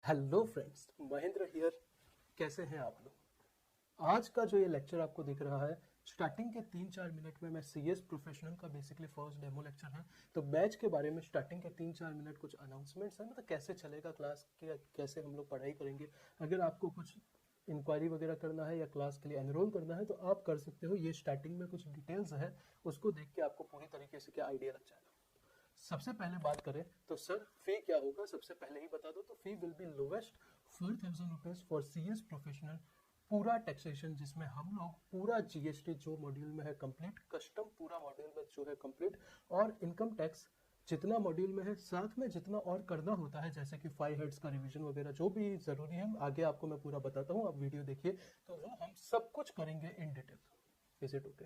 Hello friends, Mahendra here. कैसे हैं आप लोग? आज का जो ये लेक्चर आपको दिख रहा है, स्टार्टिंग के 3-4 मिनट में मैं सीएस प्रोफेशनल का बेसिकली फर्स्ट डेमो लेक्चर है। तो बैच के बारे में स्टार्टिंग के 3-4 मिनट कुछ अनाउंसमेंट्स हैं, मतलब कैसे चलेगा क्लास, कैसे हम लोग पढ़ाई करेंगे। अगर आपको कुछ इंक्वायरी वगैरह करना है या क्लास के लिए एनरोल करना है तो आप कर सकते हो। ये स्टार्टिंग में कुछ डिटेल्स है, उसको देख के आपको पूरी तरीके से क्या आइडिया लग जाएगा। सबसे पहले बात करें तो सर फी क्या होगा, सबसे पहले ही बता दो। तो fee will be lowest 4000 rupees for CS professional, पूरा टैक्सेशन जिसमें हम लोग पूरा जीएसटी जो मॉड्यूल में है कंप्लीट, कस्टम पूरा मॉड्यूल में जो है कंप्लीट, और इनकम टैक्स जितना मॉड्यूल में है, साथ में जितना और करना होता है जैसे कि 5 हेड्स का रिवीजन वगैरह जो भी जरूरी है, आगे आपको मैं पूरा बताता हूँ। आप वीडियो देखिए तो वो हम सब कुछ करेंगे in detail. Is it okay?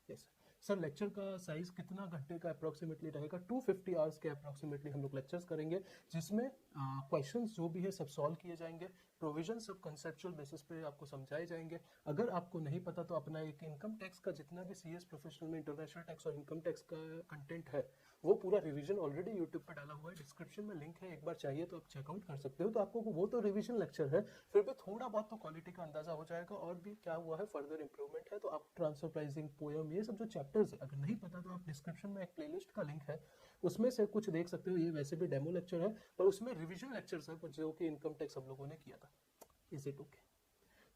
Yes sir. Lecture का साइज कितना घंटे का अप्रोक्सीमेटली रहेगा? 250 आवर्स के अप्रोक्सीमेटली हम लोग लेक्चर्स करेंगे, जिसमें क्वेश्चंस जो भी है सब सॉल्व किए जाएंगे। प्रोविजन सब कंसेप्चुअल बेसिस पे आपको समझाए जाएंगे। अगर आपको नहीं पता तो अपना एक इनकम टैक्स का जितना भी सीएस प्रोफेशनल में इंटरनेशनल टैक्स और इनकम टैक्स का कंटेंट है वो पूरा रिवीजन ऑलरेडी यूट्यूब पर डाला हुआ है, डिस्क्रिप्शन में लिंक है, एक बार चाहिए तो आप चेकआउट कर सकते हो। तो आपको वो तो रिवीजन लेक्चर है, फिर भी थोड़ा बहुत तो क्वालिटी का अंदाजा हो जाएगा और भी क्या हुआ है, फर्दर इंप्रूवमेंट है। तो आप ट्रांसफर प्राइसिंग, पोयम, ये सब जो चैप्टर्स है, अगर नहीं पता तो आप डिस्क्रिप्शन में एक प्लेलिस्ट का लिंक है, उसमें से कुछ देख सकते हो। ये वैसे भी डेमो लेक्चर है पर उसमें रिवीजन लेक्चर्स है जो कि इनकम टैक्स हम लोगों ने किया था। Is it okay?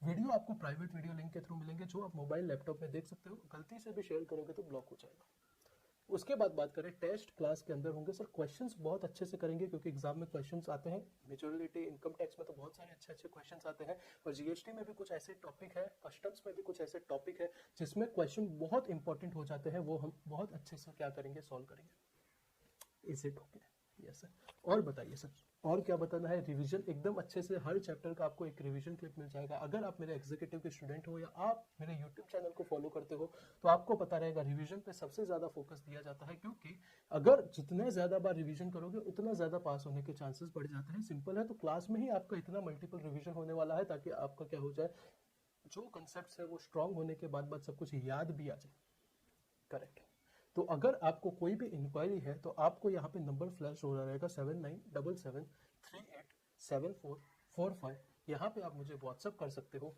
वीडियो आपको प्राइवेट वीडियो लिंक के थ्रू मिलेंगे जो आप मोबाइल लैपटॉप में देख सकते हो। गलती से भी शेयर करोगे तो ब्लॉक हो जाएगा। उसके बाद बात करें टेस्ट क्लास के अंदर होंगे सर क्वेश्चंस बहुत अच्छे से करेंगे, क्योंकि एग्जाम में क्वेश्चंस आते हैं मेजोरिटी। इनकम टैक्स में तो बहुत सारे अच्छे अच्छे क्वेश्चंस आते हैं, और जीएसटी में भी कुछ ऐसे टॉपिक है, कस्टम्स में भी कुछ ऐसे टॉपिक है जिसमें क्वेश्चन बहुत इंपॉर्टेंट हो जाते हैं। वो हम बहुत अच्छे से क्या करेंगे, सॉल्व करेंगे। Is it okay? Yes sir. और बताइए सर, और क्या बताना है? रिवीजन एकदम अच्छे से, हर चैप्टर का आपको एक रिवीजन क्लिप मिल जाएगा। अगर आप मेरे एग्जीक्यूटिव के स्टूडेंट हो या आप मेरे यूट्यूब चैनल को फॉलो करते हो तो आपको पता रहेगा रिवीजन पे सबसे ज्यादा फोकस दिया जाता है, क्योंकि अगर जितने ज्यादा बार रिवीजन करोगे उतना ज्यादा पास होने के चांसेस बढ़ जाते हैं। सिंपल है। तो क्लास में ही आपका इतना मल्टीपल रिवीजन होने वाला है ताकि आपका क्या हो जाए, जो कॉन्सेप्ट्स है वो स्ट्रांग होने के बाद सब कुछ याद भी आ जाए। करेक्ट। तो अगर आपको कोई भी इंक्वायरी है तो आपको यहाँ पे नंबर फ्लैश हो रहा रहेगा 7977387445। यहाँ पे आप मुझे व्हाट्सअप कर सकते हो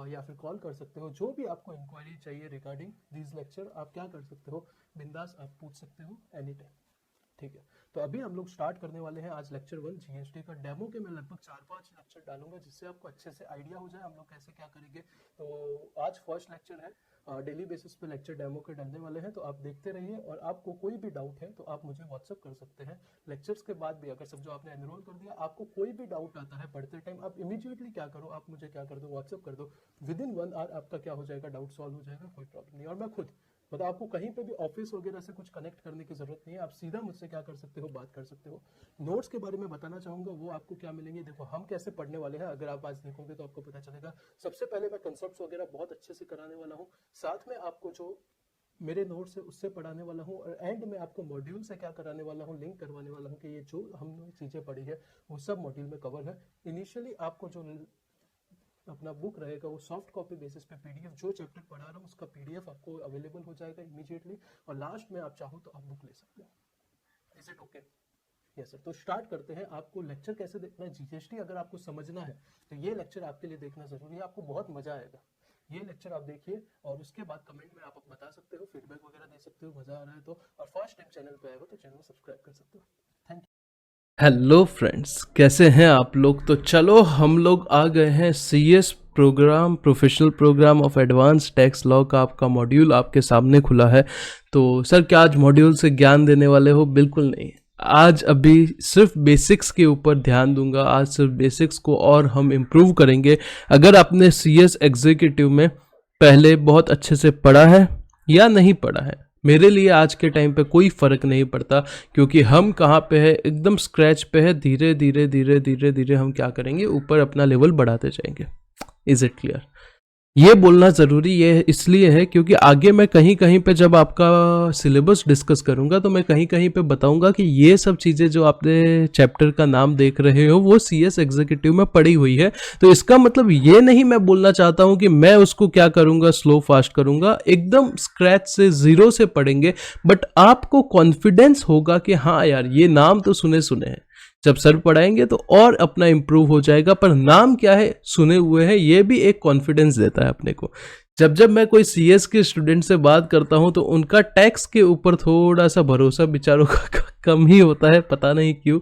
या फिर कॉल कर सकते हो। जो भी आपको इंक्वायरी चाहिए रिगार्डिंग दिस लेक्चर, आप क्या कर सकते हो, बिंदास आप पूछ सकते हो एनी टाइम। ठीक है। तो अभी हम लोग स्टार्ट करने वाले हैं आज लेक्चर 1 जीएसटी का। डेमो के मैं लगभग 4-5 लेक्चर डालूंगा जिससे आपको अच्छे से आइडिया हो जाए हम लोग कैसे क्या करेंगे। तो आज फर्स्ट लेक्चर है, डेली बेसिस पे लेक्चर डेमो के डालने वाले हैं, तो आप देखते रहिए। और आपको कोई भी डाउट है तो आप मुझे व्हाट्सअप कर सकते हैं। लेक्चर्स के बाद भी अगर सब जो आपने एनरोल कर दिया, आपको कोई भी डाउट आता है पढ़ते टाइम, आप इमीडिएटली क्या करो, आप मुझे क्या कर दो, व्हाट्सअप कर दो। विद इन 1 आवर आपका क्या हो जाएगा, डाउट सॉल्व हो जाएगा, कोई प्रॉब्लम नहीं। और मैं खुद मतलब आपको कहीं पे भी ऑफिस वगैरह से कुछ कनेक्ट करने की जरूरत नहीं है, आप सीधा मुझसे क्या कर सकते हो, बात कर सकते हो। नोट्स के बारे में बताना चाहूंगा, वो आपको क्या मिलेंगे। देखो हम कैसे पढ़ने वाले हैं, अगर आप आज देखोगे तो आपको पता चलेगा। सबसे पहले मैं कंसेप्ट्स वगैरह बहुत अच्छे से कराने वाला हूँ, साथ में आपको जो मेरे नोट्स है उससे पढ़ाने वाला हूँ, और एंड में आपको मॉड्यूल से क्या कराने वाला हूँ, लिंक करवाने वाला हूँ कि ये जो हमने चीजें पढ़ी है वो सब मॉड्यूल में कवर है। इनिशियली आपको जो अपना बुक रहेगा वो सॉफ्ट कॉपी बेसिस पे पीडीएफ, जो चैप्टर पढ़ा रहा हूँ उसका पीडीएफ आपको अवेलेबल हो जाएगा इमीडिएटली, और लास्ट में आप चाहो तो आप बुक ले सकते हो। Is it okay? Yes sir. तो स्टार्ट करते हैं। आपको लेक्चर कैसे देखना है, जीएसटी अगर आपको समझना है तो ये लेक्चर आपके लिए देखना जरूरी है, आपको बहुत मजा आएगा। ये लेक्चर आप देखिए और उसके बाद कमेंट में आप बता सकते हो, फीडबैक वगैरह दे सकते हो, मजा आ रहा है तो। और फर्स्ट टाइम चैनल पे आए हो तो चैनल सब्सक्राइब कर सकते हो। Thank you. हेलो फ्रेंड्स, कैसे हैं आप लोग? तो चलो हम लोग आ गए हैं CS program, professional program of advance tax law का आपका मॉड्यूल आपके सामने खुला है। तो सर क्या आज मॉड्यूल से ज्ञान देने वाले हो? बिल्कुल नहीं, आज अभी सिर्फ बेसिक्स के ऊपर ध्यान दूंगा। आज सिर्फ बेसिक्स को और हम इम्प्रूव करेंगे। अगर आपने सीएस एग्जीक्यूटिव में पहले बहुत अच्छे से पढ़ा है या नहीं पढ़ा है, मेरे लिए आज के टाइम पे कोई फ़र्क नहीं पड़ता, क्योंकि हम कहाँ पे है, एकदम स्क्रैच पे है। धीरे धीरे धीरे धीरे धीरे हम क्या करेंगे, ऊपर अपना लेवल बढ़ाते जाएंगे। Is it clear? ये बोलना ज़रूरी ये इसलिए है क्योंकि आगे मैं कहीं कहीं पे जब आपका सिलेबस डिस्कस करूंगा तो मैं कहीं कहीं पे बताऊंगा कि ये सब चीज़ें जो आपने चैप्टर का नाम देख रहे हो वो सीएस एग्जीक्यूटिव में पड़ी हुई है। तो इसका मतलब ये नहीं मैं बोलना चाहता हूं कि मैं उसको क्या करूंगा, स्लो फास्ट करूंगा। एकदम स्क्रैच से, जीरो से पढ़ेंगे, बट आपको कॉन्फिडेंस होगा कि हाँ यार ये नाम तो सुने सुने हैं। जब सर पढ़ाएंगे तो और अपना इम्प्रूव हो जाएगा। पर नाम क्या है सुने हुए हैं, ये भी एक कॉन्फिडेंस देता है अपने को। जब मैं कोई सीएस के स्टूडेंट से बात करता हूँ तो उनका टैक्स के ऊपर थोड़ा सा भरोसा बेचारों का कम ही होता है, पता नहीं क्यों।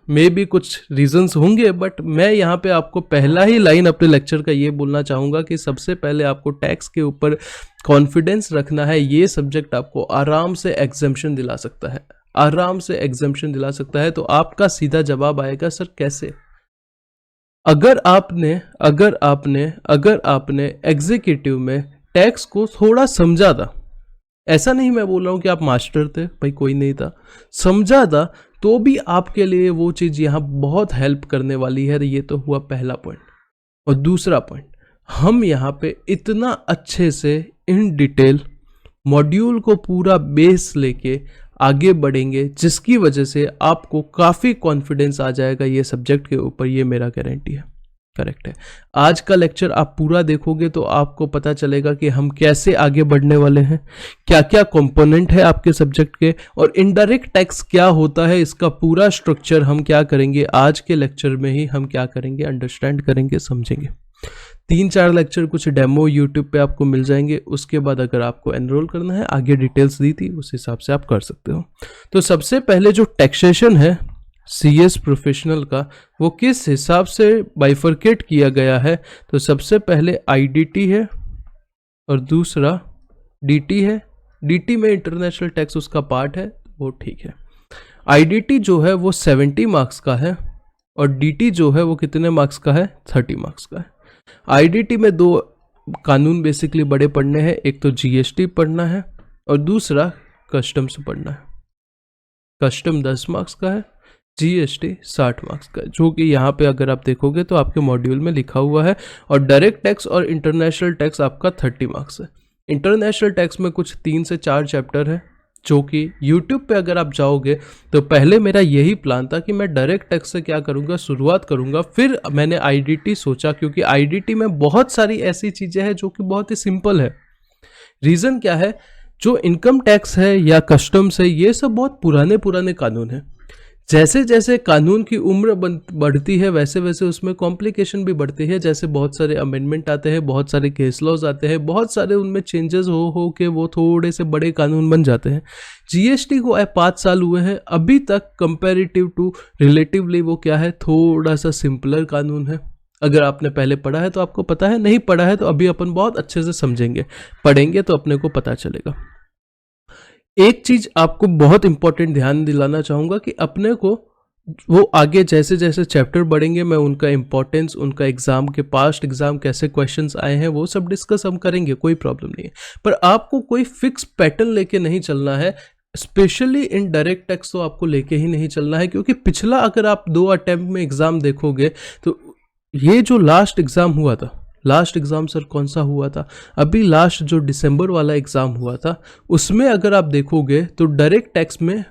मे बी कुछ रीजंस होंगे, बट मैं यहाँ पे आपको पहला ही लाइन अपने लेक्चर का ये बोलना चाहूँगा कि सबसे पहले आपको टैक्स के ऊपर कॉन्फिडेंस रखना है। ये सब्जेक्ट आपको आराम से एग्जम्पशन दिला सकता है, आराम से एग्जम्पशन दिला सकता है। तो आपका सीधा जवाब आएगा सर कैसे? अगर आपने एग्जीक्यूटिव में टैक्स को थोड़ा समझा था, ऐसा नहीं मैं बोल रहा हूं कि आप मास्टर थे, भाई कोई नहीं था, समझा था, तो भी आपके लिए वो चीज़ यहाँ बहुत हेल्प करने वाली है। ये तो हुआ पहला पॉइंट। और दूसरा पॉइंट, हम यहाँ पे इतना अच्छे से इन डिटेल मॉड्यूल को पूरा बेस लेके आगे बढ़ेंगे जिसकी वजह से आपको काफ़ी कॉन्फिडेंस आ जाएगा ये सब्जेक्ट के ऊपर, ये मेरा गारंटी है। करेक्ट है। आज का लेक्चर आप पूरा देखोगे तो आपको पता चलेगा कि हम कैसे आगे बढ़ने वाले हैं, क्या क्या कंपोनेंट है आपके सब्जेक्ट के, और इनडायरेक्ट टैक्स क्या होता है, इसका पूरा स्ट्रक्चर हम क्या करेंगे आज के लेक्चर में ही हम क्या करेंगे, अंडरस्टैंड करेंगे, समझेंगे। 3-4 लेक्चर कुछ डेमो यूट्यूब पे आपको मिल जाएंगे। उसके बाद अगर आपको एनरोल करना है, आगे डिटेल्स दी थी उस हिसाब से आप कर सकते हो। तो सबसे पहले जो टैक्सेशन है सीएस प्रोफेशनल का, वो किस हिसाब से बाइफरकेट किया गया है, तो सबसे पहले आईडीटी है और दूसरा डीटी है। डीटी में इंटरनेशनल टैक्स उसका पार्ट है, वो ठीक है। आईडीटी जो है वो 70 मार्क्स का है और डीटी जो है वो कितने मार्क्स का है, 30 मार्क्स का है। आईडीटी में 2 कानून बेसिकली बड़े पढ़ने हैं, एक तो जीएसटी पढ़ना है और दूसरा कस्टम्स पढ़ना है। कस्टम 10 मार्क्स का है, जीएसटी 60 मार्क्स का है, जो कि यहाँ पे अगर आप देखोगे तो आपके मॉड्यूल में लिखा हुआ है। और डायरेक्ट टैक्स और इंटरनेशनल टैक्स आपका 30 मार्क्स है। इंटरनेशनल टैक्स में कुछ 3 से 4 चैप्टर है, जो कि यूट्यूब पे अगर आप जाओगे तो पहले मेरा यही प्लान था कि मैं डायरेक्ट टैक्स से क्या करूँगा, शुरुआत करूँगा, फिर मैंने आईडीटी सोचा, क्योंकि आईडीटी में बहुत सारी ऐसी चीज़ें हैं जो कि बहुत ही सिंपल है। रीज़न क्या है, जो इनकम टैक्स है या कस्टम्स है, ये सब बहुत पुराने कानून हैं। जैसे जैसे कानून की उम्र बढ़ती है वैसे वैसे उसमें कॉम्प्लिकेशन भी बढ़ती है। जैसे बहुत सारे अमेंडमेंट आते हैं, बहुत सारे केस लॉज आते हैं, बहुत सारे उनमें चेंजेस हो के वो थोड़े से बड़े कानून बन जाते हैं। जीएसटी को 5 साल हुए हैं, अभी तक कंपैरेटिव टू रिलेटिवली वो क्या है, थोड़ा सा सिंपलर कानून है। अगर आपने पहले पढ़ा है तो आपको पता है, नहीं पढ़ा है तो अभी अपन बहुत अच्छे से समझेंगे, पढ़ेंगे तो अपने को पता चलेगा। एक चीज आपको बहुत इंपॉर्टेंट ध्यान दिलाना चाहूँगा कि अपने को वो आगे जैसे जैसे चैप्टर बढ़ेंगे मैं उनका इंपॉर्टेंस, उनका एग्जाम के पास्ट एग्जाम कैसे क्वेश्चंस आए हैं वो सब डिस्कस हम करेंगे, कोई प्रॉब्लम नहीं है। पर आपको कोई फिक्स पैटर्न लेके नहीं चलना है, स्पेशली इन डायरेक्ट टैक्स तो आपको लेके ही नहीं चलना है। क्योंकि पिछला अगर आप 2 अटेम्प्ट में एग्जाम देखोगे तो ये जो लास्ट एग्जाम हुआ था, लास्ट एग्ज़ाम सर कौन सा हुआ था, अभी लास्ट जो दिसंबर वाला एग्ज़ाम हुआ था, उसमें अगर आप देखोगे तो डायरेक्ट टैक्स में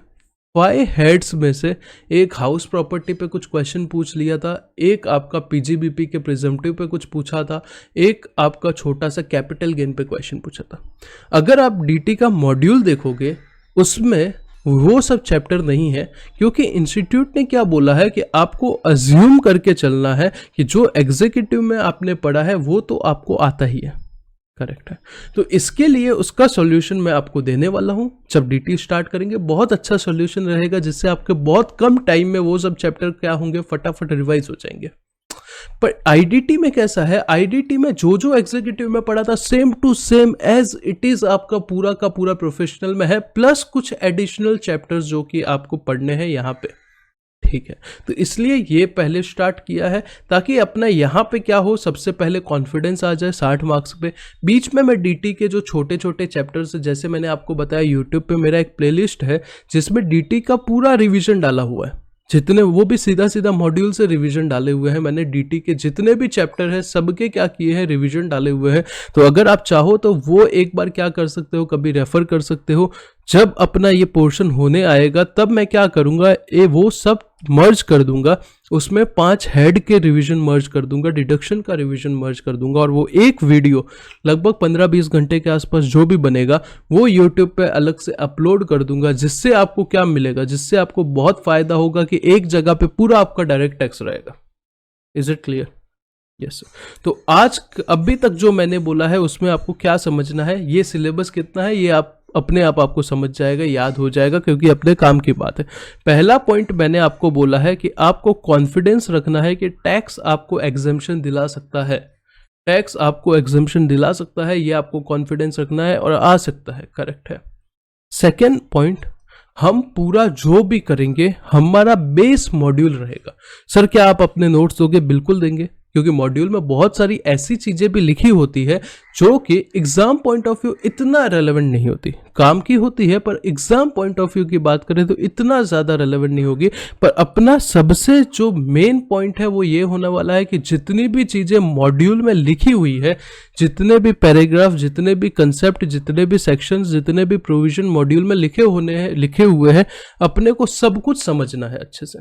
5 हेड्स में से एक हाउस प्रॉपर्टी पे कुछ क्वेश्चन पूछ लिया था, एक आपका पीजीबीपी के प्रिजम्पटिव पे कुछ पूछा था, एक आपका छोटा सा कैपिटल गेन पे क्वेश्चन पूछा था। अगर आप डीटी का मॉड्यूल देखोगे उसमें वो सब चैप्टर नहीं है, क्योंकि इंस्टीट्यूट ने क्या बोला है कि आपको अज्यूम करके चलना है कि जो एग्जीक्यूटिव में आपने पढ़ा है वो तो आपको आता ही है। करेक्ट है। तो इसके लिए उसका सॉल्यूशन मैं आपको देने वाला हूं। जब डीटी स्टार्ट करेंगे बहुत अच्छा सॉल्यूशन रहेगा, जिससे आपके बहुत कम टाइम में वो सब चैप्टर क्या होंगे, फटाफट रिवाइज हो जाएंगे। पर आईडीटी में कैसा है, आईडीटी में जो जो एग्जीक्यूटिव में पढ़ा था same to same as it is आपका पूरा का पूरा प्रोफेशनल में है, प्लस कुछ एडिशनल चैप्टर्स जो कि आपको पढ़ने हैं यहाँ पे। ठीक है, तो इसलिए ये पहले स्टार्ट किया है ताकि अपना यहाँ पे क्या हो, सबसे पहले कॉन्फिडेंस आ जाए 60 मार्क्स पे। बीच में मैं डीटी के जो छोटे छोटे चैप्टर्स, जैसे मैंने आपको बताया यूट्यूब पे मेरा एक प्लेलिस्ट है जिसमें डीटी का पूरा रिवीजन डाला हुआ है, जितने वो भी सीधा सीधा मॉड्यूल से रिवीजन डाले हुए हैं मैंने। डीटी के जितने भी चैप्टर हैं सबके क्या किए हैं, रिवीजन डाले हुए हैं। तो अगर आप चाहो तो वो एक बार क्या कर सकते हो, कभी रेफर कर सकते हो। जब अपना ये पोर्शन होने आएगा तब मैं क्या करूँगा, वो सब मर्ज कर दूंगा उसमें 5 हेड के रिवीजन मर्ज कर दूंगा, डिडक्शन का रिवीजन मर्ज कर दूंगा, और वो एक वीडियो लगभग 15-20 घंटे के आसपास जो भी बनेगा वो यूट्यूब पे अलग से अपलोड कर दूंगा। जिससे आपको क्या मिलेगा, जिससे आपको बहुत फायदा होगा कि एक जगह पे पूरा आपका डायरेक्ट टैक्स रहेगा। Is it clear? यस। तो आज अभी तक जो मैंने बोला है उसमें आपको क्या समझना है, ये सिलेबस कितना है, ये आप अपने आप आपको समझ जाएगा, याद हो जाएगा, क्योंकि अपने काम की बात है। पहला पॉइंट मैंने आपको बोला है कि आपको कॉन्फिडेंस रखना है कि टैक्स आपको एग्जम्पशन दिला सकता है, टैक्स आपको एग्जम्पशन दिला सकता है, ये आपको कॉन्फिडेंस रखना है और आ सकता है, करेक्ट है। सेकेंड पॉइंट, हम पूरा जो भी करेंगे हमारा बेस मॉड्यूल रहेगा। सर क्या आप अपने नोट्स दोगे? बिल्कुल देंगे, क्योंकि मॉड्यूल में बहुत सारी ऐसी चीजें भी लिखी होती है जो कि एग्जाम पॉइंट ऑफ व्यू इतना रेलेवेंट नहीं होती, काम की होती है पर एग्जाम पॉइंट ऑफ व्यू की बात करें तो इतना ज्यादा रेलेवेंट नहीं होगी। पर अपना सबसे जो मेन पॉइंट है वो ये होने वाला है कि जितनी भी चीजें मॉड्यूल में लिखी हुई है, जितने भी पैराग्राफ, जितने भी कंसेप्ट, जितने भी सेक्शंस, जितने भी प्रोविजन मॉड्यूल में लिखे हुए हैं, अपने को सब कुछ समझना है अच्छे से।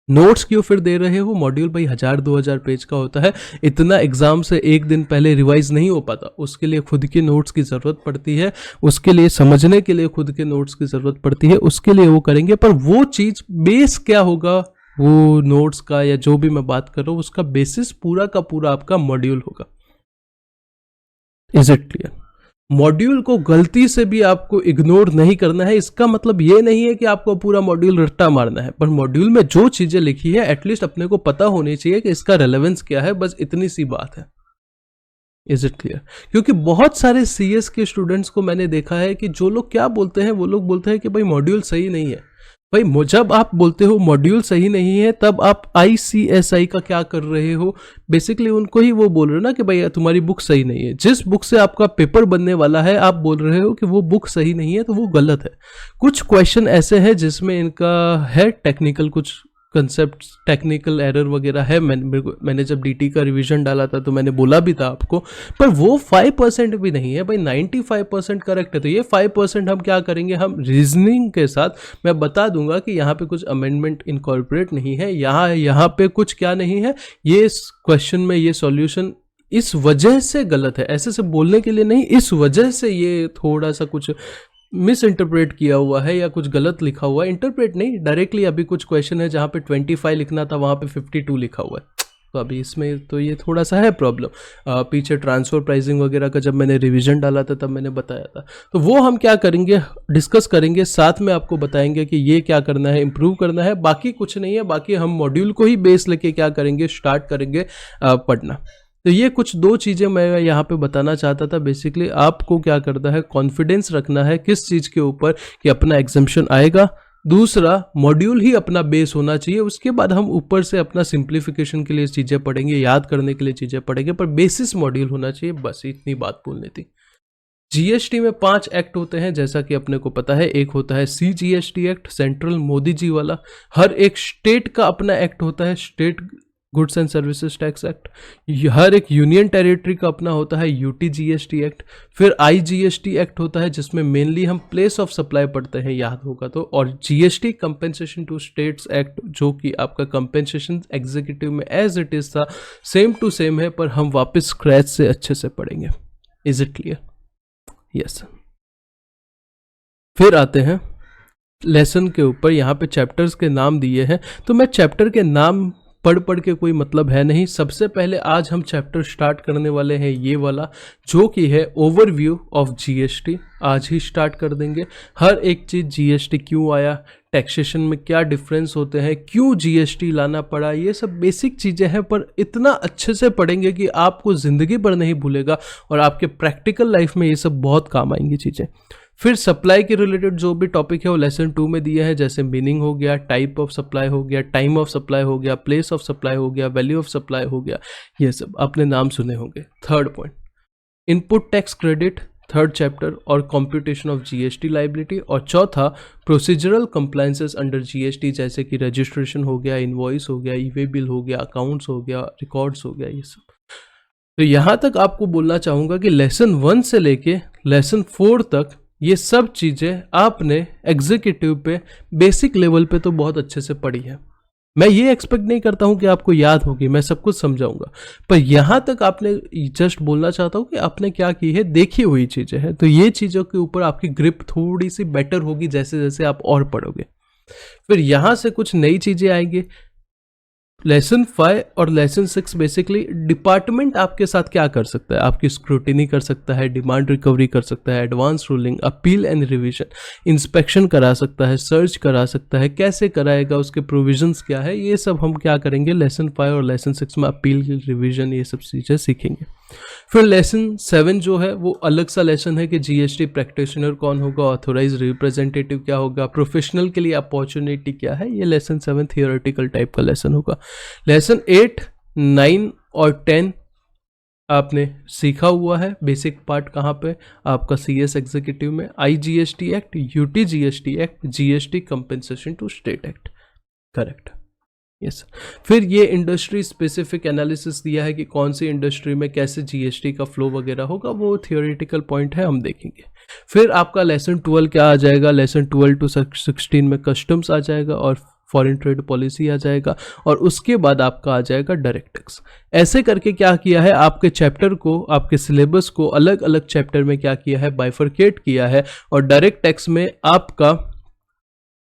नोट्स क्यों फिर दे रहे हो? मॉड्यूल भाई 1000-2000 पेज का होता है, इतना एग्जाम से एक दिन पहले रिवाइज नहीं हो पाता, उसके लिए खुद के नोट्स की जरूरत पड़ती है, उसके लिए समझने के लिए खुद के नोट्स की जरूरत पड़ती है, उसके लिए वो करेंगे। पर वो चीज बेस क्या होगा, वो नोट्स का या जो भी मैं बात कर रहा हूं उसका बेसिस पूरा का पूरा आपका मॉड्यूल होगा। Is it clear? मॉड्यूल को गलती से भी आपको इग्नोर नहीं करना है। इसका मतलब ये नहीं है कि आपको पूरा मॉड्यूल रट्टा मारना है, पर मॉड्यूल में जो चीजें लिखी है एटलीस्ट अपने को पता होनी चाहिए कि इसका रेलेवेंस क्या है, बस इतनी सी बात है। Is it clear? क्योंकि बहुत सारे सीएस के स्टूडेंट्स को मैंने देखा है कि जो लोग क्या बोलते हैं, वो लोग बोलते हैं कि भाई मॉड्यूल सही नहीं है। भाई जब आप बोलते हो मॉड्यूल सही नहीं है तब आप ICSI का क्या कर रहे हो? बेसिकली उनको ही वो बोल रहे हो ना कि भाई तुम्हारी बुक सही नहीं है। जिस बुक से आपका पेपर बनने वाला है आप बोल रहे हो कि वो बुक सही नहीं है, तो वो गलत है। कुछ क्वेश्चन ऐसे हैं जिसमें इनका है टेक्निकल, कुछ कंसेप्ट टेक्निकल एरर वगैरह है। मैंने जब DT का रिवीजन डाला था तो मैंने बोला भी था आपको, पर वो 5% भी नहीं है भाई, 95% करेक्ट है। तो ये 5% हम क्या करेंगे, हम रीजनिंग के साथ मैं बता दूंगा कि यहाँ पे कुछ अमेंडमेंट इनकॉर्पोरेट नहीं है, यहाँ पे कुछ क्या नहीं है, ये क्वेश्चन में ये सॉल्यूशन इस वजह से गलत है, ऐसे से बोलने के लिए नहीं, इस वजह से ये थोड़ा सा कुछ मिस इंटरप्रेट किया हुआ है या कुछ गलत लिखा हुआ है। इंटरप्रेट नहीं, डायरेक्टली अभी कुछ क्वेश्चन है जहाँ पे 25 लिखना था, वहाँ पे 52 लिखा हुआ है, तो अभी इसमें तो ये थोड़ा सा है प्रॉब्लम। पीछे ट्रांसफर प्राइसिंग वगैरह का जब मैंने रिवीजन डाला था तब मैंने बताया था, तो वो हम क्या करेंगे, डिस्कस करेंगे, साथ में आपको बताएंगे कि ये क्या करना है, इंप्रूव करना है, बाकी कुछ नहीं है। बाकी हम मॉड्यूल को ही बेस लेके क्या करेंगे, स्टार्ट करेंगे पढ़ना। तो ये कुछ दो चीज़ें मैं यहाँ पे बताना चाहता था। बेसिकली आपको क्या करना है, कॉन्फिडेंस रखना है किस चीज़ के ऊपर कि अपना एग्जाम्पशन आएगा। दूसरा, मॉड्यूल ही अपना बेस होना चाहिए, उसके बाद हम ऊपर से अपना सिंप्लीफिकेशन के लिए चीज़ें पढ़ेंगे, याद करने के लिए चीज़ें पढ़ेंगे, पर बेसिस मॉड्यूल होना चाहिए। बस इतनी बात बोलनी थी। GST में 5 एक्ट होते हैं जैसा कि अपने को पता है। एक होता है CGST act, central Modi ji वाला। हर एक स्टेट का अपना एक्ट होता है, state goods and services tax act. हर एक यूनियन टेरिटरी का अपना होता है UTGST एक्ट। फिर IGST एक्ट होता है जिसमें मेनली हम प्लेस ऑफ सप्लाई पढ़ते हैं, याद होगा तो। और GST compensation to states act, जो कि आपका कंपेंसेशन एग्जीक्यूटिव में एज इट इज था, सेम टू सेम है, पर हम वापस स्क्रैच से अच्छे से पढ़ेंगे। Is it clear? यस। फिर आते हैं लेसन के ऊपर। यहाँ पे चैप्टर्स के नाम दिए हैं, तो मैं चैप्टर के नाम पढ़ के कोई मतलब है नहीं। सबसे पहले आज हम चैप्टर स्टार्ट करने वाले हैं ये वाला, जो कि है ओवरव्यू ऑफ GST। आज ही स्टार्ट कर देंगे। हर एक चीज़, GST क्यों आया, टैक्सेशन में क्या डिफरेंस होते हैं, क्यों GST लाना पड़ा, ये सब बेसिक चीज़ें हैं, पर इतना अच्छे से पढ़ेंगे कि आपको ज़िंदगी भर नहीं भूलेगा और आपके प्रैक्टिकल लाइफ में ये सब बहुत काम आएंगी चीज़ें। फिर सप्लाई के रिलेटेड जो भी टॉपिक है वो लेसन 2 में दिया है, जैसे मीनिंग हो गया, टाइप ऑफ सप्लाई हो गया, टाइम ऑफ सप्लाई हो गया, प्लेस ऑफ सप्लाई हो गया, वैल्यू ऑफ सप्लाई हो गया, ये सब आपने नाम सुने होंगे। Third point, input tax credit, third chapter, और कॉम्प्यूटेशन ऑफ GST लाइबिलिटी। और चौथा, प्रोसीजरल कंप्लायंसेस अंडर GST, जैसे कि रजिस्ट्रेशन हो गया, इनवॉइस हो गया, ई-वे बिल हो गया, अकाउंट्स हो गया, रिकॉर्ड्स हो गया, ये सब। तो यहाँ तक आपको बोलना चाहूँगा कि लेसन 1 से लेके लेसन 4 तक ये सब चीज़ें आपने एग्जीक्यूटिव पे बेसिक लेवल पे तो बहुत अच्छे से पढ़ी है। मैं ये एक्सपेक्ट नहीं करता हूं कि आपको याद होगी, मैं सब कुछ समझाऊंगा, पर यहां तक आपने जस्ट बोलना चाहता हूं कि आपने क्या की है, देखी हुई चीजें हैं, तो ये चीजों के ऊपर आपकी ग्रिप थोड़ी सी बेटर होगी जैसे जैसे आप और पढ़ोगे। फिर यहां से कुछ नई चीजें आएंगी। लेसन 5 और लेसन 6 बेसिकली डिपार्टमेंट आपके साथ क्या कर सकता है, आपकी स्क्रूटिनी कर सकता है, डिमांड रिकवरी कर सकता है, advance ruling, appeal and revision, inspection करा सकता है, सर्च करा सकता है, कैसे कराएगा, उसके प्रोविजंस क्या है, ये सब हम क्या करेंगे लेसन 5 और लेसन 6 में, अपील, रिवीजन, ये सब चीज़ें सीखेंगे। फिर लेसन 7 जो है वो अलग सा लेसन है कि जीएसटी प्रैक्टिशनर कौन होगा, ऑथोराइज रिप्रेजेंटेटिव क्या होगा, प्रोफेशनल के लिए अपॉर्चुनिटी क्या है, ये लेसन 7 थियोरेटिकल टाइप का लेसन होगा। लेसन 8, 9 और 10 आपने सीखा हुआ है। बेसिक पार्ट कहाँ पे, आपका सीएस एग्जीक्यूटिव में, IGST act, UT GST act, GST compensation to state act, correct, yes. फिर ये इंडस्ट्री स्पेसिफिक एनालिसिस दिया है कि कौन सी इंडस्ट्री में कैसे जीएसटी का फ्लो वगैरह होगा, वो थियोरेटिकल पॉइंट है, हम देखेंगे। फिर आपका लेसन 12 क्या आ जाएगा, लेसन 12 to 16 में कस्टम्स आ जाएगा और फॉरेन ट्रेड पॉलिसी आ जाएगा, और उसके बाद आपका आ जाएगा डायरेक्ट टैक्स। ऐसे करके क्या किया है, आपके चैप्टर को, आपके सिलेबस को अलग अलग चैप्टर में क्या किया है, बाइफरकेट किया है, और डायरेक्ट टैक्स में आपका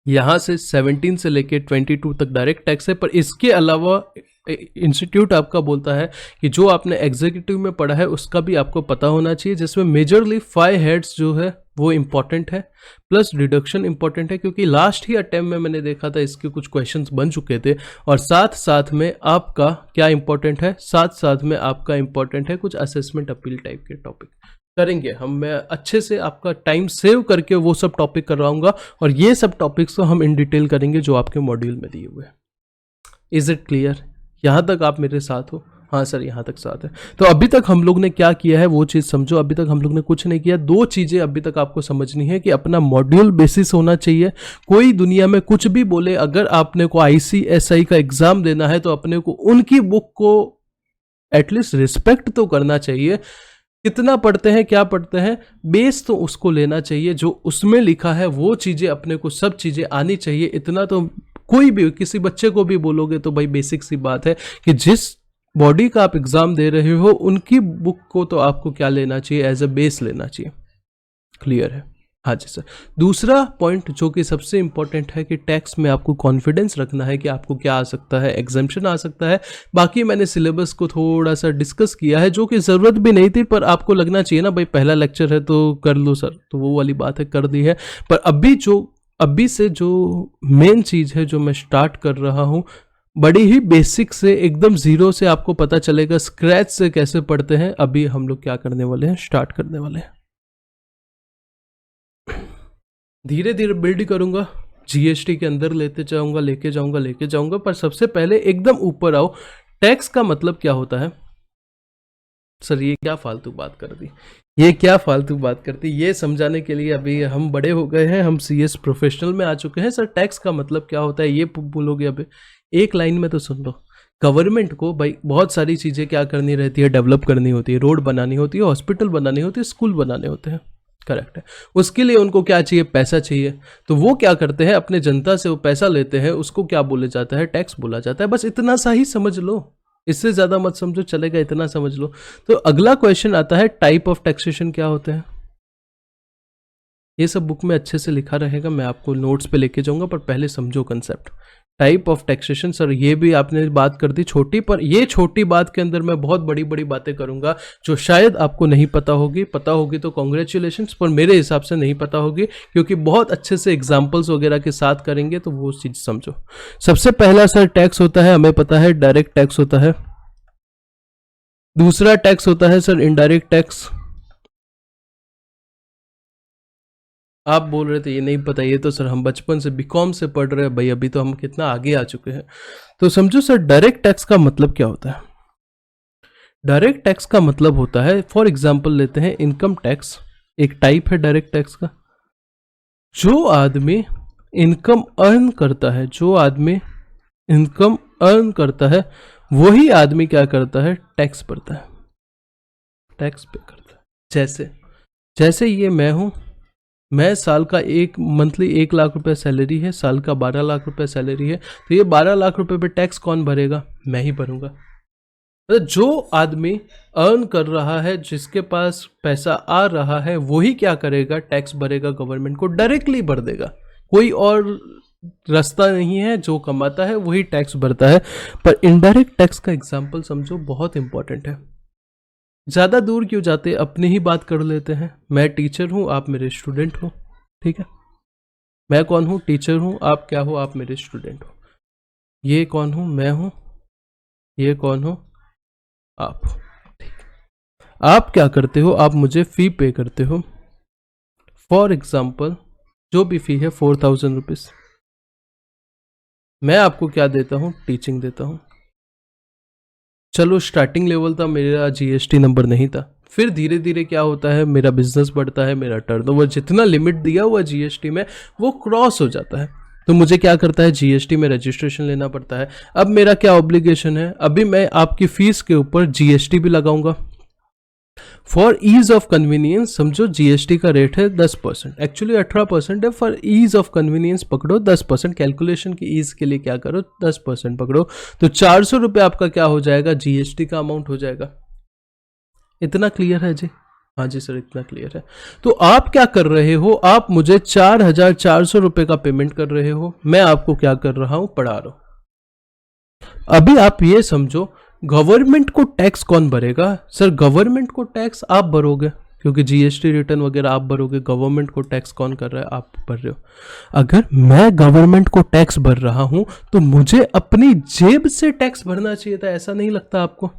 यहाँ से 17 से लेके 22 तक डायरेक्ट टैक्स है। पर इसके अलावा इंस्टीट्यूट आपका बोलता है कि जो आपने एग्जीक्यूटिव में पढ़ा है उसका भी आपको पता होना चाहिए, जिसमें मेजरली 5 हेड्स जो है वो इंपॉर्टेंट है, प्लस डिडक्शन इंपॉर्टेंट है, क्योंकि लास्ट ही अटेम्प्ट में मैंने देखा था इसके कुछ क्वेश्चंस बन चुके थे। और साथ साथ में आपका क्या इंपॉर्टेंट है, साथ साथ में आपका इंपॉर्टेंट है कुछ असेसमेंट अपील टाइप के टॉपिक करेंगे हम। मैं अच्छे से आपका टाइम सेव करके वो सब टॉपिक करवाऊंगा, और ये सब टॉपिक्स तो हम इन डिटेल करेंगे जो आपके मॉड्यूल में दिए हुए हैं। Is it clear? यहाँ तक आप मेरे साथ हो? हाँ सर, यहाँ तक साथ है। तो अभी तक हम लोग ने क्या किया है वो चीज़ समझो। अभी तक हम लोग ने कुछ नहीं किया। 2 चीज़ें अभी तक आपको समझनी है कि अपना मॉड्यूल बेसिस होना चाहिए। कोई दुनिया में कुछ भी बोले, अगर आपने को ICSI का एग्जाम देना है तो अपने को उनकी बुक को एटलीस्ट रिस्पेक्ट तो करना चाहिए। कितना पढ़ते हैं, क्या पढ़ते हैं, बेस तो उसको लेना चाहिए, जो उसमें लिखा है वो चीज़ें अपने को सब चीज़ें आनी चाहिए। इतना तो कोई भी किसी बच्चे को भी बोलोगे तो भाई बेसिक सी बात है कि जिस बॉडी का आप एग्जाम दे रहे हो उनकी बुक को तो आपको क्या लेना चाहिए, एज अ बेस लेना चाहिए। क्लियर है? हाँ जी सर। दूसरा पॉइंट जो कि सबसे इंपॉर्टेंट है कि टैक्स में आपको कॉन्फिडेंस रखना है कि आपको क्या आ सकता है, एग्जाम्पशन आ सकता है। बाकी मैंने सिलेबस को थोड़ा सा डिस्कस किया है, जो कि ज़रूरत भी नहीं थी, पर आपको लगना चाहिए ना भाई पहला लेक्चर है तो कर लो सर, तो वो वाली बात है, कर दी है। पर अभी से जो मेन चीज़ है जो मैं स्टार्ट कर रहा हूँ, बड़ी ही बेसिक से एकदम जीरो से आपको पता चलेगा स्क्रैच से कैसे पढ़ते हैं। अभी हम लोग क्या करने वाले हैं, स्टार्ट करने वाले हैं। धीरे धीरे बिल्ड करूंगा, जीएसटी के अंदर लेके जाऊंगा, पर सबसे पहले एकदम ऊपर आओ। टैक्स का मतलब क्या होता है? सर ये क्या फालतू बात कर दी, ये समझाने के लिए अभी हम बड़े हो गए हैं, हम सीएस प्रोफेशनल में आ चुके हैं। सर टैक्स का मतलब क्या होता है ये बोलोगे? अभी एक लाइन में तो सुन लो। गवर्नमेंट को भाई बहुत सारी चीज़ें क्या करनी रहती है, डेवलप करनी होती है, रोड बनानी होती है, हॉस्पिटल बनानी होती है, स्कूल बनाने होते हैं, करेक्ट है। उसके लिए उनको क्या चाहिए, पैसा चाहिए। तो वो क्या करते हैं, अपने जनता से वो पैसा लेते हैं, उसको क्या बोले जाता है, टैक्स बोला जाता है। बस इतना सा ही समझ लो, इससे ज़्यादा मत समझो, चलेगा, इतना समझ लो। तो अगला क्वेश्चन आता है, टाइप ऑफ टैक्सेशन क्या होते हैं। ये सब बुक में अच्छे से लिखा रहेगा, मैं आपको नोट्स पे लेके जाऊंगा, पर पहले समझो concept. Type of taxation, sir ये भी आपने बात कर दी छोटी, पर ये छोटी बात के अंदर मैं बहुत बड़ी बड़ी बातें करूंगा जो शायद आपको नहीं पता होगी तो कॉन्ग्रेचुलेशंस, पर मेरे हिसाब से नहीं पता होगी, क्योंकि बहुत अच्छे से एग्जाम्पल्स वगैरह के साथ करेंगे तो वो चीज़ समझो। सबसे पहला सर टैक्स होता है, हमें पता है, डायरेक्ट टैक्स होता है। दूसरा टैक्स होता है सर इनडायरेक्ट टैक्स। आप बोल रहे थे ये नहीं पता, ये तो सर हम बचपन से बीकॉम से पढ़ रहे हैं भाई, अभी तो हम कितना आगे आ चुके हैं। तो समझो सर डायरेक्ट टैक्स का मतलब क्या होता है। डायरेक्ट टैक्स का मतलब होता है, फॉर एग्जांपल लेते हैं इनकम टैक्स, एक टाइप है डायरेक्ट टैक्स का। जो आदमी इनकम अर्न करता है वही आदमी क्या करता है, टैक्स भरता है, टैक्स पे करता है। जैसे ये मैं हूं, मैं साल का मंथली 1 लाख रुपए सैलरी है, साल का 12 लाख रुपए सैलरी है, तो ये 12 लाख रुपए पे टैक्स कौन भरेगा? मैं ही भरूंगा। तो जो आदमी अर्न कर रहा है, जिसके पास पैसा आ रहा है, वही क्या करेगा? टैक्स भरेगा, गवर्नमेंट को डायरेक्टली भर देगा। कोई और रास्ता नहीं है, जो कमाता है वही टैक्स भरता है। पर इनडायरेक्ट टैक्स का एग्जाम्पल समझो, बहुत इंपॉर्टेंट है। ज़्यादा दूर क्यों जाते, अपनी ही बात कर लेते हैं। मैं टीचर हूँ, आप मेरे स्टूडेंट हो, ठीक है। मैं कौन हूँ? टीचर हूँ। आप क्या हो? आप मेरे स्टूडेंट हो। ये कौन हूँ? मैं हूँ। ये कौन हो? आप। आप क्या करते हो? आप मुझे फ़ी पे करते हो। फॉर एग्जाम्पल जो भी फ़ी है 4000 रुपीज़। मैं आपको क्या देता हूँ? टीचिंग देता हूँ। चलो स्टार्टिंग लेवल था, मेरा जीएसटी नंबर नहीं था। फिर धीरे धीरे क्या होता है, मेरा बिजनेस बढ़ता है, मेरा टर्नओवर जितना लिमिट दिया हुआ जीएसटी में वो क्रॉस हो जाता है, तो मुझे क्या करता है? जीएसटी में रजिस्ट्रेशन लेना पड़ता है। अब मेरा क्या ऑब्लिगेशन है? अभी मैं आपकी फीस के ऊपर जीएसटी भी लगाऊंगा। फॉर ईज ऑफ कन्वीनियंस समझो, जीएसटी का रेट है 10%, एक्चुअली 18% है। फॉर ईज ऑफ कन्वीनियंस पकड़ो 10%, कैलकुलेशन की ईज के लिए क्या करो, 10% पकड़ो। तो 400 रुपये आपका क्या हो जाएगा? जीएसटी का अमाउंट हो जाएगा। इतना क्लियर है जी? हाँ जी सर, इतना क्लियर है। तो आप क्या कर रहे हो? आप मुझे 4400 रुपये का पेमेंट कर रहे हो। मैं आपको क्या कर रहा हूं? पढ़ा रहा हूं। अभी आप ये समझो, गवर्नमेंट को टैक्स कौन भरेगा? सर गवर्नमेंट को टैक्स आप भरोगे, क्योंकि जीएसटी रिटर्न वगैरह आप भरोगे। गवर्नमेंट को टैक्स कौन कर रहा है? आप भर रहे हो। अगर मैं गवर्नमेंट को टैक्स भर रहा हूं तो मुझे अपनी जेब से टैक्स भरना चाहिए था, ऐसा नहीं लगता आपको?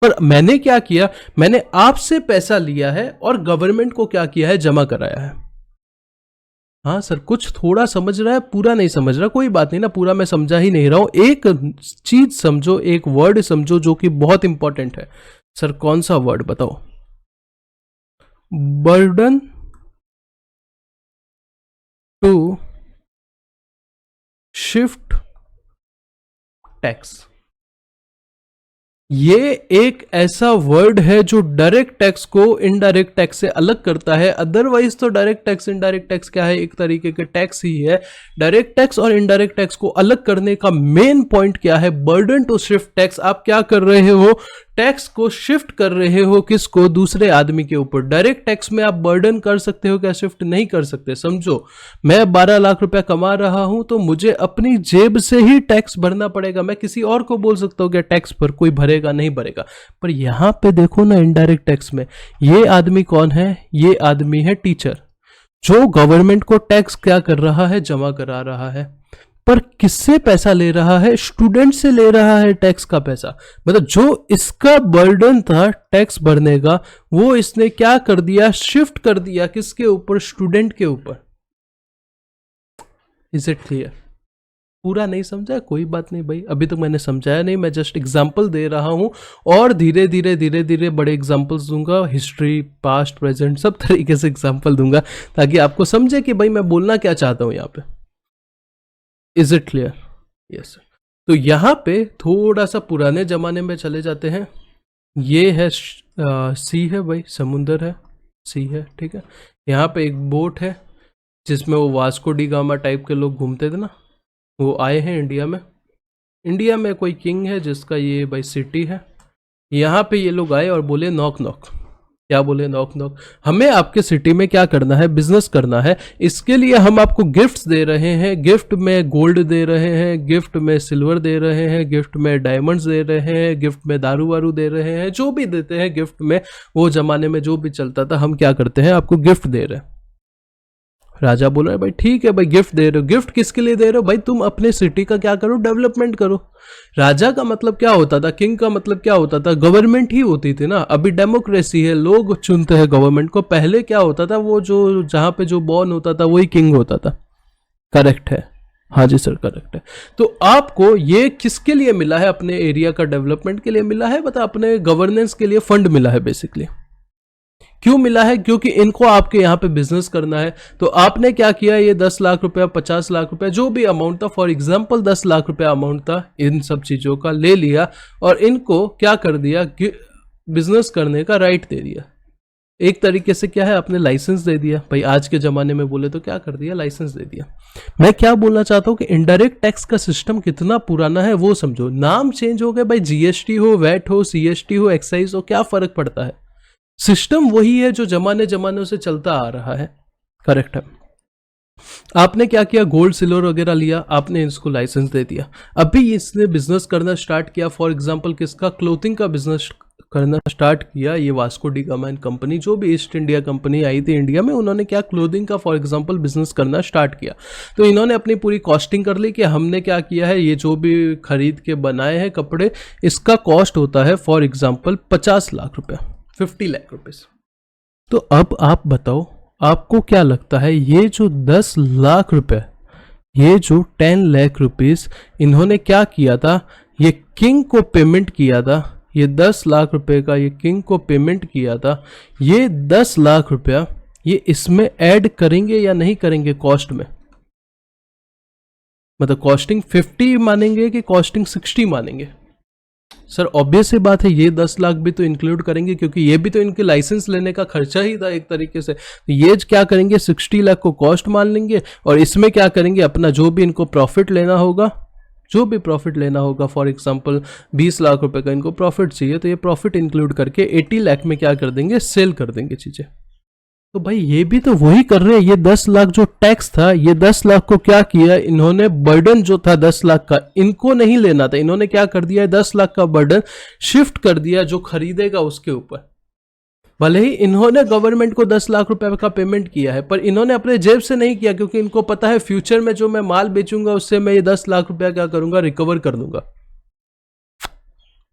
पर मैंने क्या किया? मैंने आपसे पैसा लिया है और गवर्नमेंट को क्या किया है? जमा कराया है। हाँ सर, कुछ थोड़ा समझ रहा है, पूरा नहीं समझ रहा, कोई बात नहीं ना, पूरा मैं समझा ही नहीं रहा हूं। एक चीज समझो, एक वर्ड समझो जो कि बहुत इंपॉर्टेंट है। सर कौन सा वर्ड बताओ? Burden to shift tax. ये एक ऐसा वर्ड है जो डायरेक्ट टैक्स को इनडायरेक्ट टैक्स से अलग करता है। अदरवाइज तो डायरेक्ट टैक्स इनडायरेक्ट टैक्स क्या है? एक तरीके के टैक्स ही है। डायरेक्ट टैक्स और इनडायरेक्ट टैक्स को अलग करने का मेन पॉइंट क्या है? Burden to shift tax. आप क्या कर रहे हो? टैक्स को शिफ्ट कर रहे हो। किसको? दूसरे आदमी के ऊपर। डायरेक्ट टैक्स में आप बर्डन कर सकते हो क्या? शिफ्ट नहीं कर सकते। समझो, मैं 12 लाख रुपया कमा रहा हूं तो मुझे अपनी जेब से ही टैक्स भरना पड़ेगा। मैं किसी और को बोल सकता हूं कि टैक्स पर, कोई भरेगा नहीं भरेगा। पर यहां पे देखो ना, इनडायरेक्ट टैक्स में ये आदमी कौन है? ये आदमी है टीचर, जो गवर्नमेंट को टैक्स क्या कर रहा है? जमा करा रहा है। पर किससे पैसा ले रहा है? स्टूडेंट से ले रहा है टैक्स का पैसा। मतलब जो इसका बर्डन था टैक्स भरने का, वो इसने क्या कर दिया? शिफ्ट कर दिया। किसके ऊपर? स्टूडेंट के ऊपर। Is it clear? पूरा नहीं समझा? कोई बात नहीं भाई, अभी तो मैंने समझाया नहीं, मैं जस्ट एग्जाम्पल दे रहा हूं। और धीरे धीरे बड़े एग्जाम्पल्स दूंगा, हिस्ट्री, पास्ट, प्रेजेंट, सब तरीके से एग्जाम्पल दूंगा, ताकि आपको समझे कि भाई मैं बोलना क्या चाहता हूं यहाँ पे। Is it clear? यस। तो यहाँ पे थोड़ा सा पुराने जमाने में चले जाते हैं। ये है सी है भाई, समुंदर है, सी है, ठीक है। यहाँ पे एक बोट है जिसमें वो वास्को डी गामा टाइप के लोग घूमते थे ना, वो आए हैं इंडिया में। इंडिया में कोई किंग है जिसका ये भाई सिटी है। यहाँ पे ये लोग आए और बोले नॉक नॉक। क्या बोले? Knock knock. हमें आपके सिटी में क्या करना है? बिजनेस करना है। इसके लिए हम आपको गिफ्ट्स दे रहे हैं। गिफ्ट में गोल्ड दे रहे हैं, गिफ्ट में सिल्वर दे रहे हैं, गिफ्ट में डायमंड्स दे रहे हैं, गिफ्ट में दारू वारू दे रहे हैं। जो भी देते हैं गिफ्ट में, वो जमाने में जो भी चलता था, हम क्या करते हैं? आपको गिफ्ट दे रहे हैं। राजा बोल रहा है भाई ठीक है भाई, गिफ्ट दे रहे हो। गिफ्ट किसके लिए दे रहे हो? भाई तुम अपने सिटी का क्या करो? डेवलपमेंट करो। राजा का मतलब क्या होता था? किंग का मतलब क्या होता था? गवर्नमेंट ही होती थी ना। अभी डेमोक्रेसी है, लोग चुनते हैं गवर्नमेंट को। पहले क्या होता था? वो जो जहां पे जो बॉर्न होता था वही किंग होता था। करेक्ट है? हाँ जी सर, करेक्ट है। तो आपको ये किसके लिए मिला है? अपने एरिया का डेवलपमेंट के लिए मिला है, बता, अपने गवर्नेंस के लिए फंड मिला है बेसिकली। क्यों मिला है? क्योंकि इनको आपके यहाँ पे बिजनेस करना है। तो आपने क्या किया? ये 10 लाख रुपया, 50 लाख रुपया, जो भी अमाउंट था, फॉर एग्जांपल 10 लाख रुपया अमाउंट था, इन सब चीजों का ले लिया और इनको क्या कर दिया? बिजनेस करने का राइट दे दिया। एक तरीके से क्या है, आपने लाइसेंस दे दिया भाई, आज के ज़माने में बोले तो क्या कर दिया, लाइसेंस दे दिया। मैं क्या बोलना चाहता हूँ कि इनडायरेक्ट टैक्स का सिस्टम कितना पुराना है वो समझो। नाम चेंज हो गए भाई, जीएसटी हो, वैट हो, सीएसटी हो, एक्साइज हो, क्या फ़र्क पड़ता है, सिस्टम वही है जो जमाने से चलता आ रहा है। करेक्ट है। आपने क्या किया, गोल्ड सिल्वर वगैरह लिया, आपने इसको लाइसेंस दे दिया, अभी इसने बिजनेस करना स्टार्ट किया। फॉर एग्जांपल किसका, क्लोथिंग का बिजनेस करना स्टार्ट किया। ये Vasco D gamma and company, जो भी ईस्ट इंडिया कंपनी आई थी इंडिया में, उन्होंने क्या क्लोथिंग का फॉर एग्जांपल बिजनेस करना स्टार्ट किया। तो इन्होंने अपनी पूरी कॉस्टिंग कर ली कि हमने क्या किया है, ये जो भी खरीद के बनाए हैं कपड़े, इसका कॉस्ट होता है फॉर एग्जांपल 50 लाख रुपया, 50 लाख रुपीज। तो अब आप बताओ, आपको क्या लगता है, ये जो 10 लाख रुपए, ये जो 10 लाख रुपीस इन्होंने क्या किया था, ये किंग को पेमेंट किया था, ये 10 लाख रुपए का ये किंग को पेमेंट किया था। ये 10 लाख रुपया ये इसमें ऐड करेंगे या नहीं करेंगे कॉस्ट में, मतलब कॉस्टिंग 50 मानेंगे कि कॉस्टिंग 60 मानेंगे। सर ऑब्वियस ही बात है, ये 10 लाख भी तो इंक्लूड करेंगे, क्योंकि ये भी तो इनके लाइसेंस लेने का खर्चा ही था एक तरीके से। तो ये क्या करेंगे, 60 लाख को कॉस्ट मान लेंगे, और इसमें क्या करेंगे, अपना जो भी इनको प्रॉफिट लेना होगा, जो भी प्रॉफिट लेना होगा, फॉर एग्जांपल 20 लाख रुपए का इनको प्रॉफिट चाहिए, तो ये प्रॉफिट इंक्लूड करके 80 लाख में क्या कर देंगे, सेल कर देंगे चीजें। तो भाई ये भी तो वही कर रहे हैं। ये 10 लाख जो टैक्स था, ये 10 लाख को क्या किया इन्होंने, बर्डन जो था 10 लाख का इनको नहीं लेना था, इन्होंने क्या कर दिया है, 10 लाख का बर्डन शिफ्ट कर दिया जो खरीदेगा उसके ऊपर। भले ही इन्होंने गवर्नमेंट को 10 लाख रुपए का पेमेंट किया है, पर इन्होंने अपने जेब से नहीं किया, क्योंकि इनको पता है फ्यूचर में जो मैं माल बेचूंगा उससे मैं ये 10 लाख रुपया क्या करूंगा, रिकवर कर दूंगा।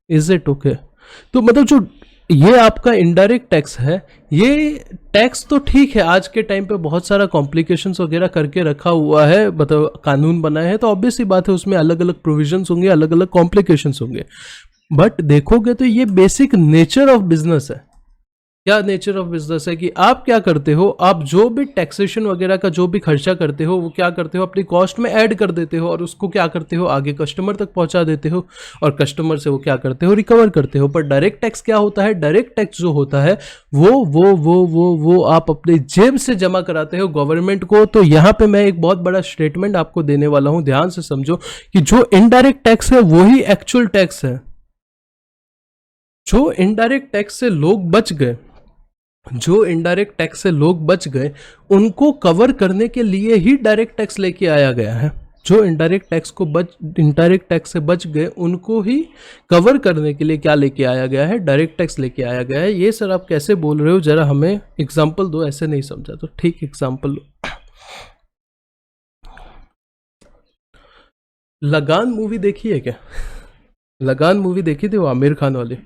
Is it okay? तो मतलब जो ये आपका इनडायरेक्ट टैक्स है, ये टैक्स तो ठीक है, आज के टाइम पे बहुत सारा कॉम्प्लिकेशंस वगैरह करके रखा हुआ है, मतलब कानून बनाए हैं, तो ऑब्वियस ही बात है उसमें अलग अलग प्रोविजंस होंगे, अलग अलग कॉम्प्लिकेशंस होंगे। बट देखोगे तो ये बेसिक नेचर ऑफ बिजनेस है। क्या नेचर ऑफ बिजनेस है कि आप क्या करते हो, आप जो भी टैक्सेशन वगैरह का जो भी खर्चा करते हो वो क्या करते हो, अपनी कॉस्ट में ऐड कर देते हो, और उसको क्या करते हो, आगे कस्टमर तक पहुंचा देते हो, और कस्टमर से वो क्या करते हो, रिकवर करते हो। पर डायरेक्ट टैक्स क्या होता है, डायरेक्ट टैक्स जो होता है वो आप अपने जेब से जमा कराते हो गवर्नमेंट को। तो यहाँ पे मैं एक बहुत बड़ा स्टेटमेंट आपको देने वाला हूं, ध्यान से समझो कि जो इनडायरेक्ट टैक्स है वही एक्चुअल टैक्स है। जो इनडायरेक्ट टैक्स से लोग बच गए, जो इनडायरेक्ट टैक्स से लोग बच गए, उनको कवर करने के लिए ही डायरेक्ट टैक्स लेके आया गया है। जो इनडायरेक्ट टैक्स से बच गए उनको ही कवर करने के लिए क्या लेके आया गया है, डायरेक्ट टैक्स लेके आया गया है। ये सर आप कैसे बोल रहे हो, जरा हमें एग्जांपल दो, ऐसे नहीं समझा तो ठीक एग्जांपल दो। लगान मूवी देखी है क्या? लगान मूवी देखी थी वो आमिर खान वाली?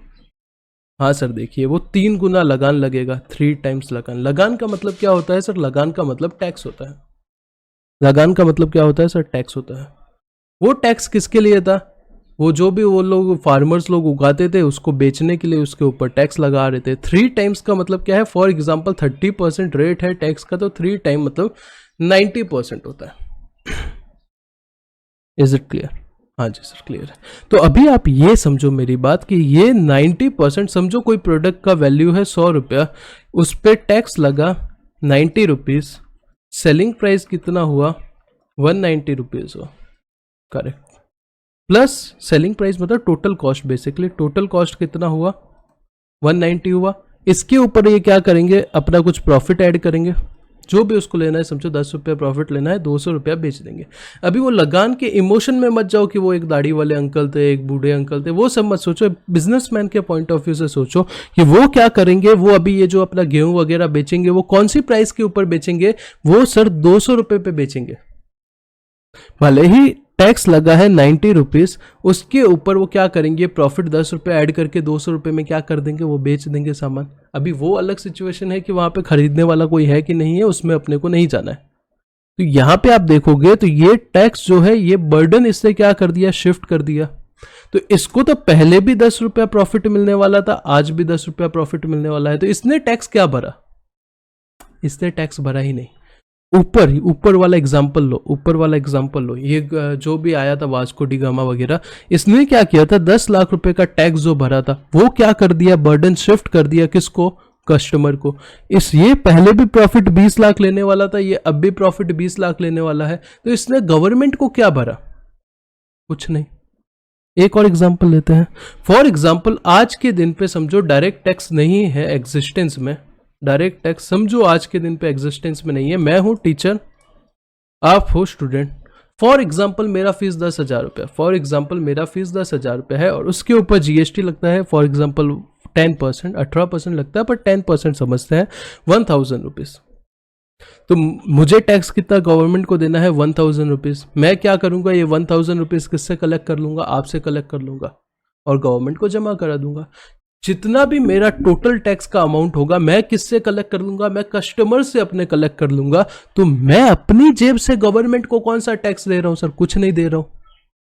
हाँ सर देखिए, वो 3 गुना लगान लगेगा, 3 टाइम्स लगान। लगान का मतलब क्या होता है सर? लगान का मतलब टैक्स होता है। लगान का मतलब क्या होता है सर? टैक्स होता है। वो टैक्स किसके लिए था? वो जो भी वो लोग फार्मर्स लोग उगाते थे उसको बेचने के लिए उसके ऊपर टैक्स लगा रहे थे। 3 टाइम्स का मतलब क्या है? फॉर एग्जाम्पल 30% रेट है टैक्स का, तो 3 टाइम मतलब 90% होता है। Is it clear? हाँ जी सर क्लियर है। तो अभी आप ये समझो मेरी बात कि ये 90%, समझो कोई प्रोडक्ट का वैल्यू है 100 रुपया, उस पर टैक्स लगा 90 रुपीज़, सेलिंग प्राइस कितना हुआ? 190 रुपीज़ हुआ। करेक्ट। प्लस सेलिंग प्राइस मतलब total cost, basically total cost कितना हुआ? 190 हुआ। इसके ऊपर ये क्या करेंगे, अपना कुछ प्रॉफिट ऐड करेंगे, जो भी उसको लेना है, समझो 10 रुपया प्रॉफिट लेना है, 200 रुपया बेच देंगे। अभी वो लगान के इमोशन में मत जाओ कि वो एक दाढ़ी वाले अंकल थे, एक बूढ़े अंकल थे, वो सब मत सोचो। बिजनेसमैन के पॉइंट ऑफ व्यू से सोचो कि वो क्या करेंगे। वो अभी ये जो अपना गेहूं वगैरह बेचेंगे, वो कौन सी प्राइस के ऊपर बेचेंगे? वो सर 200 रुपये पे बेचेंगे। भले ही टैक्स लगा है 90 रुपीज़, उसके ऊपर वो क्या करेंगे, प्रॉफिट 10 रुपये ऐड करके 200 रुपये में क्या कर देंगे, वो बेच देंगे सामान। अभी वो अलग सिचुएशन है कि वहाँ पे खरीदने वाला कोई है कि नहीं है, उसमें अपने को नहीं जाना है। तो यहाँ पे आप देखोगे तो ये टैक्स जो है, ये बर्डन इससे क्या कर दिया, शिफ्ट कर दिया। तो इसको तो पहले भी 10 रुपया प्रॉफिट मिलने वाला था, आज भी 10 रुपया प्रॉफिट मिलने वाला है, तो इसने टैक्स क्या भरा? इसने टैक्स भरा ही नहीं। ऊपर वाला एग्जाम्पल लो, ऊपर वाला एग्जाम्पल लो, ये जो भी आया था वास्को डी गामा वगैरह, इसने क्या किया था, 10 लाख रुपए का टैक्स जो भरा था वो क्या कर दिया, बर्डन शिफ्ट कर दिया किसको? कस्टमर को। ये पहले भी प्रॉफिट 20 लाख लेने वाला था, ये अब भी प्रॉफिट 20 लाख लेने वाला है, तो इसने गवर्नमेंट को क्या भरा? कुछ नहीं। एक और एग्जांपल लेते हैं। फॉर एग्जांपल आज के दिन पे समझो डायरेक्ट टैक्स नहीं है एग्जिस्टेंस में, डायरेक्ट टैक्स समझो आज के दिन पे एग्जिस्टेंस में नहीं है। मैं हूं टीचर, आप हो स्टूडेंट। फॉर एग्जाम्पल मेरा फीस 10,000 रुपया, फॉर एग्जाम्पल मेरा फीस 10,000 रुपया है और उसके ऊपर जीएसटी लगता है फॉर एग्जाम्पल 10%, 18% लगता है, पर 10% समझते हैं 1,000 रुपीज। तो मुझे टैक्स कितना गवर्नमेंट को देना है? 1,000 रुपीज। मैं क्या करूंगा, ये 1,000 रुपीज किससे कलेक्ट कर लूंगा? आपसे कलेक्ट कर लूंगा और गवर्नमेंट को जमा करा दूंगा। जितना भी मेरा टोटल टैक्स का अमाउंट होगा मैं किससे कलेक्ट कर लूंगा? मैं कस्टमर से अपने कलेक्ट कर लूंगा। तो मैं अपनी जेब से गवर्नमेंट को कौन सा टैक्स दे रहा हूं सर? कुछ नहीं दे रहा हूं।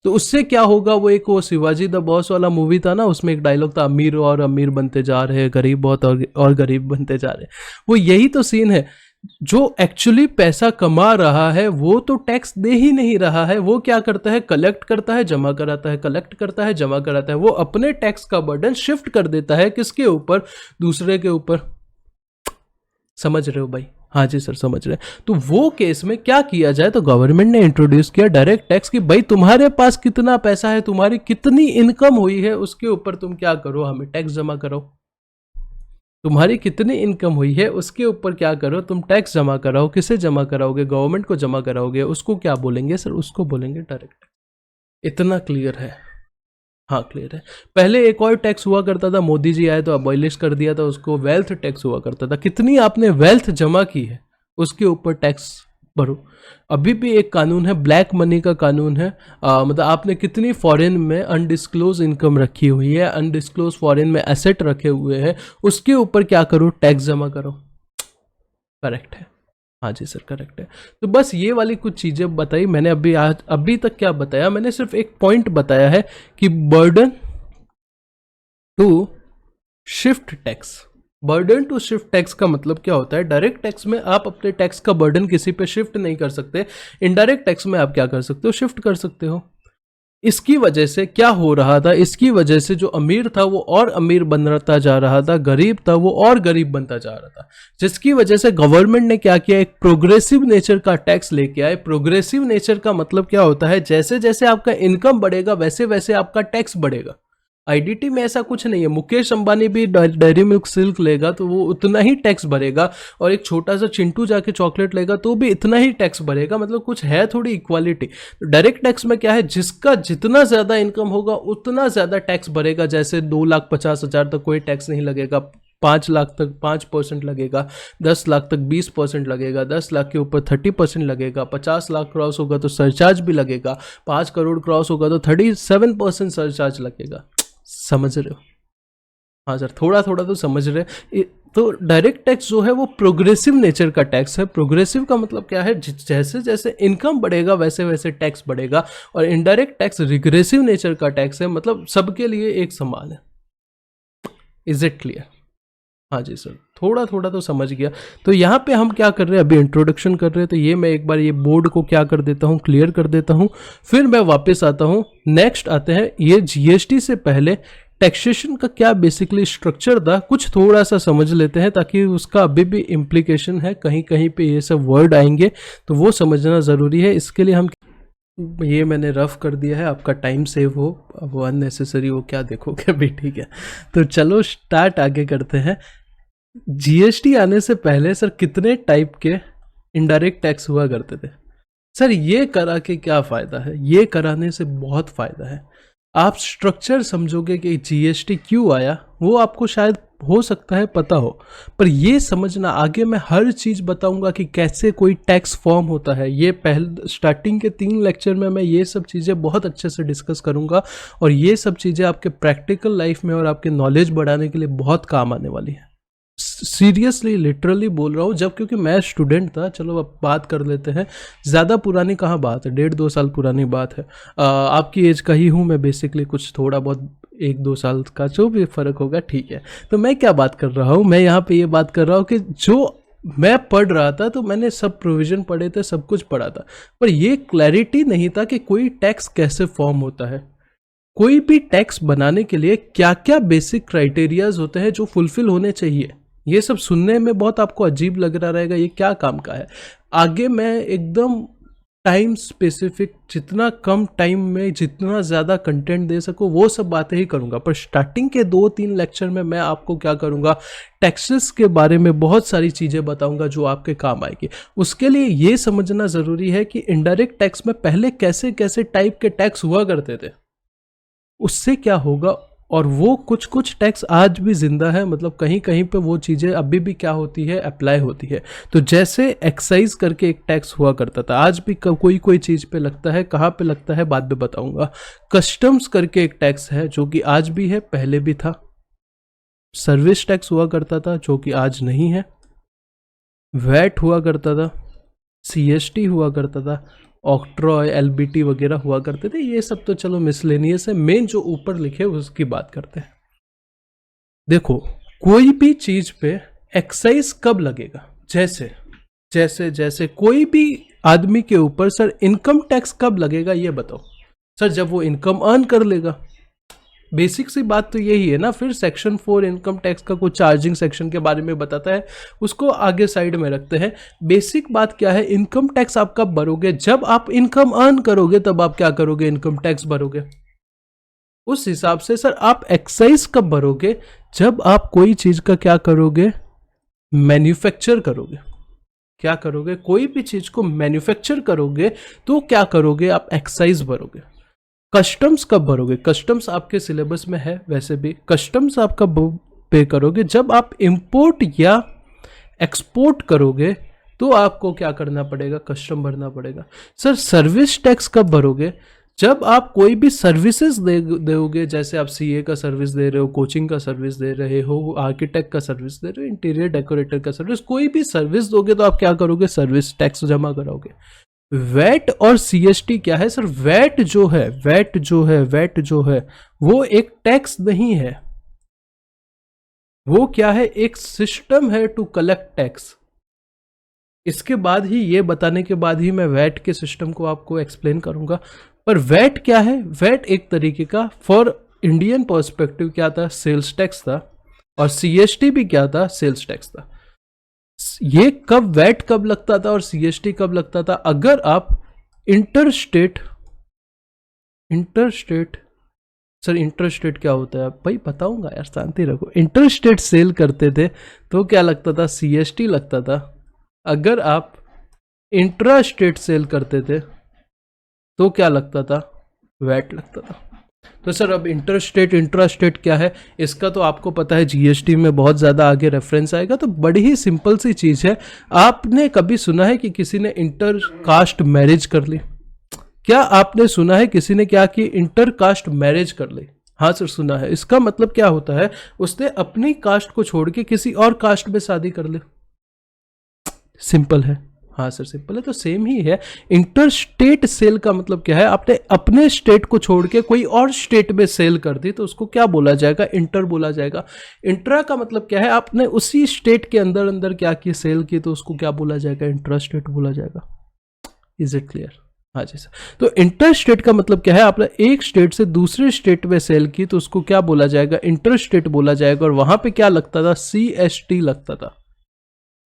तो उससे क्या होगा? वो शिवाजी द बॉस वाला मूवी था ना, उसमें एक डायलॉग था, अमीर और अमीर बनते जा रहे हैं, गरीब बहुत और गरीब बनते जा रहे हैं। वो यही तो सीन है। जो एक्चुअली पैसा कमा रहा है वो तो टैक्स दे ही नहीं रहा है। वो क्या करता है? कलेक्ट करता है, जमा कराता है, कलेक्ट करता है, जमा कराता है। वो अपने टैक्स का बर्डन शिफ्ट कर देता है किसके ऊपर? दूसरे के ऊपर। समझ रहे हो भाई? हाँ जी सर समझ रहे हैं। तो वो केस में क्या किया जाए? तो गवर्नमेंट ने इंट्रोड्यूस किया डायरेक्ट टैक्स कि भाई तुम्हारे पास कितना पैसा है, तुम्हारी कितनी इनकम हुई है, उसके ऊपर तुम क्या करो? हमें टैक्स जमा करो। तुम्हारी कितनी इनकम हुई है उसके ऊपर क्या करो? तुम टैक्स जमा कराओ। किसे जमा कराओगे? गवर्नमेंट को जमा कराओगे। उसको क्या बोलेंगे सर? उसको बोलेंगे डायरेक्ट। इतना क्लियर है? हाँ क्लियर है। पहले एक और टैक्स हुआ करता था, मोदी जी आए तो अबॉलिश कर दिया था उसको, वेल्थ टैक्स हुआ करता था। कितनी आपने वेल्थ जमा की है उसके ऊपर टैक्स भरो। अभी भी एक कानून है, ब्लैक मनी का कानून है। मतलब आपने कितनी फॉरेन में अनडिस्क्लोज इनकम रखी हुई है, अनडिस्क्लोज फॉरेन में एसेट रखे हुए हैं, उसके ऊपर क्या करो? टैक्स जमा करो। करेक्ट है? हाँ जी सर करेक्ट है। तो बस ये वाली कुछ चीजें बताई मैंने। अभी तक क्या बताया? मैंने सिर्फ एक पॉइंट बताया है कि burden to shift tax. Burden to shift tax का मतलब क्या होता है? डायरेक्ट टैक्स में आप अपने टैक्स का बर्डन किसी पे शिफ्ट नहीं कर सकते। इनडायरेक्ट टैक्स में आप क्या कर सकते हो? शिफ्ट कर सकते हो। इसकी वजह से क्या हो रहा था? इसकी वजह से जो अमीर था वो और अमीर बनता जा रहा था, गरीब था वो और गरीब बनता जा रहा था। जिसकी वजह से गवर्नमेंट ने क्या किया? एक प्रोग्रेसिव नेचर का टैक्स लेके आए। प्रोग्रेसिव नेचर का मतलब क्या होता है? जैसे जैसे आपका इनकम बढ़ेगा वैसे वैसे आपका टैक्स बढ़ेगा। आईडीटी में ऐसा कुछ नहीं है। मुकेश अंबानी भी डेयरी मिल्क सिल्क लेगा तो वो उतना ही टैक्स भरेगा, और एक छोटा सा चिंटू जाके चॉकलेट लेगा तो भी इतना ही टैक्स भरेगा। मतलब कुछ है थोड़ी इक्वालिटी। तो डायरेक्ट टैक्स में क्या है? जिसका जितना ज्यादा इनकम होगा उतना ज्यादा टैक्स भरेगा। जैसे 2,50,000 तक कोई टैक्स नहीं लगेगा, 5 लाख तक 5% लगेगा, 10 लाख तक 20% लगेगा, 10 लाख के ऊपर 30% लगेगा, 50 लाख क्रॉस होगा तो सरचार्ज भी लगेगा, 5 करोड़ क्रॉस होगा तो 37% सरचार्ज लगेगा। समझ रहे हो? हाँ सर थोड़ा थोड़ा तो समझ रहे। तो डायरेक्ट टैक्स जो है वो प्रोग्रेसिव नेचर का टैक्स है। प्रोग्रेसिव का मतलब क्या है? जैसे जैसे इनकम बढ़ेगा वैसे वैसे टैक्स बढ़ेगा। और इनडायरेक्ट टैक्स रिग्रेसिव नेचर का टैक्स है, मतलब सबके लिए एक समान है। Is it clear? हाँ जी सर थोड़ा थोड़ा तो समझ गया। तो यहाँ पे हम क्या कर रहे हैं? अभी इंट्रोडक्शन कर रहे हैं। तो ये मैं एक बार ये बोर्ड को क्या कर देता हूँ? क्लियर कर देता हूँ। फिर मैं वापस आता हूँ। नेक्स्ट आते हैं, ये जीएसटी से पहले टैक्सेशन का क्या बेसिकली स्ट्रक्चर था कुछ थोड़ा सा समझ लेते हैं, ताकि उसका अभी भी इम्प्लीकेशन है। कहीं कहीं पे ये सब वर्ड आएंगे तो वो समझना ज़रूरी है। इसके लिए हम ये मैंने रफ कर दिया है, आपका टाइम सेव हो। अब अननेसेसरी वो क्या देखोगे अभी, ठीक है। तो चलो स्टार्ट आगे करते हैं। जीएसटी आने से पहले सर कितने टाइप के इनडायरेक्ट टैक्स हुआ करते थे? सर ये करा के क्या फ़ायदा है? ये कराने से बहुत फ़ायदा है। आप स्ट्रक्चर समझोगे कि जीएसटी क्यों आया, वो आपको शायद हो सकता है पता हो, पर ये समझना, आगे मैं हर चीज़ बताऊंगा कि कैसे कोई टैक्स फॉर्म होता है। ये पहले स्टार्टिंग के 3 लेक्चर में मैं ये सब चीज़ें बहुत अच्छे से डिस्कस करूंगा, और ये सब चीज़ें आपके प्रैक्टिकल लाइफ में और आपके नॉलेज बढ़ाने के लिए बहुत काम आने वाली है। सीरियसली लिटरली बोल रहा हूँ। जब क्योंकि मैं स्टूडेंट था, चलो अब बात कर लेते हैं। ज़्यादा पुरानी कहाँ बात है, 1.5-2 साल पुरानी बात है। आपकी एज का ही हूँ मैं बेसिकली, कुछ थोड़ा बहुत 1-2 साल का जो भी फ़र्क होगा ठीक है। तो मैं क्या बात कर रहा हूँ? मैं यहाँ पे ये बात कर रहा हूँ कि जो मैं पढ़ रहा था तो मैंने सब प्रोविज़न पढ़े थे, सब कुछ पढ़ा था, पर ये क्लैरिटी नहीं था कि कोई टैक्स कैसे फॉर्म होता है। कोई भी टैक्स बनाने के लिए क्या क्या बेसिक क्राइटेरियाज होते हैं जो फुलफिल होने चाहिए। ये सब सुनने में बहुत आपको अजीब लग रहा रहेगा, ये क्या काम का है। आगे मैं एकदम टाइम स्पेसिफिक, जितना कम टाइम में जितना ज़्यादा कंटेंट दे सकूँ वो सब बातें ही करूँगा। पर स्टार्टिंग के 2-3 लेक्चर में मैं आपको क्या करूँगा, टैक्सेस के बारे में बहुत सारी चीज़ें बताऊँगा जो आपके काम आएगी। उसके लिए ये समझना ज़रूरी है कि इनडायरेक्ट टैक्स में पहले कैसे कैसे टाइप के टैक्स हुआ करते थे, उससे क्या होगा, और वो कुछ कुछ टैक्स आज भी जिंदा है, मतलब कहीं कहीं पे वो चीज़ें अभी भी क्या होती है, अप्लाई होती है। तो जैसे एक्साइज करके एक टैक्स हुआ करता था, आज भी कोई कोई चीज़ पे लगता है, कहाँ पे लगता है बाद में बताऊंगा। कस्टम्स करके एक टैक्स है जो कि आज भी है, पहले भी था। सर्विस टैक्स हुआ करता था जो कि आज नहीं है। वैट हुआ करता था, CST हुआ करता था, ऑक्ट्रॉय, LBT वगैरह हुआ करते थे। ये सब तो चलो मिसलेनियस है, मेन जो ऊपर लिखे उसकी बात करते हैं। देखो, कोई भी चीज पे एक्साइज कब लगेगा, जैसे जैसे जैसे कोई भी आदमी के ऊपर सर इनकम टैक्स कब लगेगा ये बताओ। सर जब वो इनकम अर्न कर लेगा। बेसिक सी बात तो यही है ना। फिर सेक्शन 4 इनकम टैक्स का कुछ चार्जिंग सेक्शन के बारे में बताता है, उसको आगे साइड में रखते हैं। बेसिक बात क्या है, इनकम टैक्स आप कब भरोगे, जब आप इनकम अर्न करोगे तब आप क्या करोगे, इनकम टैक्स भरोगे। उस हिसाब से सर आप एक्साइज कब भरोगे, जब आप कोई चीज का क्या करोगे, मैन्युफैक्चर करोगे। क्या करोगे, कोई भी चीज को मैन्युफैक्चर करोगे तो क्या करोगे, आप एक्साइज भरोगे। कस्टम्स कब भरोगे, कस्टम्स आपके सिलेबस में है वैसे भी। कस्टम्स आप कब पे करोगे, जब आप इंपोर्ट या एक्सपोर्ट करोगे तो आपको क्या करना पड़ेगा, कस्टम भरना पड़ेगा। सर सर्विस टैक्स कब भरोगे, जब आप कोई भी सर्विसेज दोगे, जैसे आप CA का सर्विस दे रहे हो, कोचिंग का सर्विस दे रहे हो, आर्किटेक्ट का सर्विस दे रहे हो, इंटीरियर डेकोरेटर का सर्विस, कोई भी सर्विस दोगे तो आप क्या करोगे, सर्विस टैक्स जमा कराओगे। वैट और CST क्या है सर, वैट जो है वो एक टैक्स नहीं है, वो क्या है, एक सिस्टम है टू कलेक्ट टैक्स। इसके बाद ही, ये बताने के बाद ही मैं वैट के सिस्टम को आपको एक्सप्लेन करूंगा। पर वैट क्या है, वैट एक तरीके का फॉर इंडियन पर्सपेक्टिव क्या था, सेल्स टैक्स था, और CST भी क्या था, सेल्स टैक्स था। ये कब, वैट कब लगता था और CST कब लगता था, अगर आप इंटरस्टेट सर इंटरस्टेट क्या होता है भाई, बताऊंगा यार, शांति रखो। इंटरस्टेट सेल करते थे तो क्या लगता था, CST लगता था। अगर आप इंट्रा स्टेट सेल करते थे तो क्या लगता था, वैट लगता था। तो सर अब इंटरस्टेट इंट्रास्टेट क्या है, इसका तो आपको पता है, GST में बहुत ज़्यादा आगे रेफरेंस आएगा। तो बड़ी ही सिंपल सी चीज़ है। आपने कभी सुना है कि किसी ने इंटर कास्ट मैरिज कर ली? क्या आपने सुना है किसी ने क्या कि इंटर कास्ट मैरिज कर ली? हाँ सर सुना है। इसका मतलब क्या होता है, उसने अपनी कास्ट को छोड़ के किसी और कास्ट में शादी कर ली। सिंपल है। हाँ सर सिंपल है। तो सेम ही है, इंटर स्टेट सेल का मतलब क्या है, आपने अपने स्टेट को छोड़ के कोई और स्टेट में सेल कर दी तो उसको क्या बोला जाएगा, इंटर बोला जाएगा। इंट्रा का मतलब क्या है, आपने उसी स्टेट के अंदर अंदर क्या की, सेल की, तो उसको क्या बोला जाएगा, इंट्रा स्टेट बोला जाएगा। Is it clear? हाँ जी सर। तो इंटर स्टेट का मतलब क्या है, आपने एक स्टेट से दूसरे स्टेट में सेल की तो उसको क्या बोला जाएगा, इंटर स्टेट बोला जाएगा। और वहां पे क्या लगता था, CST लगता था।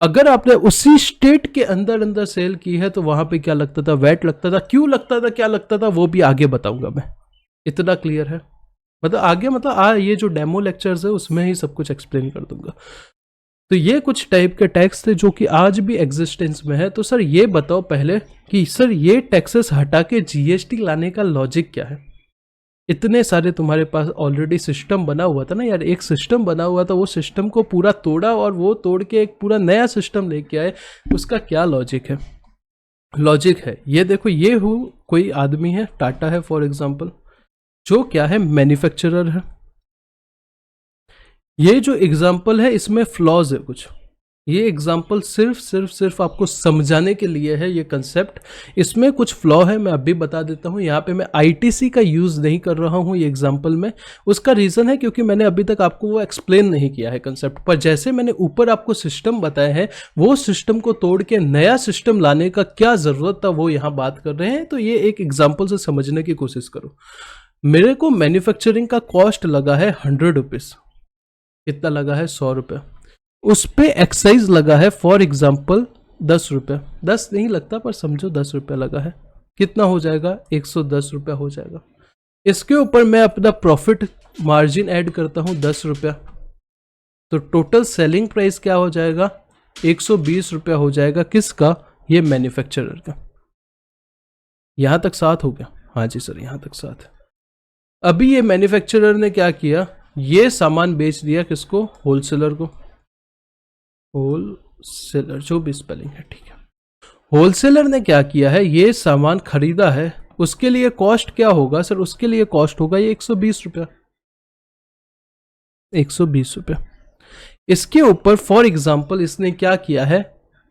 अगर आपने उसी स्टेट के अंदर अंदर सेल की है तो वहां पे क्या लगता था, वैट लगता था। क्यों लगता था, क्या लगता था, वो भी आगे बताऊंगा मैं। इतना क्लियर है? मतलब आगे, मतलब ये जो डेमो लेक्चर्स है उसमें ही सब कुछ एक्सप्लेन कर दूंगा। तो ये कुछ टाइप के टैक्स थे जो कि आज भी एग्जिस्टेंस में है। तो सर ये बताओ पहले कि सर ये टैक्सेस हटा के GST लाने का लॉजिक क्या है? इतने सारे तुम्हारे पास ऑलरेडी सिस्टम बना हुआ था ना यार, एक सिस्टम बना हुआ था, वो सिस्टम को पूरा तोड़ा और वो तोड़ के एक पूरा नया सिस्टम लेके आए। उसका क्या लॉजिक है? लॉजिक है ये देखो, ये कोई आदमी है, टाटा है फॉर एग्जांपल, जो क्या है, मैन्युफैक्चरर है। ये जो एग्जांपल है इसमें फ्लॉज है कुछ। ये एग्जांपल सिर्फ आपको समझाने के लिए है, ये कंसेप्ट। इसमें कुछ फ्लॉ है, मैं अभी बता देता हूँ। यहाँ पे मैं ITC का यूज़ नहीं कर रहा हूँ ये एग्जांपल में। उसका रीज़न है क्योंकि मैंने अभी तक आपको वो एक्सप्लेन नहीं किया है कंसेप्ट। पर जैसे मैंने ऊपर आपको सिस्टम बताया है, वो सिस्टम को तोड़ के नया सिस्टम लाने का क्या ज़रूरत था वो यहाँ बात कर रहे हैं। तो ये एक एग्जाम्पल से समझने की कोशिश करो। मेरे को मैन्युफैक्चरिंग का कॉस्ट लगा है 100 रुपीज़। कितना लगा है? 100 रुपये। उस पे एक्साइज लगा है फॉर एग्जाम्पल 10 रुपये, 10 नहीं लगता पर समझो 10 रुपये लगा है, कितना हो जाएगा 110 रुपया हो जाएगा। इसके ऊपर मैं अपना प्रॉफिट मार्जिन ऐड करता हूं 10 रुपया, तो टोटल सेलिंग प्राइस क्या हो जाएगा 120 रुपया हो जाएगा। किसका, ये मैन्युफैक्चरर का। यहां तक साथ हो गया, हाँ जी सर यहां तक साथ है। अभी ये मैन्युफैक्चरर ने क्या किया, ये सामान बेच दिया किसको, होलसेलर को, होलसेलर जो भी स्पेलिंग है ठीक है। होलसेलर ने क्या किया है, ये सामान खरीदा है, उसके लिए कॉस्ट क्या होगा सर, उसके लिए कॉस्ट होगा ये 120 रुपया, 120 रुपया। इसके ऊपर फॉर एग्जांपल इसने क्या किया है,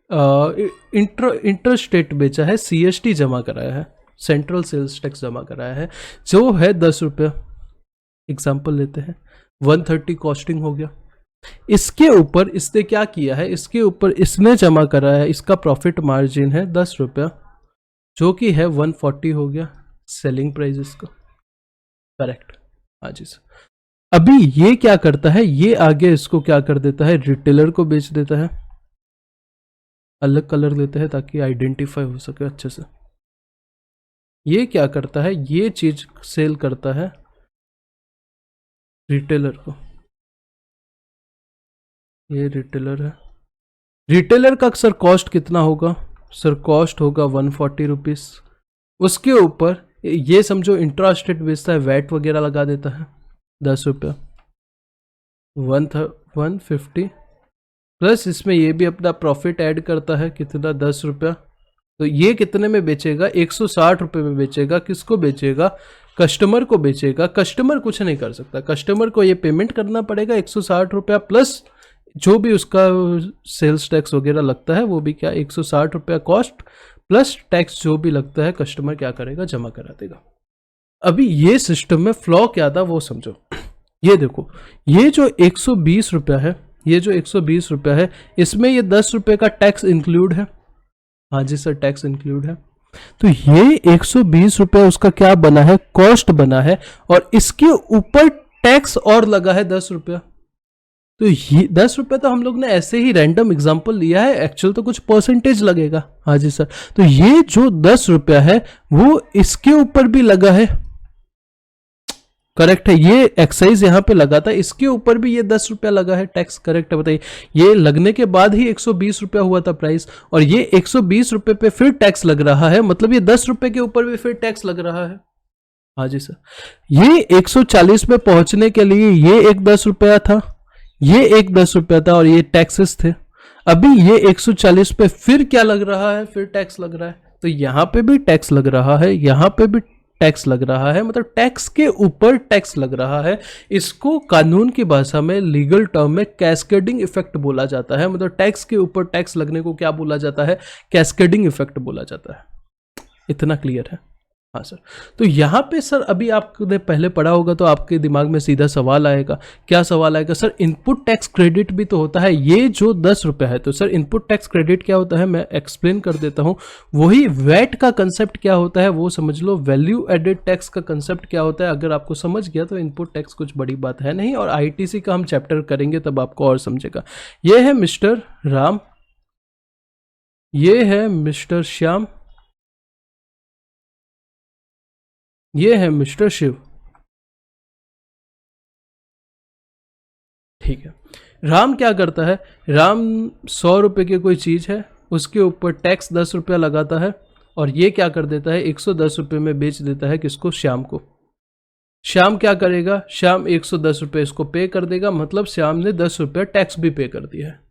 इंटर स्टेट बेचा है, CST जमा कराया है, सेंट्रल सेल्स टैक्स जमा कराया है, जो है 10 रुपया। एग्जांपल लेते हैं 130 कॉस्टिंग हो गया। इसके ऊपर इसने क्या किया है, इसके ऊपर इसने जमा कराया है, इसका प्रॉफिट मार्जिन है 10 रुपया, जो कि है 140 हो गया सेलिंग प्राइस इसका, करेक्ट, हाँ जी सर। अभी ये क्या करता है, ये आगे इसको क्या कर देता है, रिटेलर को बेच देता है, अलग कलर देते हैं ताकि आइडेंटिफाई हो सके अच्छे से। ये क्या करता है, ये चीज सेल करता है रिटेलर को, ये रिटेलर है। रिटेलर का सर कॉस्ट कितना होगा, सर कॉस्ट होगा 140 रुपीज। उसके ऊपर ये समझो इंट्रा स्टेट बेचता है, वैट वगैरह लगा देता है 10 रुपया, 150 प्लस इसमें ये भी अपना प्रॉफिट ऐड करता है कितना 10 रुपया। तो ये कितने में बेचेगा, 160 रुपये में बेचेगा। किसको बेचेगा, कस्टमर को बेचेगा। कस्टमर कुछ नहीं कर सकता, कस्टमर को ये पेमेंट करना पड़ेगा 160 रुपया, प्लस जो भी उसका सेल्स टैक्स वगैरह लगता है वो भी क्या 160 रुपया कॉस्ट प्लस टैक्स जो भी लगता है कस्टमर क्या करेगा, जमा करा देगा। अभी ये सिस्टम में फ्लॉ क्या था वो समझो। ये देखो, ये जो 120 रुपया है, ये जो 120 रुपया है, इसमें ये 10 रुपये का टैक्स इंक्लूड है। हाँ जी सर, टैक्स इंक्लूड है। तो ये 120 रुपये उसका क्या बना है, कॉस्ट बना है, और इसके ऊपर टैक्स और लगा है 10 रुपया। तो ये 10 रुपये तो हम लोग ने ऐसे ही रैंडम एग्जांपल लिया है, एक्चुअल तो कुछ परसेंटेज लगेगा। हाँ जी सर, तो ये जो 10 रुपया है वो इसके ऊपर भी लगा है, करेक्ट है। ये एक्साइज यहाँ पे लगा था, इसके ऊपर भी ये 10 रुपया लगा है टैक्स, करेक्ट है। बताइए, ये लगने के बाद ही 120 रुपया हुआ था प्राइस, और ये 120 रुपये पे फिर टैक्स लग रहा है, मतलब ये 10 रुपये के ऊपर भी फिर टैक्स लग रहा है। हाँ जी सर, ये 140 पे पहुंचने के लिए ये एक 10 रुपया था, ये एक 10 रुपया था, और ये टैक्सेस थे। अभी ये 140 पे फिर क्या लग रहा है, फिर टैक्स लग रहा है। तो यहां पे भी टैक्स लग रहा है, यहां पे भी टैक्स लग रहा है, मतलब टैक्स के ऊपर टैक्स लग रहा है। इसको कानून की भाषा में, लीगल टर्म में कैस्केडिंग इफेक्ट बोला जाता है। मतलब टैक्स के ऊपर टैक्स लगने को क्या बोला जाता है, कैस्केडिंग इफेक्ट बोला जाता है। इतना क्लियर है? हाँ सर। तो यहाँ पे सर अभी आपने पहले पढ़ा होगा तो आपके दिमाग में सीधा सवाल आएगा, क्या सवाल आएगा सर, इनपुट टैक्स क्रेडिट भी तो होता है, ये जो 10 रुपये है, तो सर इनपुट टैक्स क्रेडिट क्या होता है, मैं एक्सप्लेन कर देता हूँ। वही वैट का कंसेप्ट क्या होता है वो समझ लो, वैल्यू एडेड टैक्स का कंसेप्ट क्या होता है। अगर आपको समझ गया तो इनपुट टैक्स कुछ बड़ी बात है नहीं, और ITC का हम चैप्टर करेंगे तब आपको और समझेगा। ये है मिस्टर राम, ये है मिस्टर श्याम, ये है मिस्टर शिव। ठीक है, राम क्या करता है, राम 100 रुपये की कोई चीज़ है, उसके ऊपर टैक्स 10 रुपया लगाता है, और ये क्या कर देता है 110 रुपये में बेच देता है किसको, श्याम को। श्याम क्या करेगा, श्याम 110 रुपये इसको पे कर देगा, मतलब श्याम ने 10 रुपया टैक्स भी पे कर दिया है।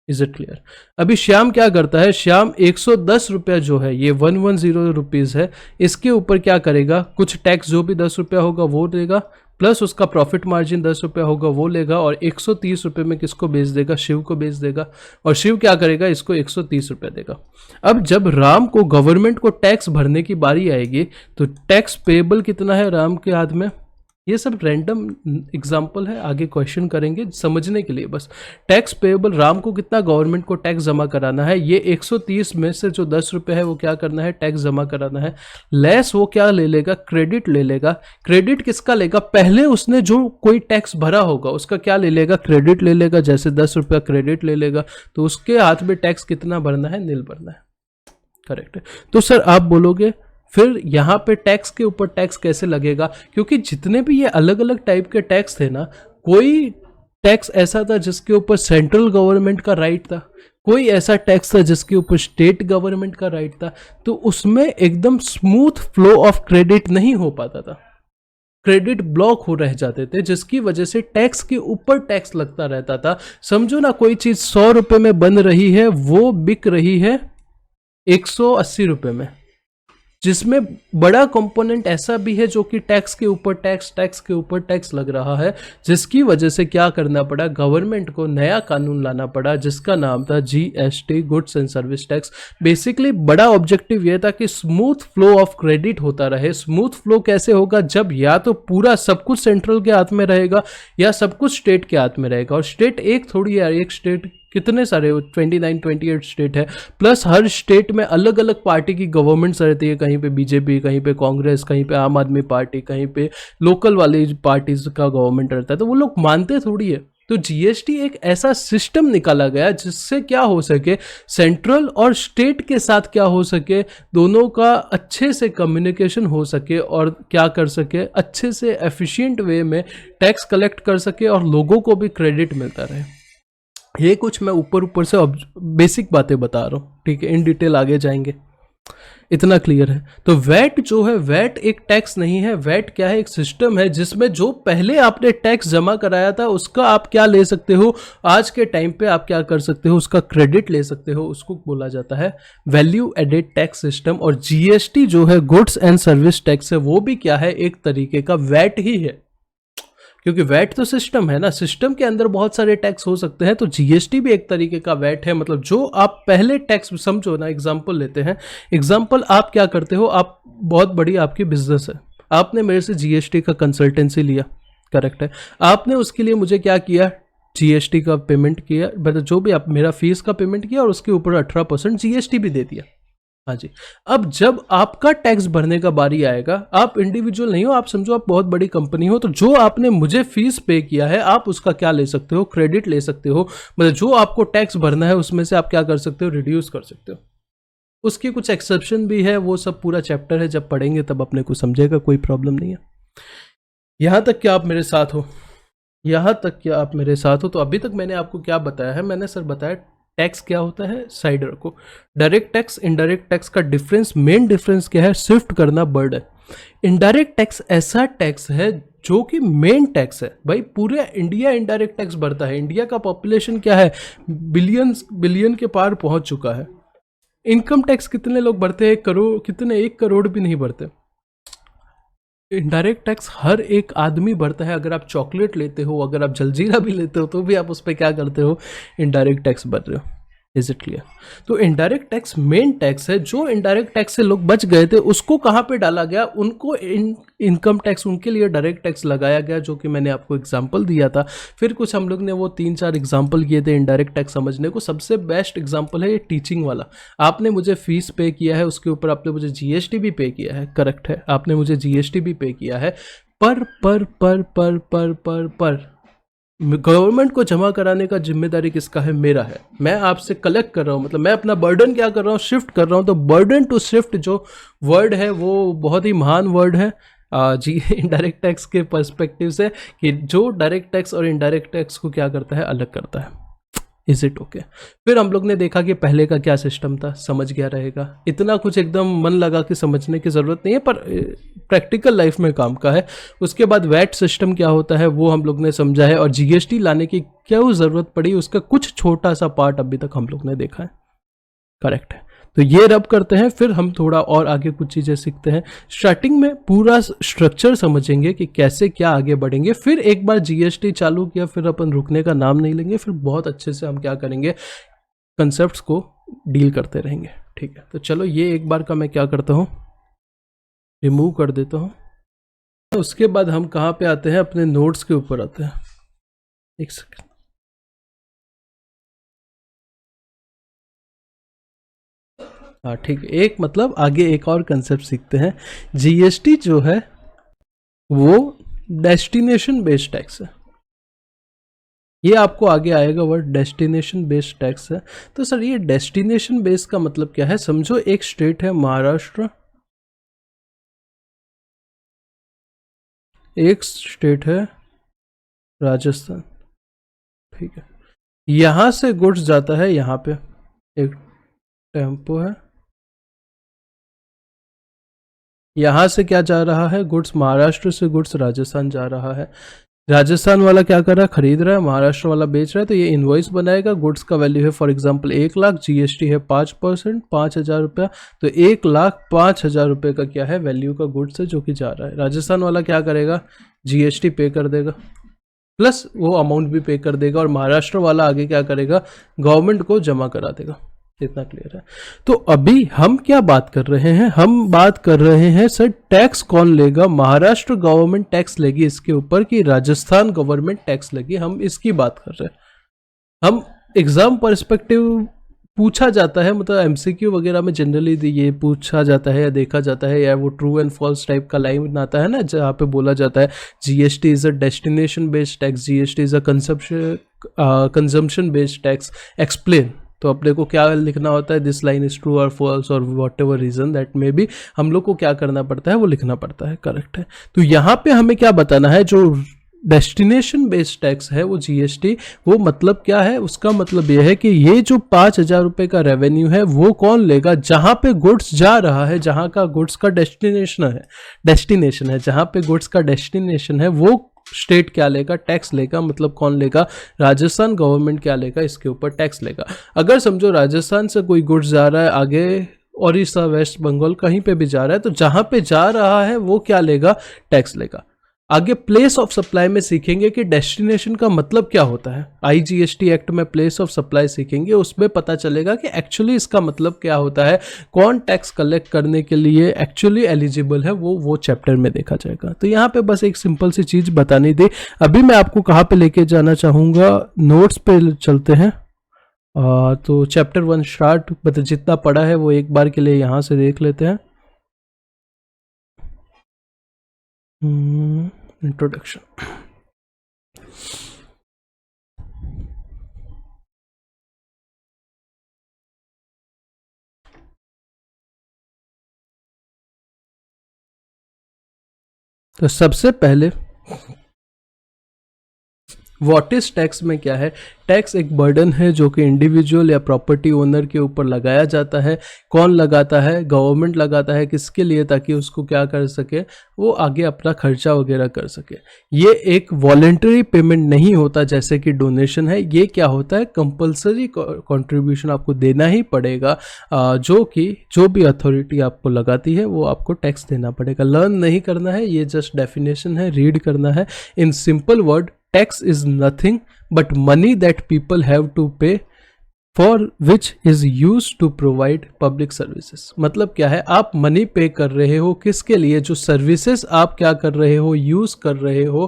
Is it clear? अभी श्याम क्या करता है, श्याम 110 रुपया जो है, ये 110 रुपीज़ है, इसके ऊपर क्या करेगा, कुछ टैक्स जो भी 10 रुपया होगा वो देगा, प्लस उसका प्रॉफिट मार्जिन 10 रुपया होगा वो लेगा, और 130 रुपये में किसको बेच देगा, शिव को बेच देगा, और शिव क्या करेगा, इसको 130 रुपया देगा। अब जब राम को गवर्नमेंट को टैक्स भरने की बारी आएगी तो टैक्स पेएबल कितना है राम के हाथ में, ये सब रैंडम एग्जाम्पल है, आगे क्वेश्चन करेंगे समझने के लिए बस। टैक्स पेएबल, राम को कितना गवर्नमेंट को टैक्स जमा कराना है, ये 130 में से जो 10 रुपये है वो क्या करना है, टैक्स जमा कराना है। लेस वो क्या ले लेगा, क्रेडिट ले लेगा। क्रेडिट किसका लेगा, पहले उसने जो कोई टैक्स भरा होगा उसका क्या ले लेगा, क्रेडिट ले लेगा। जैसे 10 रुपया क्रेडिट ले लेगा तो उसके हाथ में टैक्स कितना भरना है, नील भरना है। करेक्ट है। तो सर आप बोलोगे फिर यहाँ पे टैक्स के ऊपर टैक्स कैसे लगेगा, क्योंकि जितने भी ये अलग अलग टाइप के टैक्स थे ना, कोई टैक्स ऐसा था जिसके ऊपर सेंट्रल गवर्नमेंट का राइट था, कोई ऐसा टैक्स था जिसके ऊपर स्टेट गवर्नमेंट का राइट था। तो उसमें एकदम स्मूथ फ्लो ऑफ क्रेडिट नहीं हो पाता था, क्रेडिट ब्लॉक हो रह जाते थे, जिसकी वजह से टैक्स के ऊपर टैक्स लगता रहता था। समझो ना, कोई चीज 100 रुपए में बन रही है, वो बिक रही है 180 रुपए में, जिसमें बड़ा कंपोनेंट ऐसा भी है जो कि टैक्स के ऊपर टैक्स के ऊपर टैक्स लग रहा है, जिसकी वजह से क्या करना पड़ा, गवर्नमेंट को नया कानून लाना पड़ा जिसका नाम था GST, goods and service tax. Basically बड़ा ऑब्जेक्टिव यह था कि स्मूथ फ्लो ऑफ क्रेडिट होता रहे। स्मूथ फ्लो कैसे होगा, जब या तो पूरा सब कुछ सेंट्रल के हाथ में रहेगा या सब कुछ स्टेट के हाथ में रहेगा। और स्टेट एक थोड़ी है, एक स्टेट कितने सारे 29-28 स्टेट है, प्लस हर स्टेट में अलग अलग पार्टी की गवर्नमेंट्स रहती है, कहीं पे बीजेपी, कहीं पे कांग्रेस, कहीं पे आम आदमी पार्टी, कहीं पे लोकल वाली पार्टीज का गवर्नमेंट रहता है, तो वो लोग मानते थोड़ी है। तो जीएसटी एक ऐसा सिस्टम निकाला गया जिससे क्या हो सके, सेंट्रल और स्टेट के साथ क्या हो सके, दोनों का अच्छे से कम्युनिकेशन हो सके और क्या कर सके, अच्छे से एफिशिएंट वे में टैक्स कलेक्ट कर सके और लोगों को भी क्रेडिट मिलता रहे। ये कुछ मैं ऊपर से बेसिक बातें बता रहा हूँ, ठीक है, इन डिटेल आगे जाएंगे, इतना क्लियर है। तो वैट जो है, वैट एक टैक्स नहीं है, वैट क्या है, एक सिस्टम है जिसमें जो पहले आपने टैक्स जमा कराया था उसका आप क्या ले सकते हो, आज के टाइम पे आप क्या कर सकते हो, उसका क्रेडिट ले सकते हो। उसको बोला जाता है वैल्यू एडेड टैक्स सिस्टम। और जीएसटी जो है, गुड्स एंड सर्विस टैक्स है, वो भी क्या है, एक तरीके का वैट ही है, क्योंकि वैट तो सिस्टम है ना, सिस्टम के अंदर बहुत सारे टैक्स हो सकते हैं। तो जीएसटी भी एक तरीके का वैट है, मतलब जो आप पहले टैक्स, समझो ना, एग्जांपल लेते हैं, एग्जांपल आप क्या करते हो, आप बहुत बड़ी आपकी बिजनेस है, आपने मेरे से जीएसटी का कंसल्टेंसी लिया, करेक्ट है, आपने उसके लिए मुझे क्या किया, जीएसटी का पेमेंट किया, मतलब जो भी आप मेरा फीस का पेमेंट किया और उसके ऊपर 18% जीएसटी भी दे दिया। हाँ जी। अब जब आपका टैक्स भरने का बारी आएगा, आप इंडिविजुअल नहीं हो, आप समझो आप बहुत बड़ी कंपनी हो, तो जो आपने मुझे फीस पे किया है आप उसका क्या ले सकते हो, क्रेडिट ले सकते हो। मतलब जो आपको टैक्स भरना है उसमें से आप क्या कर सकते हो, रिड्यूस कर सकते हो। उसकी कुछ एक्सेप्शन भी है, वो सब पूरा चैप्टर है, जब पढ़ेंगे तब अपने को समझेगा, कोई प्रॉब्लम नहीं है। यहां तक क्या आप मेरे साथ हो, यहाँ तक क्या आप मेरे साथ हो। तो अभी तक मैंने आपको क्या बताया है, मैंने सर बताया टैक्स क्या होता है, साइड रखो। डायरेक्ट टैक्स, इनडायरेक्ट टैक्स का डिफरेंस, मेन डिफरेंस क्या है, शिफ्ट करना बर्डन। इनडायरेक्ट टैक्स ऐसा टैक्स है जो कि मेन टैक्स है, भाई पूरे इंडिया इनडायरेक्ट टैक्स भरता है। इंडिया का पॉपुलेशन क्या है, बिलियन के पार पहुंच चुका है। इनकम टैक्स कितने लोग भरते हैं, 1 करोड़, कितने, 1 करोड़ भी नहीं भरते। इनडायरेक्ट टैक्स हर एक आदमी भरता है। अगर आप चॉकलेट लेते हो, अगर आप जलजीरा भी लेते हो, तो भी आप उस पर क्या करते हो, इनडायरेक्ट टैक्स भर रहे हो। Is it clear. तो इनडायरेक्ट टैक्स मेन टैक्स है। जो इनडायरेक्ट टैक्स से लोग बच गए थे उसको कहाँ पे डाला गया, उनको इनकम टैक्स, उनके लिए डायरेक्ट टैक्स लगाया गया, जो कि मैंने आपको एग्जांपल दिया था। फिर कुछ हम लोग ने वो 3-4 एग्जांपल किए थे इनडायरेक्ट टैक्स समझने को। सबसे बेस्ट एग्जांपल है ये टीचिंग वाला। आपने मुझे फीस पे किया है, उसके ऊपर आपने मुझे जीएसटी भी पे किया है, करेक्ट है, आपने मुझे जीएसटी भी पे किया है, पर गवर्नमेंट को जमा कराने का जिम्मेदारी किसका है, मेरा है। मैं आपसे कलेक्ट कर रहा हूँ, मतलब मैं अपना बर्डन क्या कर रहा हूँ, शिफ्ट कर रहा हूँ। तो बर्डन टू शिफ्ट जो वर्ड है वो बहुत ही महान वर्ड है जी इनडायरेक्ट टैक्स के पर्सपेक्टिव से, कि जो डायरेक्ट टैक्स और इनडायरेक्ट टैक्स को क्या करता है, अलग करता है। Is it okay. फिर हम लोग ने देखा कि पहले का क्या सिस्टम था, समझ गया रहेगा। इतना कुछ एकदम मन लगा के समझने की ज़रूरत नहीं है, पर प्रैक्टिकल लाइफ में काम का है। उसके बाद वैट सिस्टम क्या होता है वो हम लोग ने समझा है, और जीएसटी लाने की क्यों ज़रूरत पड़ी उसका कुछ छोटा सा पार्ट अभी तक हम लोग ने देखा है, करेक्ट है। तो ये रब करते हैं, फिर हम थोड़ा और आगे कुछ चीज़ें सीखते हैं। स्टार्टिंग में पूरा स्ट्रक्चर समझेंगे कि कैसे क्या आगे बढ़ेंगे। फिर एक बार जीएसटी चालू किया, फिर अपन रुकने का नाम नहीं लेंगे। फिर बहुत अच्छे से हम क्या करेंगे, कंसेप्ट्स को डील करते रहेंगे, ठीक है। तो चलो ये एक बार का मैं क्या करता हूँ, रिमूव कर देता हूँ। उसके बाद हम कहाँ पे आते हैं, अपने नोट्स के ऊपर आते हैं। एक सेकेंड, हाँ ठीक है, एक मतलब आगे एक और कंसेप्ट सीखते हैं। जीएसटी जो है वो डेस्टिनेशन बेस्ड टैक्स है। ये आपको आगे आएगा वर्ड, डेस्टिनेशन बेस्ड टैक्स है। तो सर ये डेस्टिनेशन बेस्ड का मतलब क्या है? समझो एक स्टेट है महाराष्ट्र, एक स्टेट है राजस्थान, ठीक है। यहां से गुड्स जाता है, यहाँ पे एक टेम्पो है, यहां से क्या जा रहा है, गुड्स, महाराष्ट्र से गुड्स राजस्थान जा रहा है। राजस्थान वाला क्या कर रहा है, खरीद रहा है, महाराष्ट्र वाला बेच रहा है। तो ये इनवॉइस बनाएगा, गुड्स का वैल्यू है फॉर एग्जांपल 1,00,000, जीएसटी है 5%, 5,000 रुपया। तो 1,05,000 रुपये का क्या है, वैल्यू का गुड्स है जो कि जा रहा है। राजस्थान वाला क्या करेगा, जीएसटी पे कर देगा, प्लस वो अमाउंट भी पे कर देगा, और महाराष्ट्र वाला आगे क्या करेगा, गवर्नमेंट को जमा करा देगा। इतना क्लियर है? तो अभी हम क्या बात कर रहे हैं, हम बात कर रहे हैं सर टैक्स कौन लेगा, महाराष्ट्र गवर्नमेंट टैक्स लेगी इसके ऊपर कि राजस्थान गवर्नमेंट टैक्स लेगी, हम इसकी बात कर रहे हैं। हम एग्जाम पर्सपेक्टिव पूछा जाता है, मतलब एमसीक्यू वगैरह में जनरली ये पूछा जाता है या देखा जाता है, या वो ट्रू एंड फॉल्स टाइप का लाइन आता है ना, जहाँ पे बोला जाता है GST is a destination based tax, GST is a consumption based tax, explain. तो अपने को क्या लिखना होता है, दिस लाइन इज ट्रू और फॉल्स और whatever reason that may be, हम लोग को क्या करना पड़ता है, वो लिखना पड़ता है, करेक्ट है। तो यहाँ पे हमें क्या बताना है, जो डेस्टिनेशन बेस्ड टैक्स है वो जीएसटी, वो मतलब क्या है, उसका मतलब यह है कि ये जो 5,000 रुपये का रेवेन्यू है वो कौन लेगा, जहां पे गुड्स जा रहा है, जहां का गुड्स का डेस्टिनेशन है, जहां पे गुड्स का डेस्टिनेशन है, वो स्टेट क्या लेगा, टैक्स लेगा। मतलब कौन लेगा, राजस्थान गवर्नमेंट क्या लेगा, इसके ऊपर टैक्स लेगा। अगर समझो राजस्थान से कोई गुड्स जा रहा है आगे उड़ीसा, वेस्ट बंगाल, कहीं पे भी जा रहा है, तो जहां पे जा रहा है वो क्या लेगा, टैक्स लेगा। आगे प्लेस ऑफ सप्लाई में सीखेंगे कि डेस्टिनेशन का मतलब क्या होता है। आईजीएसटी एक्ट में प्लेस ऑफ सप्लाई सीखेंगे, उसमें पता चलेगा कि एक्चुअली इसका मतलब क्या होता है, कौन टैक्स कलेक्ट करने के लिए एक्चुअली एलिजिबल है, वो चैप्टर में देखा जाएगा। तो यहाँ पे बस एक सिंपल सी चीज बतानी थी। अभी मैं आपको कहाँ पे लेके जाना चाहूँगा, नोट्स पे चलते हैं। तो चैप्टर 1 स्टार्ट, मतलब जितना पढ़ा है वो एक बार के लिए यहाँ से देख लेते हैं। इंट्रोडक्शन। तो सबसे पहले व्हाट इज टैक्स में क्या है, टैक्स एक बर्डन है जो कि इंडिविजुअल या प्रॉपर्टी ओनर के ऊपर लगाया जाता है। कौन लगाता है, गवर्नमेंट लगाता है, किसके लिए, ताकि उसको क्या कर सके, वो आगे अपना खर्चा वगैरह कर सके। ये एक वॉलेंटरी पेमेंट नहीं होता जैसे कि डोनेशन है, ये क्या होता है, कंपलसरी कंट्रीब्यूशन आपको देना ही पड़ेगा, जो कि जो भी अथॉरिटी आपको लगाती है वो आपको टैक्स देना पड़ेगा। लर्न नहीं करना है, ये जस्ट डेफिनेशन है, रीड करना है। In simple word, tax is nothing but money that people have to pay for which is used to provide public services। मतलब क्या है, आप मनी पे कर रहे हो किसके लिए, जो सर्विसेज आप क्या कर रहे हो, यूज कर रहे हो,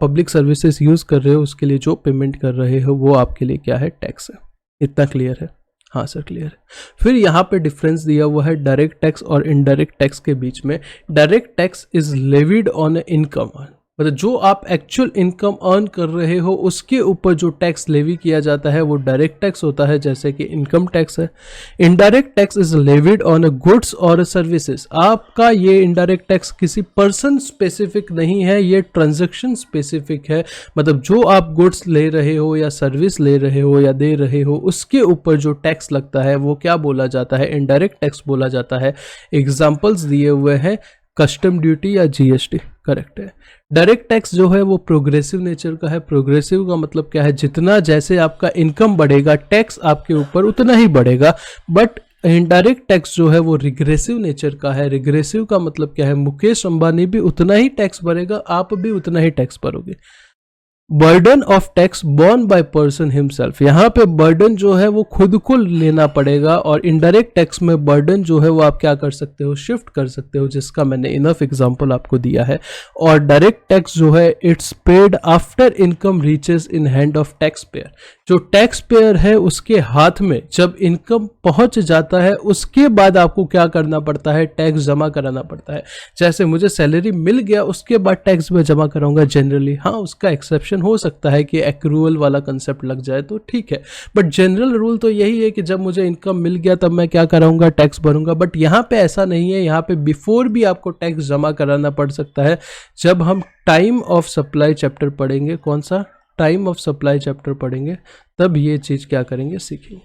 पब्लिक सर्विसेज यूज कर रहे हो, उसके लिए जो पेमेंट कर रहे हो वो आपके लिए क्या है, टैक्स है। इतना क्लियर है? हाँ सर क्लियर है। फिर यहाँ पे डिफरेंस दिया हुआ है डायरेक्ट टैक्स और इनडायरेक्ट टैक्स के बीच में। Direct tax is levied on income, मतलब जो आप एक्चुअल इनकम अर्न कर रहे हो उसके ऊपर जो टैक्स लेवी किया जाता है वो डायरेक्ट टैक्स होता है, जैसे कि इनकम टैक्स है। Indirect tax is levied on goods और सर्विसेज। आपका ये इनडायरेक्ट टैक्स किसी पर्सन स्पेसिफिक नहीं है, ये ट्रांजैक्शन स्पेसिफिक है। मतलब जो आप गुड्स ले रहे हो या सर्विस ले रहे हो या दे रहे हो उसके ऊपर जो टैक्स लगता है वो क्या बोला जाता है, इनडायरेक्ट टैक्स बोला जाता है। एग्जाम्पल्स दिए हुए हैं, कस्टम ड्यूटी या जीएसटी, करेक्ट है। डायरेक्ट टैक्स जो है वो प्रोग्रेसिव नेचर का है। प्रोग्रेसिव का मतलब क्या है, जितना जैसे आपका इनकम बढ़ेगा टैक्स आपके ऊपर उतना ही बढ़ेगा। बट इनडायरेक्ट टैक्स जो है वो रिग्रेसिव नेचर का है। रिग्रेसिव का मतलब क्या है, मुकेश अंबानी भी उतना ही टैक्स भरेगा, आप भी उतना ही टैक्स भरोगे। Burden of tax borne by person himself, यहाँ पे बर्डन जो है वो खुद को लेना पड़ेगा, और इनडायरेक्ट टैक्स में बर्डन जो है वो आप क्या कर सकते हो, शिफ्ट कर सकते हो, जिसका मैंने इनफ एग्जांपल आपको दिया है। और डायरेक्ट टैक्स जो है it's paid after income reaches in hand of tax payer, जो टैक्स पेयर है उसके हाथ में जब इनकम पहुंच जाता है उसके बाद आपको क्या करना पड़ता है, टैक्स जमा कराना पड़ता है। जैसे मुझे सैलरी मिल गया उसके बाद टैक्स में जमा कराऊंगा जनरली, हाँ उसका एक्सेप्शन हो सकता है कि एक्रूअल वाला कंसेप्ट लग जाए तो ठीक है, बट जनरल रूल तो यही है कि जब मुझे इनकम मिल गया तब मैं क्या कराऊंगा, टैक्स भरूंगा। बट यहाँ पे ऐसा नहीं है, यहाँ पे बिफोर भी आपको टैक्स जमा कराना पड़ सकता है। जब हम टाइम ऑफ सप्लाई चैप्टर पढ़ेंगे, कौन सा, टाइम ऑफ सप्लाई चैप्टर पढ़ेंगे, तब ये चीज क्या करेंगे, सीखेंगे।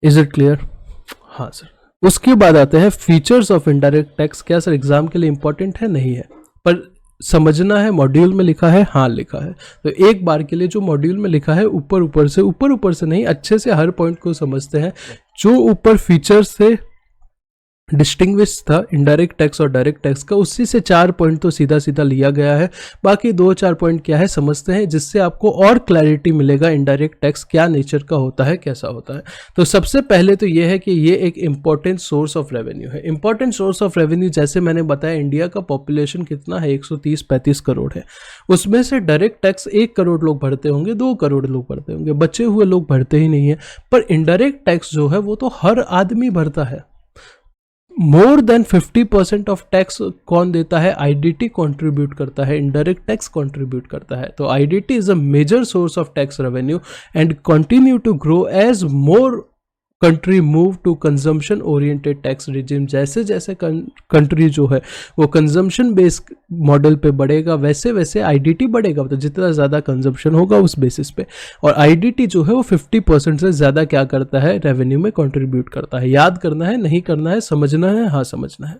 Is it clear? हाँ सर। उसके बाद आते हैं फीचर्स ऑफ इनडायरेक्ट टैक्स। क्या सर एग्जाम के लिए इंपॉर्टेंट है? नहीं है, पर समझना है। मॉड्यूल में लिखा है, हाँ लिखा है, तो एक बार के लिए जो मॉड्यूल में लिखा है ऊपर ऊपर से नहीं, अच्छे से हर पॉइंट को समझते हैं। जो ऊपर फीचर्स से डिस्टिंग्विश था इनडायरेक्ट टैक्स और डायरेक्ट टैक्स का, उसी से 4 पॉइंट तो सीधा सीधा लिया गया है। बाकी 2-4 पॉइंट क्या है समझते हैं, जिससे आपको और क्लैरिटी मिलेगा इनडायरेक्ट टैक्स क्या नेचर का होता है, कैसा होता है। तो सबसे पहले तो ये है कि ये एक इंपॉर्टेंट सोर्स ऑफ रेवेन्यू है। इंपॉर्टेंट सोर्स ऑफ रेवेन्यू, जैसे मैंने बताया, इंडिया का पॉपुलेशन कितना है, 130-35 करोड़ है। उसमें से डायरेक्ट टैक्स 1 करोड़ लोग भरते होंगे, 2 करोड़ लोग भरते होंगे, बचे हुए लोग भरते ही नहीं है। पर इनडायरेक्ट टैक्स जो है वो तो हर आदमी भरता है। मोर देन 50% ऑफ टैक्स कौन देता है, आईडीटी कंट्रीब्यूट करता है, इनडायरेक्ट टैक्स कंट्रीब्यूट करता है। तो IDT is a major source of tax revenue and continue to grow as more country move to consumption oriented tax regime. जैसे जैसे कंट्री जो है वो कंजम्पशन बेस्ड मॉडल पे बढ़ेगा, वैसे वैसे आईडीटी बढ़ेगा। तो जितना ज़्यादा कंजम्पशन होगा उस बेसिस पे, और आईडीटी जो है वो 50% से ज़्यादा क्या करता है, रेवेन्यू में कंट्रीब्यूट करता है। याद करना है, नहीं करना है, समझना है, हाँ समझना है।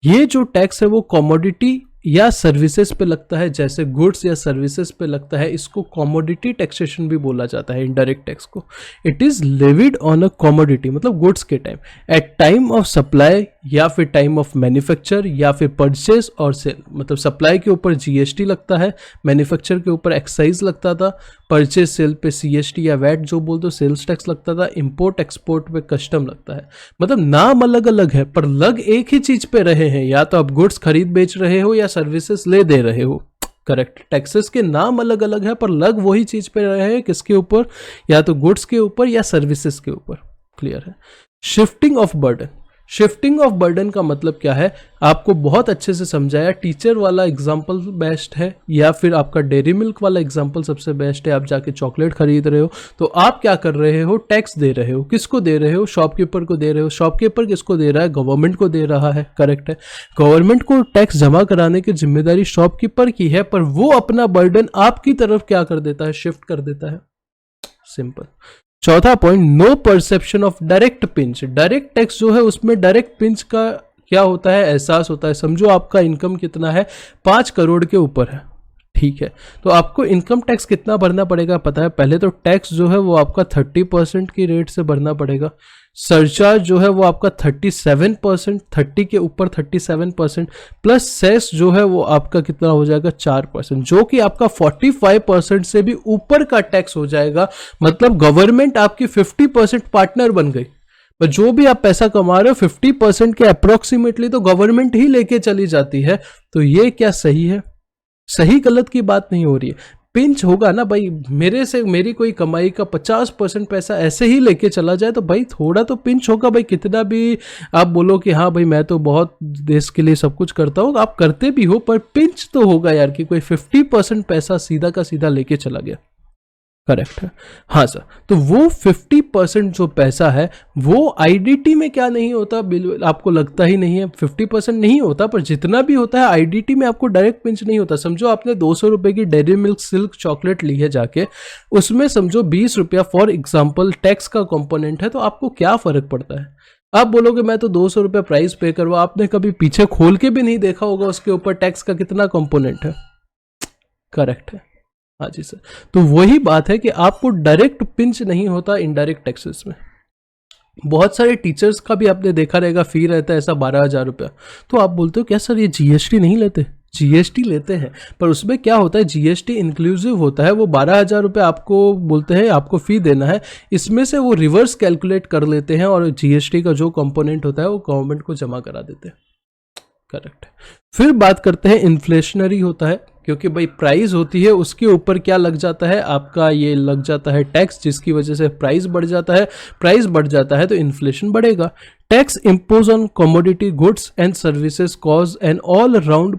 ये जो टैक्स है वो कमोडिटी या सर्विसेज पे लगता है, जैसे गुड्स या सर्विसेज पे लगता है, इसको कमोडिटी टैक्सेशन भी बोला जाता है इनडायरेक्ट टैक्स को। It is levied on a commodity, मतलब गुड्स के time, at time of supply या फिर टाइम ऑफ मैन्युफैक्चर या फिर परचेज और सेल। मतलब सप्लाई के ऊपर जीएसटी लगता है, मैन्युफैक्चर के ऊपर एक्साइज लगता था, परचेज सेल पे सीएसटी या वैट जो बोल दो सेल्स टैक्स लगता था, इंपोर्ट एक्सपोर्ट पे कस्टम लगता है। मतलब नाम अलग अलग है पर लग एक ही चीज पे रहे हैं, या तो आप गुड्स खरीद बेच रहे हो या सर्विसेज ले दे रहे हो। करेक्ट, टैक्सेस के नाम अलग अलग है पर लग वही चीज पे रहे हैं, किसके ऊपर, या तो गुड्स के ऊपर या सर्विसेज के ऊपर। क्लियर है? Shifting of burden, shifting of burden का मतलब क्या है, आपको बहुत अच्छे से समझाया। टीचर वाला एग्जाम्पल बेस्ट है या फिर आपका डेयरी मिल्क वाला एग्जाम्पल सबसे बेस्ट है। आप जाके चॉकलेट खरीद रहे हो तो आप क्या कर रहे हो, टैक्स दे रहे हो। किसको दे रहे हो, शॉपकीपर को दे रहे हो। शॉपकीपर किसको दे रहा है, गवर्नमेंट को दे रहा है। करेक्ट है, गवर्नमेंट को टैक्स जमा कराने की जिम्मेदारी शॉपकीपर की है, पर वो अपना बर्डन आपकी तरफ क्या कर देता है, शिफ्ट कर देता है। सिंपल। चौथा point, no perception of direct pinch. Direct tax जो है उसमें डायरेक्ट पिंच का क्या होता है, एहसास होता है। समझो आपका इनकम कितना है, 5 करोड़ के ऊपर है, ठीक है, तो आपको इनकम टैक्स कितना भरना पड़ेगा पता है। पहले तो टैक्स जो है वो आपका 30% की रेट से भरना पड़ेगा। सरचार्ज जो है वो आपका 37%, 30 के ऊपर 37%, प्लस सेस जो है वो आपका कितना हो जाएगा, 4%, जो कि आपका 45% से भी ऊपर का टैक्स हो जाएगा। मतलब गवर्नमेंट आपकी 50% पार्टनर बन गई, पर जो भी आप पैसा कमा रहे हो 50% के अप्रोक्सीमेटली तो गवर्नमेंट ही लेके चली जाती है। तो ये क्या सही है? सही गलत की बात नहीं हो रही है। पिंच होगा ना भाई, मेरे से मेरी कोई कमाई का 50% पैसा ऐसे ही लेके चला जाए तो भाई थोड़ा तो पिंच होगा भाई। कितना भी आप बोलो कि हाँ भाई मैं तो बहुत देश के लिए सब कुछ करता हूँ, आप करते भी हो, पर पिंच तो होगा यार कि कोई 50% पैसा सीधा का सीधा लेके चला गया। करेक्ट है, हाँ सर। तो वो 50% जो पैसा है वो आईडीटी में क्या नहीं होता, बिल आपको लगता ही नहीं है 50% नहीं होता, पर जितना भी होता है आईडीटी में आपको डायरेक्ट पिंच नहीं होता। समझो आपने 200 रुपए की डेयरी मिल्क सिल्क चॉकलेट ली है जाके, उसमें समझो 20 रुपया फॉर एग्जाम्पल टैक्स का कंपोनेंट है, तो आपको क्या फर्क पड़ता है? आप बोलोगे मैं तो 200 रुपये प्राइस पे करवा, आपने कभी पीछे खोल के भी नहीं देखा होगा उसके ऊपर टैक्स का कितना कंपोनेंट है। करेक्ट है, हाँ जी सर। तो वही बात है कि आपको डायरेक्ट पिंच नहीं होता इनडायरेक्ट टैक्सेस में। बहुत सारे टीचर्स का भी आपने देखा रहेगा फी रहता है ऐसा 12,000 रुपया, तो आप बोलते हो क्या सर ये जीएसटी नहीं लेते? जीएसटी लेते हैं, पर उसमें क्या होता है, जीएसटी इंक्लूसिव होता है, वो 12,000 रुपये आपको बोलते हैं आपको फ़ी देना है, इसमें से वो रिवर्स कैलकुलेट कर लेते हैं और जीएसटी का जो कंपोनेंट होता है वो गवर्नमेंट को जमा करा देते हैं। करेक्ट। फिर बात करते हैं इन्फ्लेशनरी होता है, क्योंकि भाई प्राइस होती है उसके ऊपर क्या लग जाता है, आपका ये लग जाता है टैक्स, जिसकी वजह से प्राइस बढ़ जाता है, प्राइस बढ़ जाता है तो इन्फ्लेशन बढ़ेगा। Tax impose on commodity goods and services cause an all around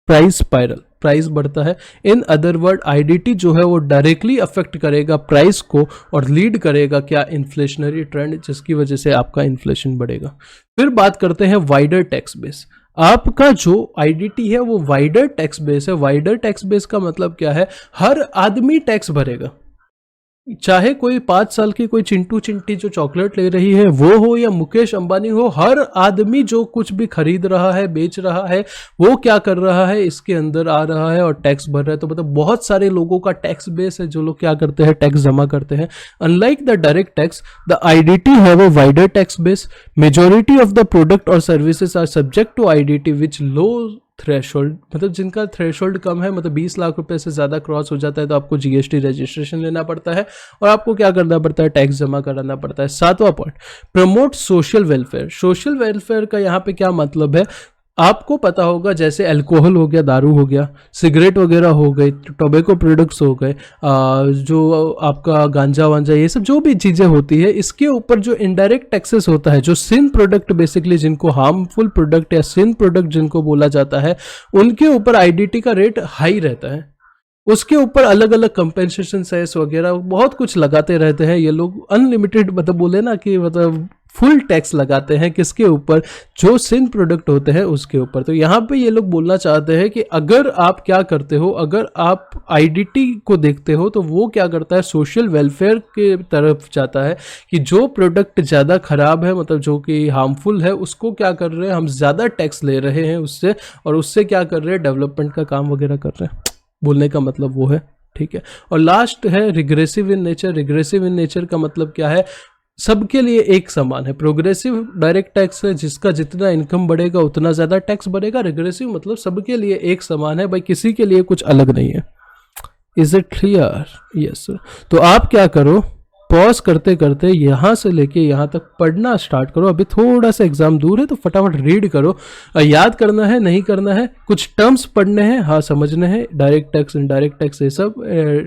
price spiral, price बढ़ता है। इन अदर वर्ड आईडीटी जो है वो डायरेक्टली अफेक्ट करेगा प्राइस को और लीड करेगा क्या, इन्फ्लेशनरी ट्रेंड, जिसकी वजह से आपका इन्फ्लेशन बढ़ेगा। फिर बात करते हैं वाइडर टैक्स बेस। आपका जो आईडीटी है वो वाइडर टैक्स बेस है। वाइडर टैक्स बेस का मतलब क्या है, हर आदमी टैक्स भरेगा, चाहे कोई 5 साल की कोई चिंटू चिंटी जो चॉकलेट ले रही है वो हो या मुकेश अंबानी हो, हर आदमी जो कुछ भी खरीद रहा है बेच रहा है वो क्या कर रहा है, इसके अंदर आ रहा है और टैक्स भर रहा है। तो मतलब बहुत सारे लोगों का टैक्स बेस है जो लोग क्या करते हैं, टैक्स जमा करते हैं। Unlike the direct tax, the IDT have a wider tax base. Majority of the product और services are subject to IDT which low threshold, मतलब जिनका थ्रेशोल्ड कम है, मतलब 20 लाख रुपए से ज़्यादा क्रॉस हो जाता है तो आपको जीएसटी रजिस्ट्रेशन लेना पड़ता है और आपको क्या करना पड़ता है, टैक्स जमा कराना पड़ता है। 7वां point, promote social welfare. Social welfare का यहाँ पे क्या मतलब है, आपको पता होगा जैसे अल्कोहल हो गया, दारू हो गया, सिगरेट वगैरह हो गए, टोबैको प्रोडक्ट्स हो गए, जो आपका गांजा वांजा, ये सब जो भी चीज़ें होती है इसके ऊपर जो इनडायरेक्ट टैक्सेस होता है, जो सिन प्रोडक्ट बेसिकली जिनको हार्मफुल प्रोडक्ट या सिन प्रोडक्ट जिनको बोला जाता है, उनके ऊपर आईडीटी का रेट हाई रहता है। उसके ऊपर अलग अलग कंपेंसेशन सेस वगैरह बहुत कुछ लगाते रहते हैं ये लोग, अनलिमिटेड, मतलब बोले ना कि मतलब फुल टैक्स लगाते हैं किसके ऊपर, जो सिन प्रोडक्ट होते हैं उसके ऊपर। तो यहाँ पे ये लोग बोलना चाहते हैं कि अगर आप क्या करते हो, अगर आप आईडीटी को देखते हो तो वो क्या करता है, सोशल वेलफेयर के तरफ जाता है कि जो प्रोडक्ट ज़्यादा खराब है, मतलब जो कि हार्मफुल है, उसको क्या कर रहे हैं हम, ज़्यादा टैक्स ले रहे हैं उससे, और उससे क्या कर रहे हैं, डेवलपमेंट का काम वगैरह कर रहे हैं। बोलने का मतलब वो है, ठीक है। और लास्ट है regressive in nature. Regressive in nature का मतलब क्या है, सबके लिए एक समान है। प्रोग्रेसिव डायरेक्ट टैक्स है, जिसका जितना इनकम बढ़ेगा उतना ज़्यादा टैक्स बढ़ेगा। रिग्रेसिव मतलब सबके लिए एक समान है, भाई किसी के लिए कुछ अलग नहीं है। Is it clear? यस। तो आप क्या करो, पॉज करते करते यहाँ से लेके यहाँ तक पढ़ना स्टार्ट करो। अभी थोड़ा सा एग्जाम दूर है तो फटाफट रीड करो। याद करना है नहीं करना है, कुछ टर्म्स पढ़ने हैं, हाँ समझने हैं, डायरेक्ट टैक्स इनडायरेक्ट टैक्स ये सब,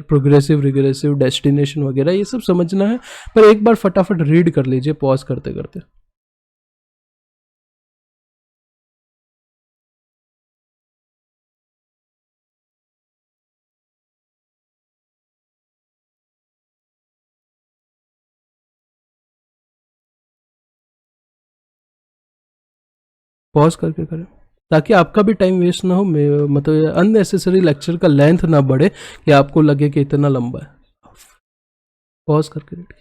प्रोग्रेसिव रिग्रेसिव डेस्टिनेशन वगैरह ये सब समझना है। पर एक बार फटाफट रीड कर लीजिए पॉज करते करते। पॉज करके करें ताकि आपका भी टाइम वेस्ट ना हो, मतलब अननेसेसरी लेक्चर का लेंथ ना बढ़े कि आपको लगे कि इतना लंबा है। पॉज करके रीड।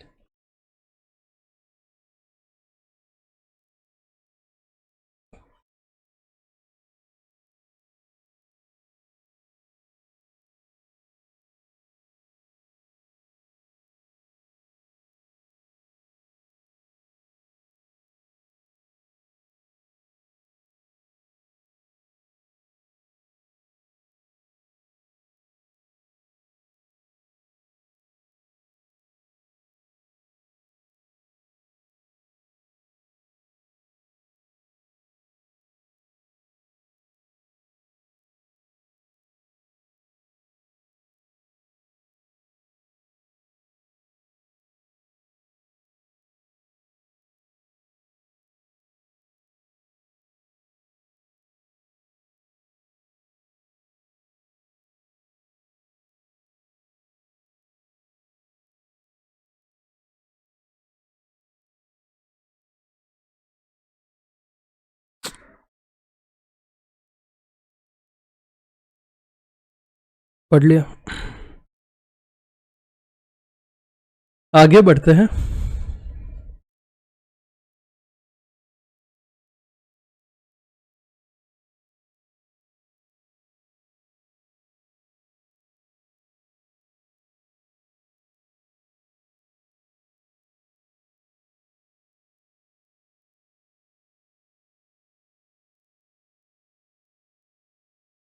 पढ़ लिया, आगे बढ़ते हैं।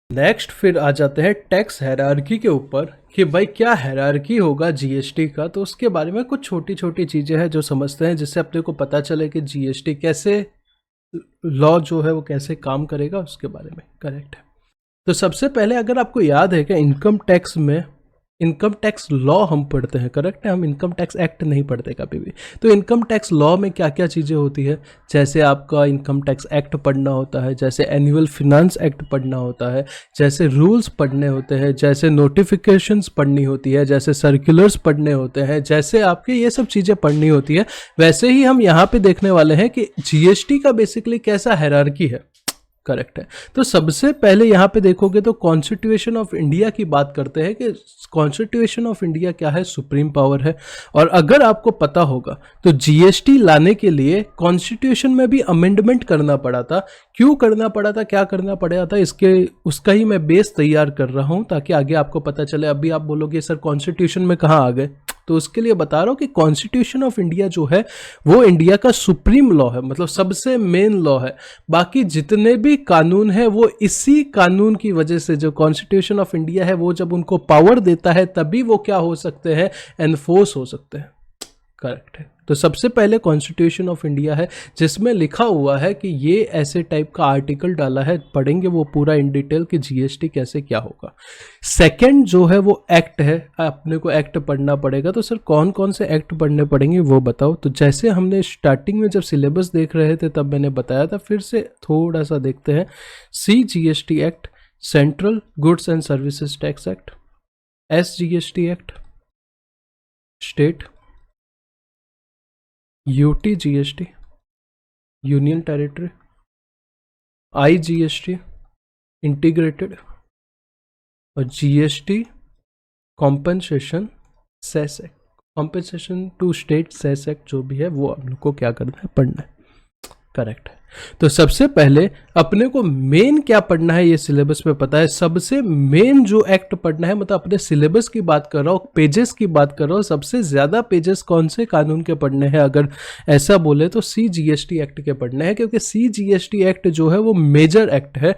नेक्स्ट फिर आ जाते हैं टैक्स हायरार्की के ऊपर कि भाई क्या हायरार्की होगा जीएसटी का। तो उसके बारे में कुछ छोटी छोटी चीज़ें हैं जो समझते हैं, जिससे अपने को पता चले कि जीएसटी कैसे, लॉ जो है वो कैसे काम करेगा उसके बारे में। करेक्ट है। तो सबसे पहले अगर आपको याद है कि इनकम टैक्स में इनकम टैक्स लॉ हम पढ़ते हैं, करेक्ट है, हम इनकम टैक्स एक्ट नहीं पढ़ते कभी भी। तो इनकम टैक्स लॉ में क्या क्या चीज़ें होती है, जैसे आपका इनकम टैक्स एक्ट पढ़ना होता है, जैसे एनुअल फिनांस एक्ट पढ़ना होता है, जैसे रूल्स पढ़ने होते हैं, जैसे नोटिफिकेशंस पढ़नी होती है, जैसे सर्कुलर्स पढ़ने होते हैं, जैसे आपके ये सब चीज़ें पढ़नी होती है। वैसे ही हम यहाँ पे देखने वाले हैं कि जीएसटी का बेसिकली कैसा हायरार्की है। करेक्ट है। तो सबसे पहले यहाँ पे देखोगे तो कॉन्स्टिट्यूशन ऑफ इंडिया की बात करते हैं कि कॉन्स्टिट्यूशन ऑफ इंडिया क्या है, सुप्रीम पावर है। और अगर आपको पता होगा तो जीएसटी लाने के लिए कॉन्स्टिट्यूशन में भी अमेंडमेंट करना पड़ा था। क्यों करना पड़ा था, क्या करना पड़ा था, इसके उसका ही मैं बेस तैयार कर रहा हूँ ताकि आगे आपको पता चले। अभी आप बोलोगे सर कॉन्स्टिट्यूशन में कहाँ आ गए, तो उसके लिए बता रहा हूँ कि कॉन्स्टिट्यूशन ऑफ इंडिया जो है वो इंडिया का सुप्रीम लॉ है, मतलब सबसे मेन लॉ है। बाकी जितने भी कानून है वो इसी कानून की वजह से, जो कॉन्स्टिट्यूशन ऑफ इंडिया है वो जब उनको पावर देता है तभी वो क्या हो सकते हैं, एनफोर्स हो सकते हैं। करेक्ट है। तो सबसे पहले कॉन्स्टिट्यूशन ऑफ इंडिया है जिसमें लिखा हुआ है कि ये ऐसे टाइप का आर्टिकल डाला है, पढ़ेंगे वो पूरा इन डिटेल कि जीएसटी कैसे क्या होगा। सेकंड जो है वो एक्ट है, अपने को एक्ट पढ़ना पड़ेगा। तो सर कौन कौन से एक्ट पढ़ने पड़ेंगे वो बताओ। तो जैसे हमने स्टार्टिंग में जब सिलेबस देख रहे थे तब मैंने बताया था, फिर से थोड़ा सा देखते हैं। CGST act, central goods and services tax act, SGST act, state UTGST union territory, IGST integrated, और GST compensation cess act, compensation to state cess act जो भी है वो हम लोग को क्या करना है, पढ़ना है। करेक्ट है। तो सबसे पहले अपने को मेन क्या पढ़ना है, ये सिलेबस में पता है। सबसे मेन जो एक्ट पढ़ना है, मतलब अपने सिलेबस की बात कर रहा हूँ, पेजेस की बात कर रहा हूँ, सबसे ज्यादा पेजेस कौन से कानून के पढ़ने हैं अगर ऐसा बोले तो CGST एक्ट के पढ़ने हैं, क्योंकि CGST एक्ट जो है वो मेजर एक्ट है।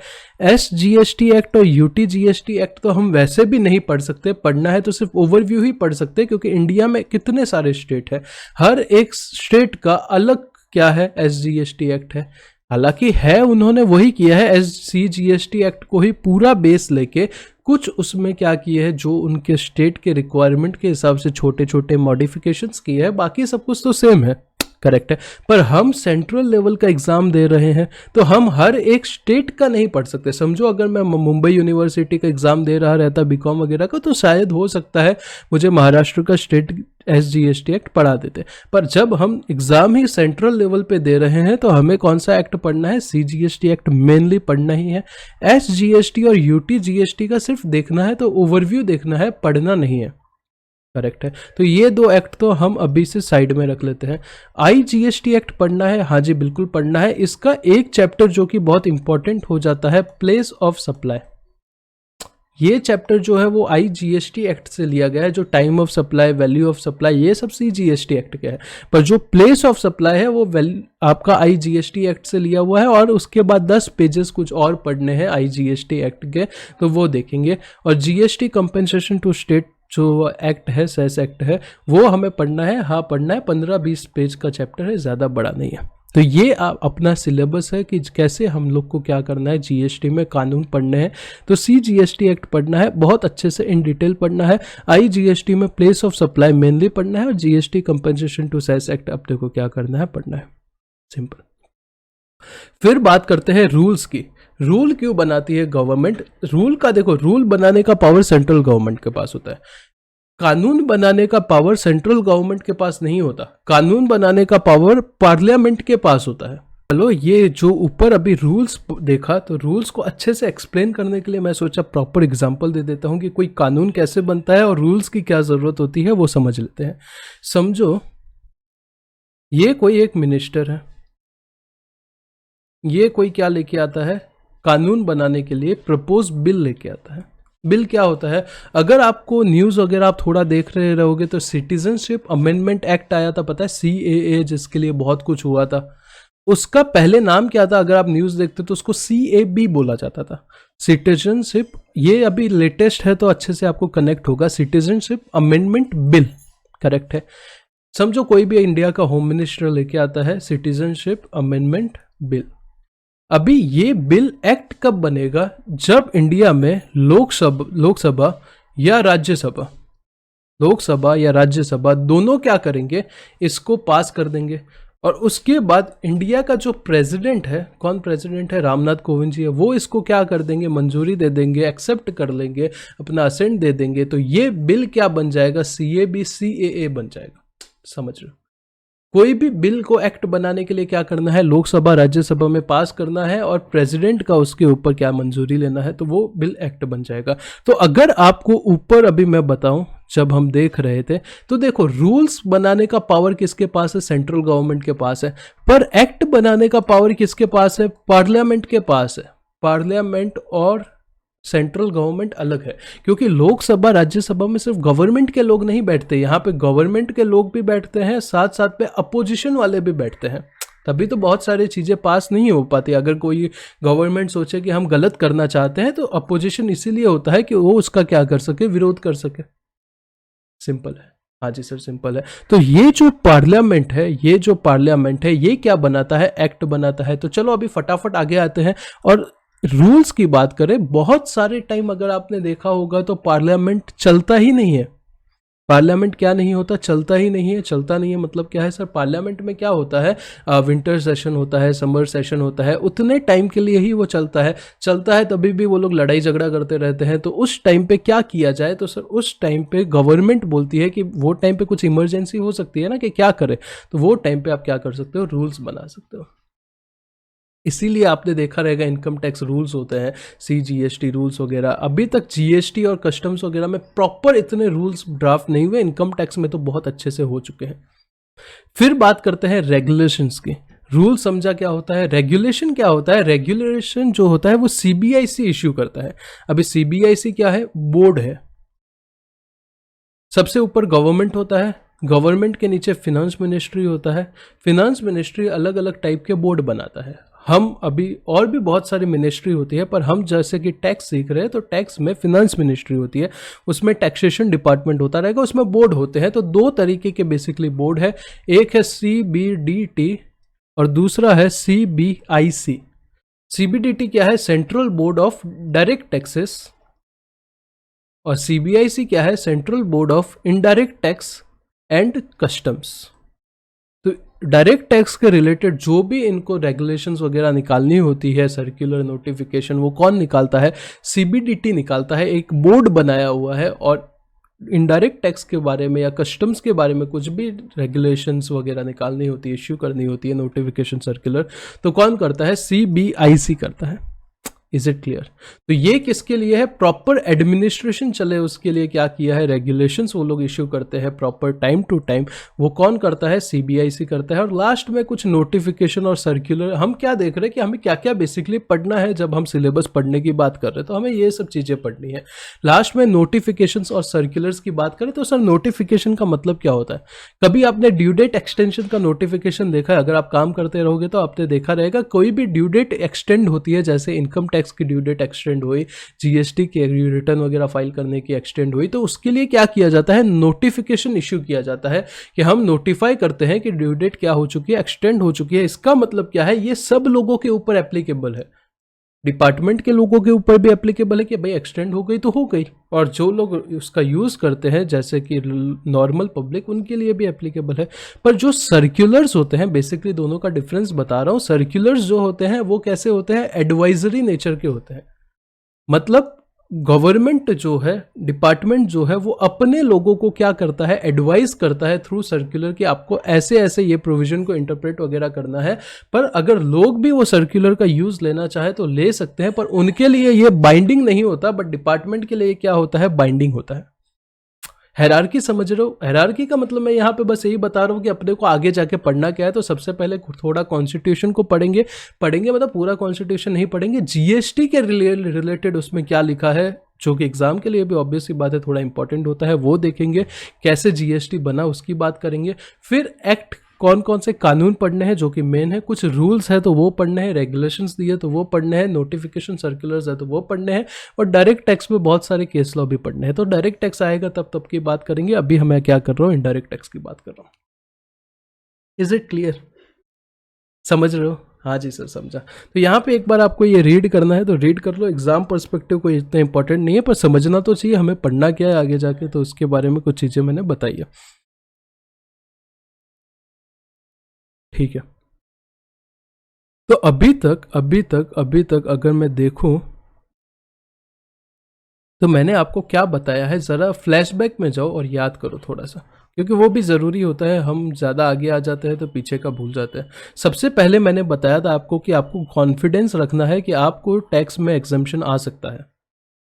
SGST एक्ट और UTGST एक्ट तो हम वैसे भी नहीं पढ़ सकते, पढ़ना है तो सिर्फ ओवरव्यू ही पढ़ सकते, क्योंकि इंडिया में कितने सारे स्टेट है, हर एक स्टेट का अलग क्या है, SGST एक्ट है। हालांकि है उन्होंने वही किया है, CGST एक्ट को ही पूरा बेस लेके कुछ उसमें क्या किए हैं, जो उनके स्टेट के रिक्वायरमेंट के हिसाब से छोटे छोटे मॉडिफिकेशंस किए हैं, बाकी सब कुछ तो सेम है। करेक्ट है। पर हम सेंट्रल लेवल का एग्जाम दे रहे हैं तो हम हर एक स्टेट का नहीं पढ़ सकते। समझो अगर मैं मुंबई यूनिवर्सिटी का एग्जाम दे रहा रहता बीकॉम वगैरह का, तो शायद हो सकता है मुझे महाराष्ट्र का स्टेट SGST एक्ट पढ़ा देते। पर जब हम एग्जाम ही सेंट्रल लेवल पे दे रहे हैं तो हमें कौन सा एक्ट पढ़ना है, CGST एक्ट मेनली पढ़ना ही है। SGST और UTGST का सिर्फ देखना है, तो ओवरव्यू देखना है, पढ़ना नहीं है। करेक्ट है। तो ये दो एक्ट तो हम अभी से साइड में रख लेते हैं। IGST एक्ट पढ़ना है, हाँ जी बिल्कुल पढ़ना है। इसका एक चैप्टर जो कि बहुत इंपॉर्टेंट हो जाता है, प्लेस ऑफ सप्लाई। ये चैप्टर जो है वो IGST एक्ट से लिया गया है, जो time of supply, value of supply, ये सब CGST एक्ट के है। पर जो प्लेस ऑफ सप्लाई है वो आपका IGST एक्ट से लिया हुआ है, और उसके बाद 10 पेजेस कुछ और पढ़ने हैं IGST एक्ट के, तो वो देखेंगे। और GST कंपनसेशन टू स्टेट जो एक्ट है, सेस एक्ट है, वो हमें पढ़ना है, हाँ पढ़ना है। 15-20 पेज का चैप्टर है, ज़्यादा बड़ा नहीं है। तो ये अपना सिलेबस है कि कैसे हम लोग को क्या करना है, GST में कानून पढ़ने हैं। तो CGST एक्ट पढ़ना है, बहुत अच्छे से इन डिटेल पढ़ना है। IGST में प्लेस ऑफ सप्लाई मेनली पढ़ना है, और GST compensation to cess act अपने को क्या करना है, पढ़ना है। सिंपल। फिर बात करते हैं रूल्स की। रूल क्यों बनाती है गवर्नमेंट? रूल का देखो, रूल बनाने का पावर सेंट्रल गवर्नमेंट के पास होता है, कानून बनाने का पावर सेंट्रल गवर्नमेंट के पास नहीं होता। कानून बनाने का पावर पार्लियामेंट के पास होता है। चलो ये जो ऊपर अभी रूल्स देखा, तो रूल्स को अच्छे से एक्सप्लेन करने के लिए मैं सोचा प्रॉपर एग्जांपल दे देता हूं कि कोई कानून कैसे बनता है और रूल्स की क्या जरूरत होती है, वो समझ लेते हैं। समझो ये कोई एक मिनिस्टर है, ये कोई क्या लेके आता है, कानून बनाने के लिए प्रपोज बिल लेके आता है। बिल क्या होता है, अगर आपको न्यूज़ वगैरह आप थोड़ा देख रहे रहोगे तो सिटीजनशिप अमेंडमेंट एक्ट आया था, पता है, CAA, जिसके लिए बहुत कुछ हुआ था। उसका पहले नाम क्या था, अगर आप न्यूज़ देखते तो उसको CAB बोला जाता था, सिटीजनशिप। ये अभी लेटेस्ट है तो अच्छे से आपको कनेक्ट होगा, सिटीजनशिप अमेंडमेंट बिल, करेक्ट है। समझो कोई भी इंडिया का होम मिनिस्टर लेके आता है सिटीजनशिप अमेंडमेंट बिल। अभी ये बिल एक्ट कब बनेगा, जब इंडिया में लोकसभा या राज्यसभा, लोकसभा या राज्यसभा दोनों क्या करेंगे, इसको पास कर देंगे। और उसके बाद इंडिया का जो प्रेसिडेंट है, कौन प्रेसिडेंट है, रामनाथ कोविंद जी है, वो इसको क्या कर देंगे, मंजूरी दे देंगे, एक्सेप्ट कर लेंगे, अपना असेंट दे देंगे। तो ये बिल क्या बन जाएगा, CAB CAA बन जाएगा। समझ रहे हो, कोई भी बिल को एक्ट बनाने के लिए क्या करना है, लोकसभा राज्यसभा में पास करना है और प्रेसिडेंट का उसके ऊपर क्या मंजूरी लेना है, तो वो बिल एक्ट बन जाएगा। तो अगर आपको ऊपर अभी मैं बताऊं, जब हम देख रहे थे तो देखो, रूल्स बनाने का पावर किसके पास है, सेंट्रल गवर्नमेंट के पास है, पर एक्ट बनाने का पावर किसके पास है, पार्लियामेंट के पास है। पार्लियामेंट और सेंट्रल गवर्नमेंट अलग है, क्योंकि लोकसभा राज्यसभा में सिर्फ गवर्नमेंट के लोग नहीं बैठते, यहाँ पे गवर्नमेंट के लोग भी बैठते हैं, साथ साथ पे अपोजिशन वाले भी बैठते हैं। तभी तो बहुत सारी चीज़ें पास नहीं हो पाती। अगर कोई गवर्नमेंट सोचे कि हम गलत करना चाहते हैं तो अपोजिशन इसीलिए होता है कि वो उसका क्या कर सके, विरोध कर सके। सिंपल है। हाँ जी सर, सिंपल है। तो ये जो पार्लियामेंट है, ये क्या बनाता है, एक्ट बनाता है। तो चलो अभी फटाफट आगे आते हैं और रूल्स की बात करें। बहुत सारे टाइम अगर आपने देखा होगा तो पार्लियामेंट चलता ही नहीं है। पार्लियामेंट क्या नहीं होता, चलता ही नहीं है। चलता नहीं है मतलब क्या है सर, पार्लियामेंट में क्या होता है, विंटर सेशन होता है, समर सेशन होता है, उतने टाइम के लिए ही वो चलता है तभी भी वो लोग लड़ाई झगड़ा करते रहते हैं। तो उस टाइम पे क्या किया जाए, तो सर उस टाइम पे गवर्नमेंट बोलती है कि वो टाइम पे कुछ इमरजेंसी हो सकती है ना, कि क्या करे, तो वो टाइम पे आप क्या कर सकते हो, रूल्स बना सकते हो। इसीलिए आपने देखा रहेगा इनकम टैक्स रूल्स होते हैं, CGST रूल्स वगैरह। अभी तक GST और कस्टम्स वगैरह में प्रॉपर इतने रूल्स ड्राफ्ट नहीं हुए, इनकम टैक्स में तो बहुत अच्छे से हो चुके हैं। फिर बात करते हैं रेगुलेशंस की। रूल समझा क्या होता है, रेगुलेशन क्या होता है। रेगुलेशन जो होता है वो CBIC इश्यू करता है। अभी CBIC क्या है, बोर्ड है। सबसे ऊपर गवर्नमेंट होता है, गवर्नमेंट के नीचे फिनेंस मिनिस्ट्री होता है। फिनेंस मिनिस्ट्री अलग अलग टाइप के बोर्ड बनाता है। हम अभी और भी बहुत सारी मिनिस्ट्री होती है, पर हम जैसे कि टैक्स सीख रहे हैं तो टैक्स में फिनेंस मिनिस्ट्री होती है, उसमें टैक्सेशन डिपार्टमेंट होता रहेगा, उसमें बोर्ड होते हैं। तो दो तरीके के बेसिकली बोर्ड है, एक है CBDT और दूसरा है CBIC। CBDT क्या है, central board of direct taxes, और CBIC क्या है, central board of indirect tax and customs. तो डायरेक्ट टैक्स के रिलेटेड जो भी इनको रेगुलेशंस वगैरह निकालनी होती है, सर्कुलर नोटिफिकेशन, वो कौन निकालता है, CBDT निकालता है। एक बोर्ड बनाया हुआ है। और इनडायरेक्ट टैक्स के बारे में या कस्टम्स के बारे में कुछ भी रेगुलेशंस वगैरह निकालनी होती है, इश्यू करनी होती है, नोटिफिकेशन सर्कुलर, तो कौन करता है, CBIC करता है। Is it clear. तो ये किसके लिए है, प्रॉपर एडमिनिस्ट्रेशन चले उसके लिए क्या किया है, रेगुलेशंस वो लोग इश्यू करते हैं प्रॉपर टाइम टू टाइम, वो कौन करता है, CBIC करता है। और लास्ट में कुछ नोटिफिकेशन और सर्कुलर। हम क्या देख रहे हैं कि हमें क्या क्या बेसिकली पढ़ना है, जब हम सिलेबस पढ़ने की बात कर रहे हैं तो हमें ये सब चीज़ें पढ़नी है। लास्ट में नोटिफिकेशंस और सर्कुलर्स की बात करें तो सर नोटिफिकेशन का मतलब क्या होता है। कभी आपने ड्यू डेट एक्सटेंशन का नोटिफिकेशन देखा है, अगर आप काम करते रहोगे तो आपने देखा रहेगा, कोई भी ड्यू डेट एक्सटेंड होती है, जैसे इनकम टैक्स की ड्यू डेट एक्सटेंड हुई, GST के रिटर्न वगैरह फाइल करने की एक्सटेंड हुई, तो उसके लिए क्या किया जाता है, नोटिफिकेशन इश्यू किया जाता है कि हम नोटिफाई करते हैं कि ड्यू डेट क्या हो चुकी है, एक्सटेंड हो चुकी है। इसका मतलब क्या है, ये सब लोगों के ऊपर एप्लीकेबल है, डिपार्टमेंट के लोगों के ऊपर भी एप्लीकेबल है कि भाई एक्सटेंड हो गई तो हो गई, और जो लोग उसका यूज़ करते हैं जैसे कि नॉर्मल पब्लिक, उनके लिए भी एप्लीकेबल है। पर जो सर्कुलर्स होते हैं, बेसिकली दोनों का डिफरेंस बता रहा हूँ। सर्कुलर्स जो होते हैं वो कैसे होते हैं, एडवाइजरी नेचर के होते हैं। मतलब गवर्नमेंट जो है, डिपार्टमेंट जो है, वो अपने लोगों को क्या करता है, एडवाइस करता है थ्रू सर्कुलर कि आपको ऐसे ऐसे ये प्रोविजन को इंटरप्रेट वगैरह करना है। पर अगर लोग भी वो सर्कुलर का यूज लेना चाहे तो ले सकते हैं, पर उनके लिए ये बाइंडिंग नहीं होता, बट डिपार्टमेंट के लिए क्या होता है, बाइंडिंग होता है। हायरार्की समझ रहे हो, हायरार्की का मतलब मैं यहाँ पे बस यही बता रहा हूँ कि अपने को आगे जाके पढ़ना क्या है। तो सबसे पहले थोड़ा कॉन्स्टिट्यूशन को पढ़ेंगे मतलब पूरा कॉन्स्टिट्यूशन नहीं पढ़ेंगे, GST के रिलेटेड उसमें क्या लिखा है, जो कि एग्जाम के लिए भी ऑब्वियस सी बात है थोड़ा इंपॉर्टेंट होता है, वो देखेंगे। कैसे GST बना उसकी बात करेंगे। फिर एक्ट कौन कौन से कानून पढ़ने हैं जो कि मेन है, कुछ रूल्स है तो वो पढ़ने हैं, रेगुलेशंस दिए तो वो पढ़ने हैं, नोटिफिकेशन सर्कुलर्स है तो वो पढ़ने हैं, और डायरेक्ट टैक्स में बहुत सारे केस लॉ भी पढ़ने हैं। तो डायरेक्ट टैक्स आएगा तब की बात करेंगे, अभी मैं क्या कर रहा हूँ, इनडायरेक्ट टैक्स की बात कर रहा हूँ। Is it clear? समझ रहे हो? हाँ जी सर, समझा। तो यहाँ पे एक बार आपको ये रीड करना है तो रीड कर लो, एग्जाम पर्सपेक्टिव कोई इतना इंपॉर्टेंट नहीं है, पर समझना तो चाहिए हमें पढ़ना क्या है आगे जाके, तो उसके बारे में कुछ चीज़ें मैंने बताई है। ठीक है, तो अभी तक अगर मैं देखूं तो मैंने आपको क्या बताया है, ज़रा फ्लैशबैक में जाओ और याद करो थोड़ा सा, क्योंकि वो भी ज़रूरी होता है। हम ज़्यादा आगे आ जाते हैं तो पीछे का भूल जाते हैं। सबसे पहले मैंने बताया था आपको कि आपको कॉन्फिडेंस रखना है कि आपको टैक्स में एग्जम्पशन आ सकता है,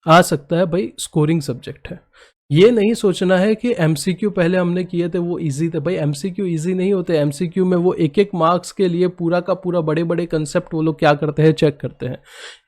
आ सकता है भाई, स्कोरिंग सब्जेक्ट है। ये नहीं सोचना है कि एमसीक्यू पहले हमने किए थे वो इजी थे, भाई एमसीक्यू इजी नहीं होते। एमसीक्यू में वो एक एक मार्क्स के लिए पूरा का पूरा बड़े बड़े कंसेप्ट वो लोग क्या करते हैं, चेक करते हैं।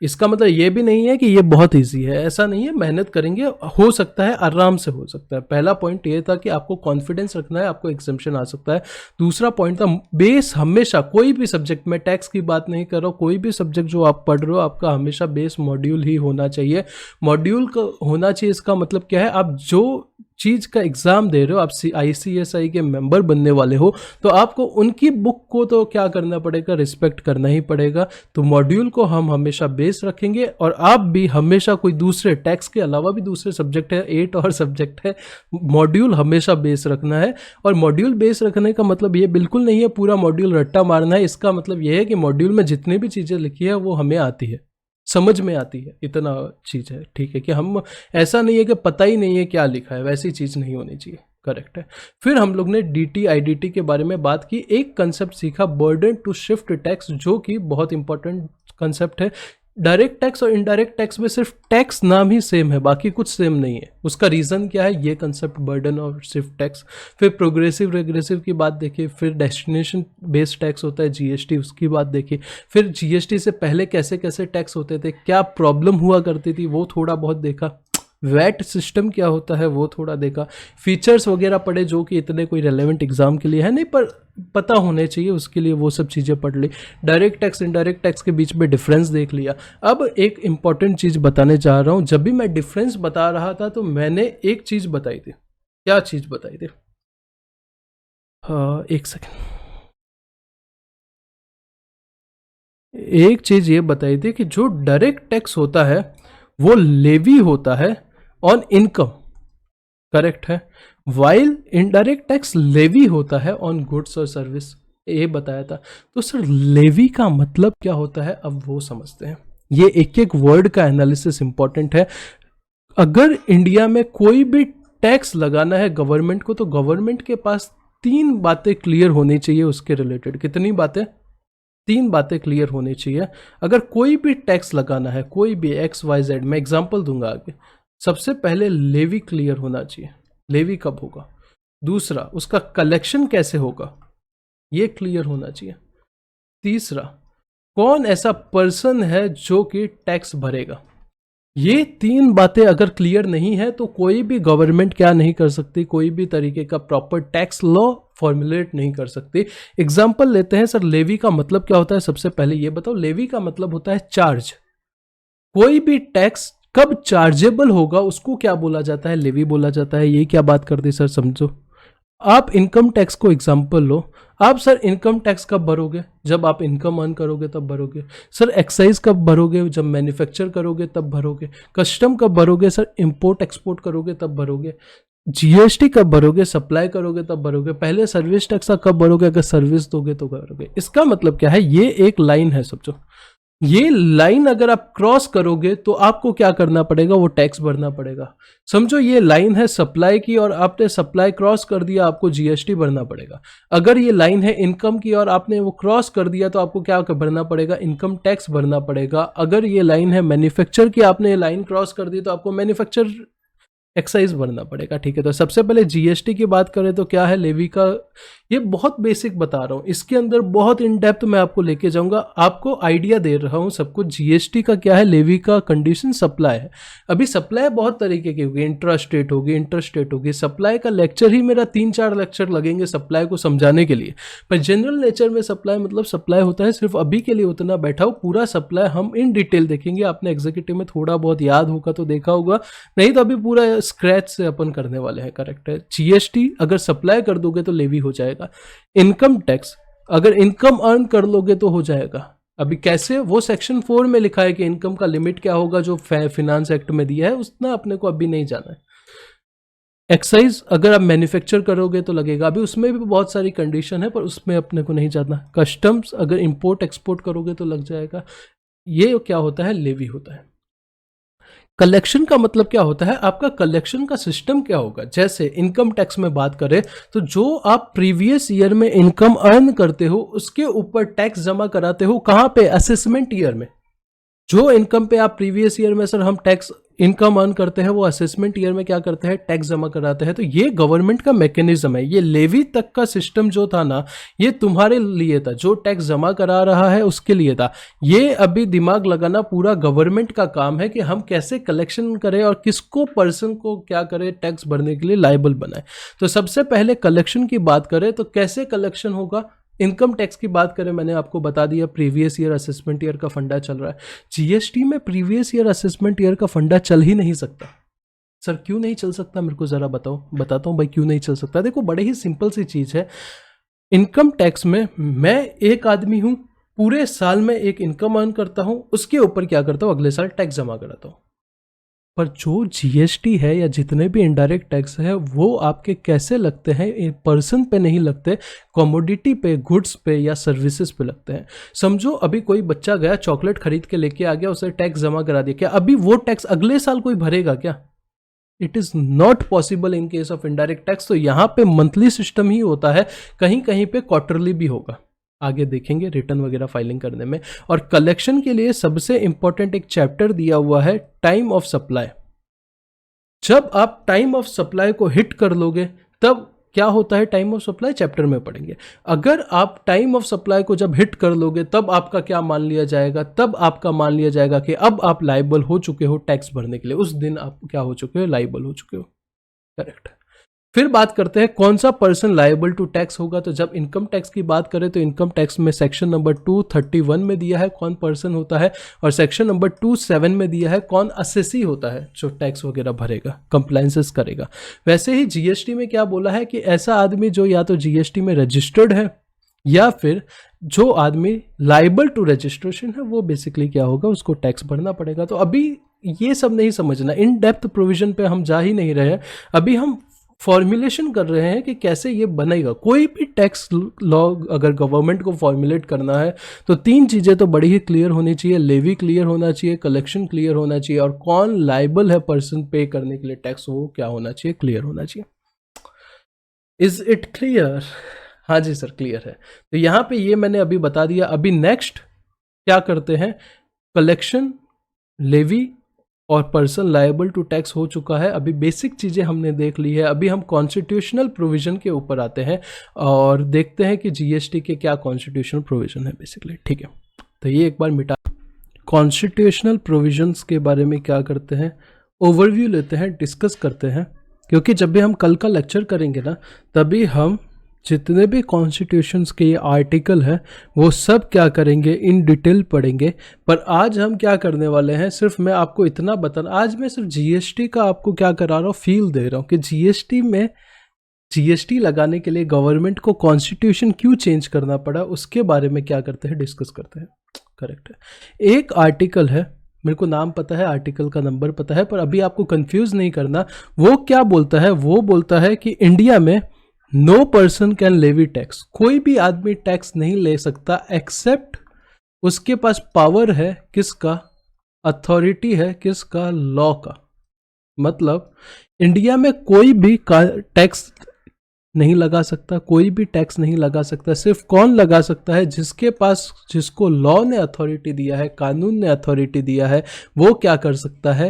इसका मतलब ये भी नहीं है कि ये बहुत इजी है, ऐसा नहीं है। मेहनत करेंगे हो सकता है, आराम से हो सकता है। पहला पॉइंट ये था कि आपको कॉन्फिडेंस रखना है, आपको एग्जम्पशन आ सकता है। दूसरा पॉइंट था बेस, हमेशा कोई भी सब्जेक्ट में, टैक्स की बात नहीं कर रहा हूँ, कोई भी सब्जेक्ट जो आप पढ़ रहे हो आपका हमेशा बेस मॉड्यूल ही होना चाहिए। मॉड्यूल का होना चाहिए, इसका मतलब क्या है, आप जो चीज का एग्जाम दे रहे हो, आप ICSI के मेंबर बनने वाले हो, तो आपको उनकी बुक को तो क्या करना पड़ेगा, रिस्पेक्ट करना ही पड़ेगा। तो मॉड्यूल को हम हमेशा बेस रखेंगे, और आप भी हमेशा कोई दूसरे, टैक्स के अलावा भी दूसरे सब्जेक्ट है, 8 और सब्जेक्ट है, मॉड्यूल हमेशा बेस रखना है। और मॉड्यूल बेस रखने का मतलब ये बिल्कुल नहीं है पूरा मॉड्यूल रट्टा मारना है। इसका मतलब ये है कि मॉड्यूल में जितनी भी चीजें लिखी है वो हमें आती है, समझ में आती है, इतना चीज़ है। ठीक है, कि हम, ऐसा नहीं है कि पता ही नहीं है क्या लिखा है, वैसी चीज़ नहीं होनी चाहिए। करेक्ट है। फिर हम लोग ने DT IDT के बारे में बात की, एक कंसेप्ट सीखा, बर्डन टू शिफ्ट टैक्स, जो कि बहुत इंपॉर्टेंट कंसेप्ट है। डायरेक्ट टैक्स और इनडायरेक्ट टैक्स में सिर्फ टैक्स नाम ही सेम है, बाकी कुछ सेम नहीं है। उसका रीज़न क्या है, ये कंसेप्ट, बर्डन और शिफ्ट टैक्स। फिर प्रोग्रेसिव रेग्रेसिव की बात देखिए, फिर डेस्टिनेशन बेस्ड टैक्स होता है GST, उसकी बात देखिए। फिर GST से पहले कैसे कैसे टैक्स होते थे, क्या प्रॉब्लम हुआ करती थी, वो थोड़ा बहुत देखा। वैट सिस्टम क्या होता है वो थोड़ा देखा। फीचर्स वगैरह पढ़े जो कि इतने कोई रेलेवेंट एग्जाम के लिए है नहीं, पर पता होने चाहिए उसके लिए, वो सब चीज़ें पढ़ ली। डायरेक्ट टैक्स इनडायरेक्ट टैक्स के बीच में डिफरेंस देख लिया। अब एक इंपॉर्टेंट चीज़ बताने जा रहा हूँ। जब भी मैं डिफरेंस बता रहा था तो मैंने एक चीज़ बताई थी। क्या चीज़ बताई थी? एक सेकेंड। एक चीज़ ये बताई थी कि जो डायरेक्ट टैक्स होता है वो लेवी होता है ऑन इनकम, करेक्ट है, वाइल इनडायरेक्ट टैक्स लेवी होता है ऑन गुड्स और सर्विस, ये बताया था। तो सर लेवी का मतलब क्या होता है, अब वो समझते हैं। ये एक एक वर्ड का एनालिसिस इंपॉर्टेंट है। अगर इंडिया में कोई भी टैक्स लगाना है गवर्नमेंट को, तो गवर्नमेंट के पास 3 बातें क्लियर होनी चाहिए उसके रिलेटेड। कितनी बातें? 3 बातें क्लियर होनी चाहिए। अगर कोई भी टैक्स लगाना है, कोई भी XYZ, मैं एग्जांपल दूंगा आगे। सबसे पहले लेवी क्लियर होना चाहिए, लेवी कब होगा। दूसरा, उसका कलेक्शन कैसे होगा, ये क्लियर होना चाहिए। तीसरा, कौन ऐसा पर्सन है जो कि टैक्स भरेगा। ये 3 बातें अगर क्लियर नहीं है तो कोई भी गवर्नमेंट क्या नहीं कर सकती, कोई भी तरीके का प्रॉपर टैक्स लॉ फॉर्मुलेट नहीं कर सकती। एग्जांपल लेते हैं। सर लेवी का मतलब क्या होता है, सबसे पहले ये बताओ। लेवी का मतलब होता है चार्ज। कोई भी टैक्स कब चार्जेबल होगा उसको क्या बोला जाता है, लेवी बोला जाता है। ये क्या बात कर दी सर, समझो। आप इनकम टैक्स को एग्जांपल लो। आप सर इनकम टैक्स कब भरोगे, जब आप इनकम अर्न करोगे तब भरोगे। सर एक्साइज कब भरोगे, जब मैन्युफैक्चर करोगे तब भरोगे। कस्टम कब भरोगे, सर इंपोर्ट एक्सपोर्ट करोगे तब भरोगे। GST कब भरोगे, सप्लाई करोगे तब भरोगे। पहले सर्विस टैक्स कब भरोगे, अगर सर्विस दोगे तो भरोगे। इसका मतलब क्या है, ये एक लाइन है समझो। ये लाइन अगर आप क्रॉस करोगे तो आपको क्या करना पड़ेगा, वो टैक्स भरना पड़ेगा। समझो ये लाइन है सप्लाई की और आपने सप्लाई क्रॉस कर दिया, आपको GST भरना पड़ेगा। अगर ये लाइन है इनकम की और आपने वो क्रॉस कर दिया तो आपको क्या भरना पड़ेगा, इनकम टैक्स भरना पड़ेगा। अगर ये लाइन है मैन्युफैक्चर की, आपने ये लाइन क्रॉस कर दी तो आपको मैन्युफैक्चर एक्साइज भरना पड़ेगा, ठीक है। तो सबसे पहले जीएसटी की बात करें तो क्या है लेवी का, ये बहुत बेसिक बता रहा हूँ, इसके अंदर बहुत इन डेप्थ मैं आपको लेके जाऊंगा, आपको आइडिया दे रहा हूँ सब कुछ। जीएसटी का क्या है, लेवी का कंडीशन सप्लाई है। अभी सप्लाई बहुत तरीके की होगी, इंट्रा स्टेट होगी, इंटर स्टेट होगी। सप्लाई का लेक्चर ही मेरा 3-4 लेक्चर लगेंगे सप्लाई को समझाने के लिए, पर जनरल नेचर में सप्लाई मतलब सप्लाई होता है। सिर्फ अभी के लिए उतना बैठा हो, पूरा सप्लाई हम इन डिटेल देखेंगे। आपने एग्जीक्यूटिव में थोड़ा बहुत याद होगा तो देखा होगा, नहीं तो अभी पूरा स्क्रैच से अपन करने वाले हैं, करेक्ट है। जीएसटी अगर सप्लाई कर दोगे तो लेवी हो जाएगा। इनकम टैक्स अगर इनकम अर्न कर लोगे तो हो जाएगा। अभी कैसे, वो सेक्शन 4 में लिखा है कि इनकम का लिमिट क्या होगा जो फिनांस एक्ट में दिया है, उतना अपने को अभी नहीं जाना है। एक्साइज अगर आप मैन्युफैक्चर करोगे तो लगेगा, अभी उसमें भी बहुत सारी कंडीशन है पर उसमें अपने को नहीं जाना। कस्टम्स अगर इंपोर्ट एक्सपोर्ट करोगे तो लग जाएगा। ये क्या होता है, लेवी होता है। कलेक्शन का मतलब क्या होता है, आपका कलेक्शन का सिस्टम क्या होगा। जैसे इनकम टैक्स में बात करें तो जो आप प्रीवियस ईयर में इनकम अर्न करते हो उसके ऊपर टैक्स जमा कराते हो, कहां पे, असेसमेंट ईयर में। जो इनकम पे आप प्रीवियस ईयर में सर हम टैक्स इनकम अर्न करते हैं, वो असेसमेंट ईयर में क्या करते हैं, टैक्स जमा कराते हैं। तो ये गवर्नमेंट का मैकेनिज्म है। ये लेवी तक का सिस्टम जो था ना, ये तुम्हारे लिए था, जो टैक्स जमा करा रहा है उसके लिए था। ये अभी दिमाग लगाना पूरा गवर्नमेंट का काम है कि हम कैसे कलेक्शन करें और किसको, पर्सन को क्या करें, टैक्स भरने के लिए लायबल बनाए। तो सबसे पहले कलेक्शन की बात करें तो कैसे कलेक्शन होगा। इनकम टैक्स की बात करें, मैंने आपको बता दिया प्रीवियस ईयर असेसमेंट ईयर का फंडा चल रहा है। जीएसटी में प्रीवियस ईयर असेसमेंट ईयर का फंडा चल ही नहीं सकता। सर क्यों नहीं चल सकता, मेरे को जरा बताओ। बताता हूं भाई क्यों नहीं चल सकता। देखो बड़े ही सिंपल सी चीज है। इनकम टैक्स में मैं एक आदमी हूं, पूरे साल में एक इनकम अर्न करता हूं, उसके ऊपर क्या करता हूं, अगले साल टैक्स जमा कराता हूं। पर जो जीएसटी है या जितने भी इनडायरेक्ट टैक्स है वो आपके कैसे लगते हैं, पर्सन पे नहीं लगते, कमोडिटी पे, गुड्स पे या सर्विसेज पे लगते हैं। समझो अभी कोई बच्चा गया चॉकलेट खरीद के लेके आ गया, उसे टैक्स जमा करा दिया, क्या अभी वो टैक्स अगले साल कोई भरेगा क्या? It is not possible in case of indirect tax. तो यहां पे मंथली सिस्टम ही होता है, कहीं कहीं पे क्वार्टरली भी होगा, आगे देखेंगे रिटर्न वगैरह फाइलिंग करने में। और कलेक्शन के लिए सबसे इंपॉर्टेंट एक चैप्टर दिया हुआ है, टाइम ऑफ सप्लाई। जब आप टाइम ऑफ सप्लाई को हिट कर लोगे तब क्या होता है, टाइम ऑफ सप्लाई चैप्टर में पढ़ेंगे। अगर आप टाइम ऑफ सप्लाई को जब हिट कर लोगे तब आपका क्या मान लिया जाएगा, तब आपका मान लिया जाएगा कि अब आप लाइबल हो चुके हो टैक्स भरने के लिए। उस दिन आप क्या हो चुके हो, लाइबल हो चुके हो, करेक्ट। फिर बात करते हैं कौन सा पर्सन लायबल टू टैक्स होगा। तो जब इनकम टैक्स की बात करें तो इनकम टैक्स में सेक्शन नंबर 231 में दिया है कौन पर्सन होता है, और सेक्शन नंबर 27 में दिया है कौन असेसी होता है जो टैक्स वगैरह भरेगा, कंप्लायंसेस करेगा। वैसे ही जीएसटी में क्या बोला है कि ऐसा आदमी जो या तो जीएसटी में रजिस्टर्ड है या फिर जो आदमी लायबल टू रजिस्ट्रेशन है वो बेसिकली क्या होगा, उसको टैक्स भरना पड़ेगा। तो अभी ये सब नहीं समझना, इन डेप्थ प्रोविजन पे हम जा ही नहीं रहे हैं। अभी हम फॉर्मुलेशन कर रहे हैं कि कैसे ये बनेगा। कोई भी टैक्स लॉ अगर गवर्नमेंट को फॉर्मुलेट करना है तो 3 चीज़ें तो बड़ी ही क्लियर होनी चाहिए। लेवी क्लियर होना चाहिए, कलेक्शन क्लियर होना चाहिए, और कौन लायबल है पर्सन पे करने के लिए टैक्स, वो क्या होना चाहिए, क्लियर होना चाहिए। Is it clear? हाँ जी सर क्लियर है। तो यहाँ पे ये मैंने अभी बता दिया। अभी नेक्स्ट क्या करते हैं, कलेक्शन, लेवी और पर्सन लायबल टू टैक्स हो चुका है। अभी बेसिक चीज़ें हमने देख ली है। अभी हम कॉन्स्टिट्यूशनल प्रोविजन के ऊपर आते हैं और देखते हैं कि जीएसटी के क्या कॉन्स्टिट्यूशनल प्रोविजन है बेसिकली, ठीक है। तो ये एक बार मिटा, कॉन्स्टिट्यूशनल प्रोविजंस के बारे में क्या करते हैं, ओवरव्यू लेते हैं, डिस्कस करते हैं। क्योंकि जब भी हम कल का लेक्चर करेंगे ना, तभी हम जितने भी कॉन्स्टिट्यूशंस के ये आर्टिकल हैं वो सब क्या करेंगे, इन डिटेल पढ़ेंगे। पर आज हम क्या करने वाले हैं, सिर्फ मैं आपको इतना बताना, आज मैं सिर्फ जीएसटी का आपको क्या करा रहा हूँ, फील दे रहा हूँ कि जीएसटी में, जीएसटी लगाने के लिए गवर्नमेंट को कॉन्स्टिट्यूशन क्यों चेंज करना पड़ा, उसके बारे में क्या करते हैं, डिस्कस करते हैं, करेक्ट है। एक आर्टिकल है, मेरे को नाम पता है, आर्टिकल का नंबर पता है, पर अभी आपको कंफ्यूज नहीं करना। वो क्या बोलता है, वो बोलता है कि इंडिया में no person can levy tax, कोई भी आदमी टैक्स नहीं ले सकता एक्सेप्ट उसके पास पावर है किसका, अथॉरिटी है किसका, लॉ का। मतलब इंडिया में कोई भी टैक्स नहीं लगा सकता, कोई भी टैक्स नहीं लगा सकता। सिर्फ कौन लगा सकता है, जिसके पास, जिसको लॉ ने अथॉरिटी दिया है, कानून ने अथॉरिटी दिया है, वो क्या कर सकता है,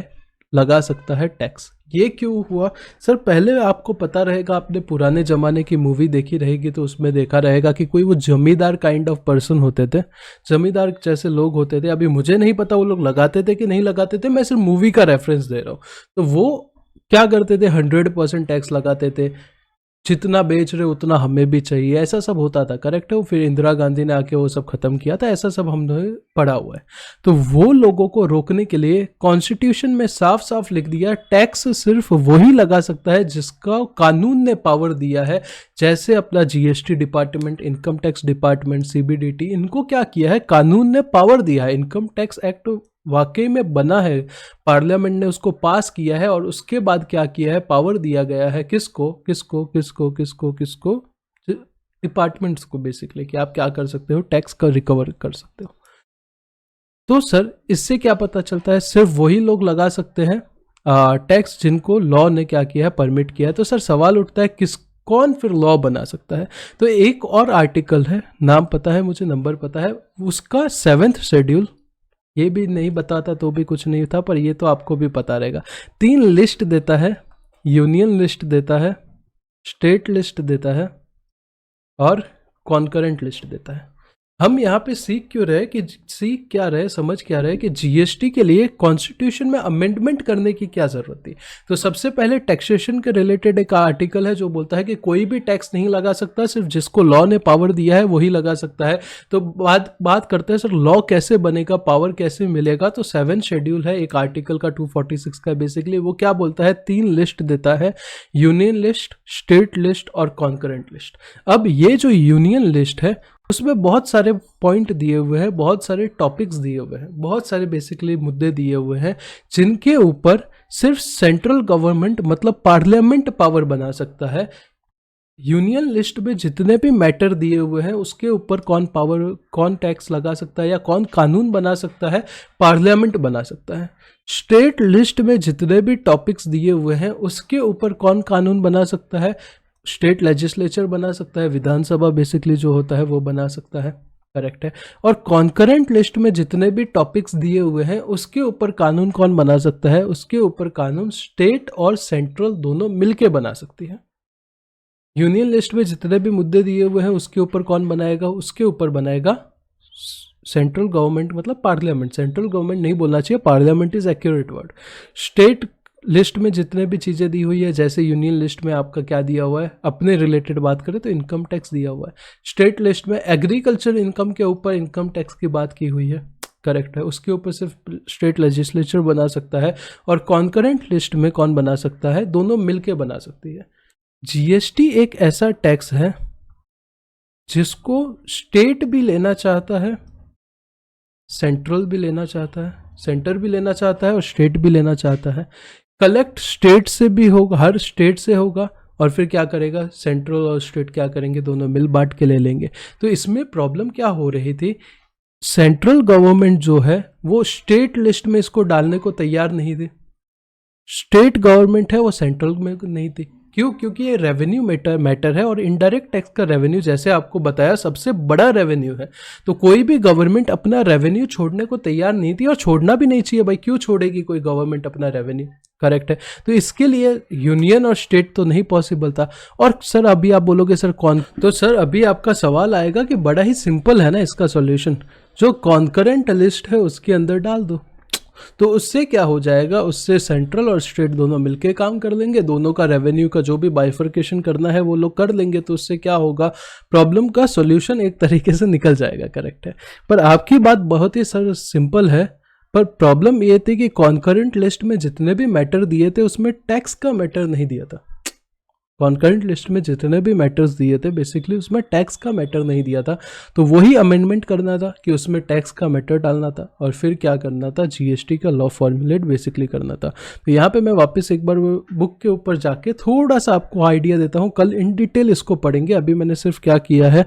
लगा सकता है टैक्स। ये क्यों हुआ सर? पहले आपको पता रहेगा, आपने पुराने ज़माने की मूवी देखी रहेगी तो उसमें देखा रहेगा कि कोई वो जमींदार काइंड ऑफ पर्सन होते थे, जमींदार जैसे लोग होते थे। अभी मुझे नहीं पता वो लोग लगाते थे कि नहीं लगाते थे, मैं सिर्फ मूवी का रेफरेंस दे रहा हूँ। तो वो क्या करते थे, 100% टैक्स लगाते थे, जितना बेच रहे उतना हमें भी चाहिए, ऐसा सब होता था। करेक्ट है? वो फिर इंदिरा गांधी ने आके वो सब खत्म किया था, ऐसा सब हमने पढ़ा हुआ है। तो वो लोगों को रोकने के लिए कॉन्स्टिट्यूशन में साफ साफ लिख दिया टैक्स सिर्फ वही लगा सकता है जिसका कानून ने पावर दिया है। जैसे अपना GST department, income tax department, CBDT, इनको क्या किया है, कानून ने पावर दिया है। इनकम टैक्स एक्ट वाकई में बना है, पार्लियामेंट ने उसको पास किया है, और उसके बाद क्या किया है, पावर दिया गया है किसको किसको किसको किसको किसको, डिपार्टमेंट्स को बेसिकली, कि आप क्या कर सकते हो, टैक्स का रिकवर कर सकते हो। तो सर इससे क्या पता चलता है, सिर्फ वही लोग लगा सकते हैं टैक्स जिनको लॉ ने क्या किया है, परमिट किया है। तो सर सवाल उठता है कौन फिर लॉ बना सकता है? तो एक और आर्टिकल है, नाम पता है मुझे, नंबर पता है उसका, 7th शेड्यूल। ये भी नहीं बताता तो भी कुछ नहीं था, पर ये तो आपको भी पता रहेगा। 3 लिस्ट देता है, यूनियन लिस्ट देता है, स्टेट लिस्ट देता है, और कॉन्करेंट लिस्ट देता है। हम यहाँ पे सीख क्यों रहे कि सीख क्या रहे, समझ क्या रहे कि जीएसटी के लिए कॉन्स्टिट्यूशन में अमेंडमेंट करने की क्या जरूरत थी। तो सबसे पहले टैक्सेशन के रिलेटेड एक आर्टिकल है जो बोलता है कि कोई भी टैक्स नहीं लगा सकता, सिर्फ जिसको लॉ ने पावर दिया है वही लगा सकता है। तो बात करते हैं सर लॉ कैसे बनेगा, पावर कैसे मिलेगा। तो 7 शेड्यूल है एक आर्टिकल का 246 का, बेसिकली वो क्या बोलता है, 3 लिस्ट देता है, यूनियन लिस्ट, स्टेट लिस्ट और कॉन्करेंट लिस्ट। अब ये जो यूनियन लिस्ट है उसमें बहुत सारे पॉइंट दिए हुए हैं, बहुत सारे टॉपिक्स दिए हुए हैं, बहुत सारे बेसिकली मुद्दे दिए हुए हैं जिनके ऊपर सिर्फ सेंट्रल गवर्नमेंट मतलब पार्लियामेंट पावर बना सकता है। यूनियन लिस्ट में जितने भी मैटर दिए हुए हैं उसके ऊपर कौन टैक्स लगा सकता है या कौन कानून बना सकता है, पार्लियामेंट बना सकता है। स्टेट लिस्ट में जितने भी टॉपिक्स दिए हुए हैं उसके ऊपर कौन कानून बना सकता है, स्टेट लेजिस्लेचर बना सकता है, विधानसभा बेसिकली जो होता है वो बना सकता है। करेक्ट है? और कॉन्करेंट लिस्ट में जितने भी टॉपिक्स दिए हुए हैं उसके ऊपर कानून कौन बना सकता है, उसके ऊपर कानून स्टेट और सेंट्रल दोनों मिलके बना सकती है। यूनियन लिस्ट में जितने भी मुद्दे दिए हुए हैं उसके ऊपर कौन बनाएगा, उसके ऊपर बनाएगा सेंट्रल गवर्नमेंट मतलब पार्लियामेंट। सेंट्रल गवर्नमेंट नहीं बोलना चाहिए, parliament is accurate word. State list में जितने भी चीज़ें दी हुई है, जैसे यूनियन लिस्ट में आपका क्या दिया हुआ है, अपने रिलेटेड बात करें तो इनकम टैक्स दिया हुआ है। स्टेट लिस्ट में एग्रीकल्चर इनकम के ऊपर इनकम टैक्स की बात की हुई है। करेक्ट है? उसके ऊपर सिर्फ स्टेट लेजिस्लेचर बना सकता है। और कॉन्करेंट लिस्ट में कौन बना सकता है, दोनों मिलके बना सकती है। जीएसटी एक ऐसा टैक्स है जिसको स्टेट भी लेना चाहता है, सेंट्रल भी लेना चाहता है, सेंटर भी लेना चाहता है और स्टेट भी लेना चाहता है। कलेक्ट स्टेट से भी होगा, हर स्टेट से होगा, और फिर क्या करेगा, सेंट्रल और स्टेट क्या करेंगे, दोनों मिल बांट के ले लेंगे। तो इसमें प्रॉब्लम क्या हो रही थी, सेंट्रल गवर्नमेंट जो है वो स्टेट लिस्ट में इसको डालने को तैयार नहीं थी। स्टेट गवर्नमेंट है वो सेंट्रल में नहीं थी। क्यों? क्योंकि ये रेवेन्यू मैटर है, और इनडायरेक्ट टैक्स का रेवेन्यू जैसे आपको बताया सबसे बड़ा रेवेन्यू है। तो कोई भी गवर्नमेंट अपना रेवेन्यू छोड़ने को तैयार नहीं थी, और छोड़ना भी नहीं चाहिए भाई, क्यों छोड़ेगी कोई गवर्नमेंट अपना रेवेन्यू। करेक्ट है? तो इसके लिए यूनियन और स्टेट तो नहीं पॉसिबल था। और सर अभी आप बोलोगे सर कौन, तो सर अभी आपका सवाल आएगा कि बड़ा ही सिंपल है ना इसका सॉल्यूशन, जो कॉन्करेंट लिस्ट है उसके अंदर डाल दो। तो उससे क्या हो जाएगा, उससे सेंट्रल और स्टेट दोनों मिलके काम कर लेंगे, दोनों का रेवेन्यू का जो भी बाइफर्केशन करना है वो लोग कर लेंगे। तो उससे क्या होगा, प्रॉब्लम का सॉल्यूशन एक तरीके से निकल जाएगा। करेक्ट है? पर आपकी बात बहुत ही सर सिंपल है, पर प्रॉब्लम ये थी कि कॉन्करेंट लिस्ट में जितने भी मैटर दिए थे उसमें टैक्स का मैटर नहीं दिया था। कॉन्करेंट लिस्ट में जितने भी मैटर्स दिए थे बेसिकली उसमें टैक्स का मैटर नहीं दिया था। तो वही अमेंडमेंट करना था कि उसमें टैक्स का मैटर डालना था, और फिर क्या करना था, जीएसटी का लॉ फॉर्मुलेट बेसिकली करना था। तो यहाँ पे मैं वापस एक बार बुक के ऊपर जाके थोड़ा सा आपको आइडिया देता हूँ, कल इन डिटेल इसको पढ़ेंगे। अभी मैंने सिर्फ क्या किया है,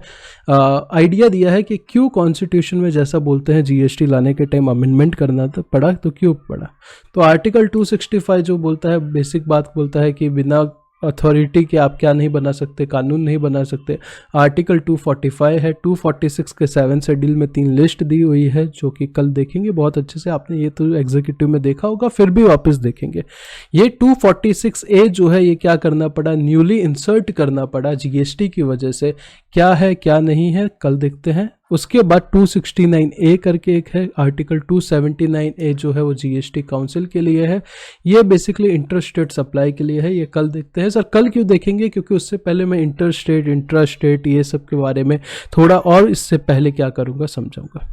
आइडिया दिया है कि क्यों कॉन्स्टिट्यूशन में जैसा बोलते हैं जीएसटी लाने के टाइम अमेंडमेंट करना था, पड़ा तो क्यों पड़ा। तो आर्टिकल 265 जो बोलता है, बेसिक बात बोलता है कि बिना अथॉरिटी कि आप क्या नहीं बना सकते, कानून नहीं बना सकते। आर्टिकल 245 है, 246 के 7 से डील में 3 लिस्ट दी हुई है जो कि कल देखेंगे बहुत अच्छे से। आपने ये तो एग्जीक्यूटिव में देखा होगा, फिर भी वापस देखेंगे। ये 246A जो है ये क्या करना पड़ा, न्यूली इंसर्ट करना पड़ा जीएसटी की वजह से। क्या है क्या नहीं है कल देखते हैं। उसके बाद 269A करके एक है आर्टिकल, 279A जो है वो जीएसटी काउंसिल के लिए है, ये बेसिकली इंटर स्टेट सप्लाई के लिए है, ये कल देखते हैं। सर कल क्यों देखेंगे, क्योंकि उससे पहले मैं इंटर स्टेट, इंट्रा स्टेट ये सब के बारे में थोड़ा और इससे पहले क्या करूँगा समझाऊंगा,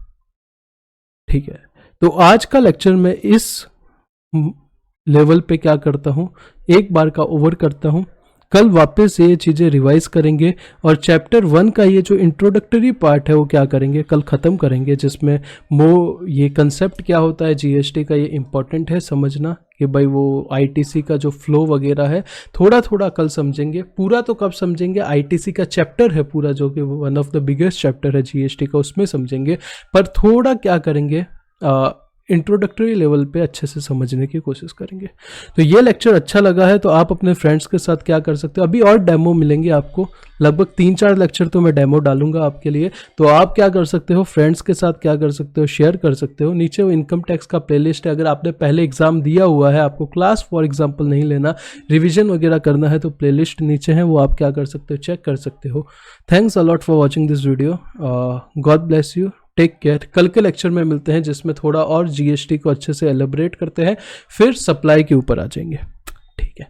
ठीक है। तो आज का लेक्चर में इस लेवल पे क्या करता हूँ, एक बार का ओवर करता हूँ। कल वापस ये चीज़ें रिवाइज करेंगे और चैप्टर 1 का ये जो इंट्रोडक्टरी पार्ट है वो क्या करेंगे, कल ख़त्म करेंगे, जिसमें वो ये कंसेप्ट क्या होता है जीएसटी का, ये इम्पॉर्टेंट है समझना कि भाई वो आईटीसी का जो फ्लो वगैरह है थोड़ा थोड़ा कल समझेंगे। पूरा तो कब समझेंगे, आईटीसी का चैप्टर है पूरा जो कि one of the biggest chapter है जीएसटी का, उसमें समझेंगे। पर थोड़ा क्या करेंगे, इंट्रोडक्टरी लेवल पे अच्छे से समझने की कोशिश करेंगे। तो ये लेक्चर अच्छा लगा है तो आप अपने फ्रेंड्स के साथ क्या कर सकते हो, अभी और डेमो मिलेंगे आपको, लगभग 3-4 लेक्चर तो मैं डेमो डालूंगा आपके लिए। तो आप क्या कर सकते हो, फ्रेंड्स के साथ क्या कर सकते हो, शेयर कर सकते हो। नीचे वो इनकम टैक्स का प्लेलिस्ट है, अगर आपने पहले एग्जाम दिया हुआ है, आपको क्लास फॉर एग्जाम्पल नहीं लेना, रिविजन वगैरह करना है, तो प्लेलिस्ट नीचे है, वो आप क्या कर सकते हो, चेक कर सकते हो। Thanks a lot for watching this video, God bless you, take care. कल के लेक्चर में मिलते हैं जिसमें थोड़ा और जीएसटी को अच्छे से एलेबरेट करते हैं, फिर सप्लाई के ऊपर आ जाएंगे, ठीक है।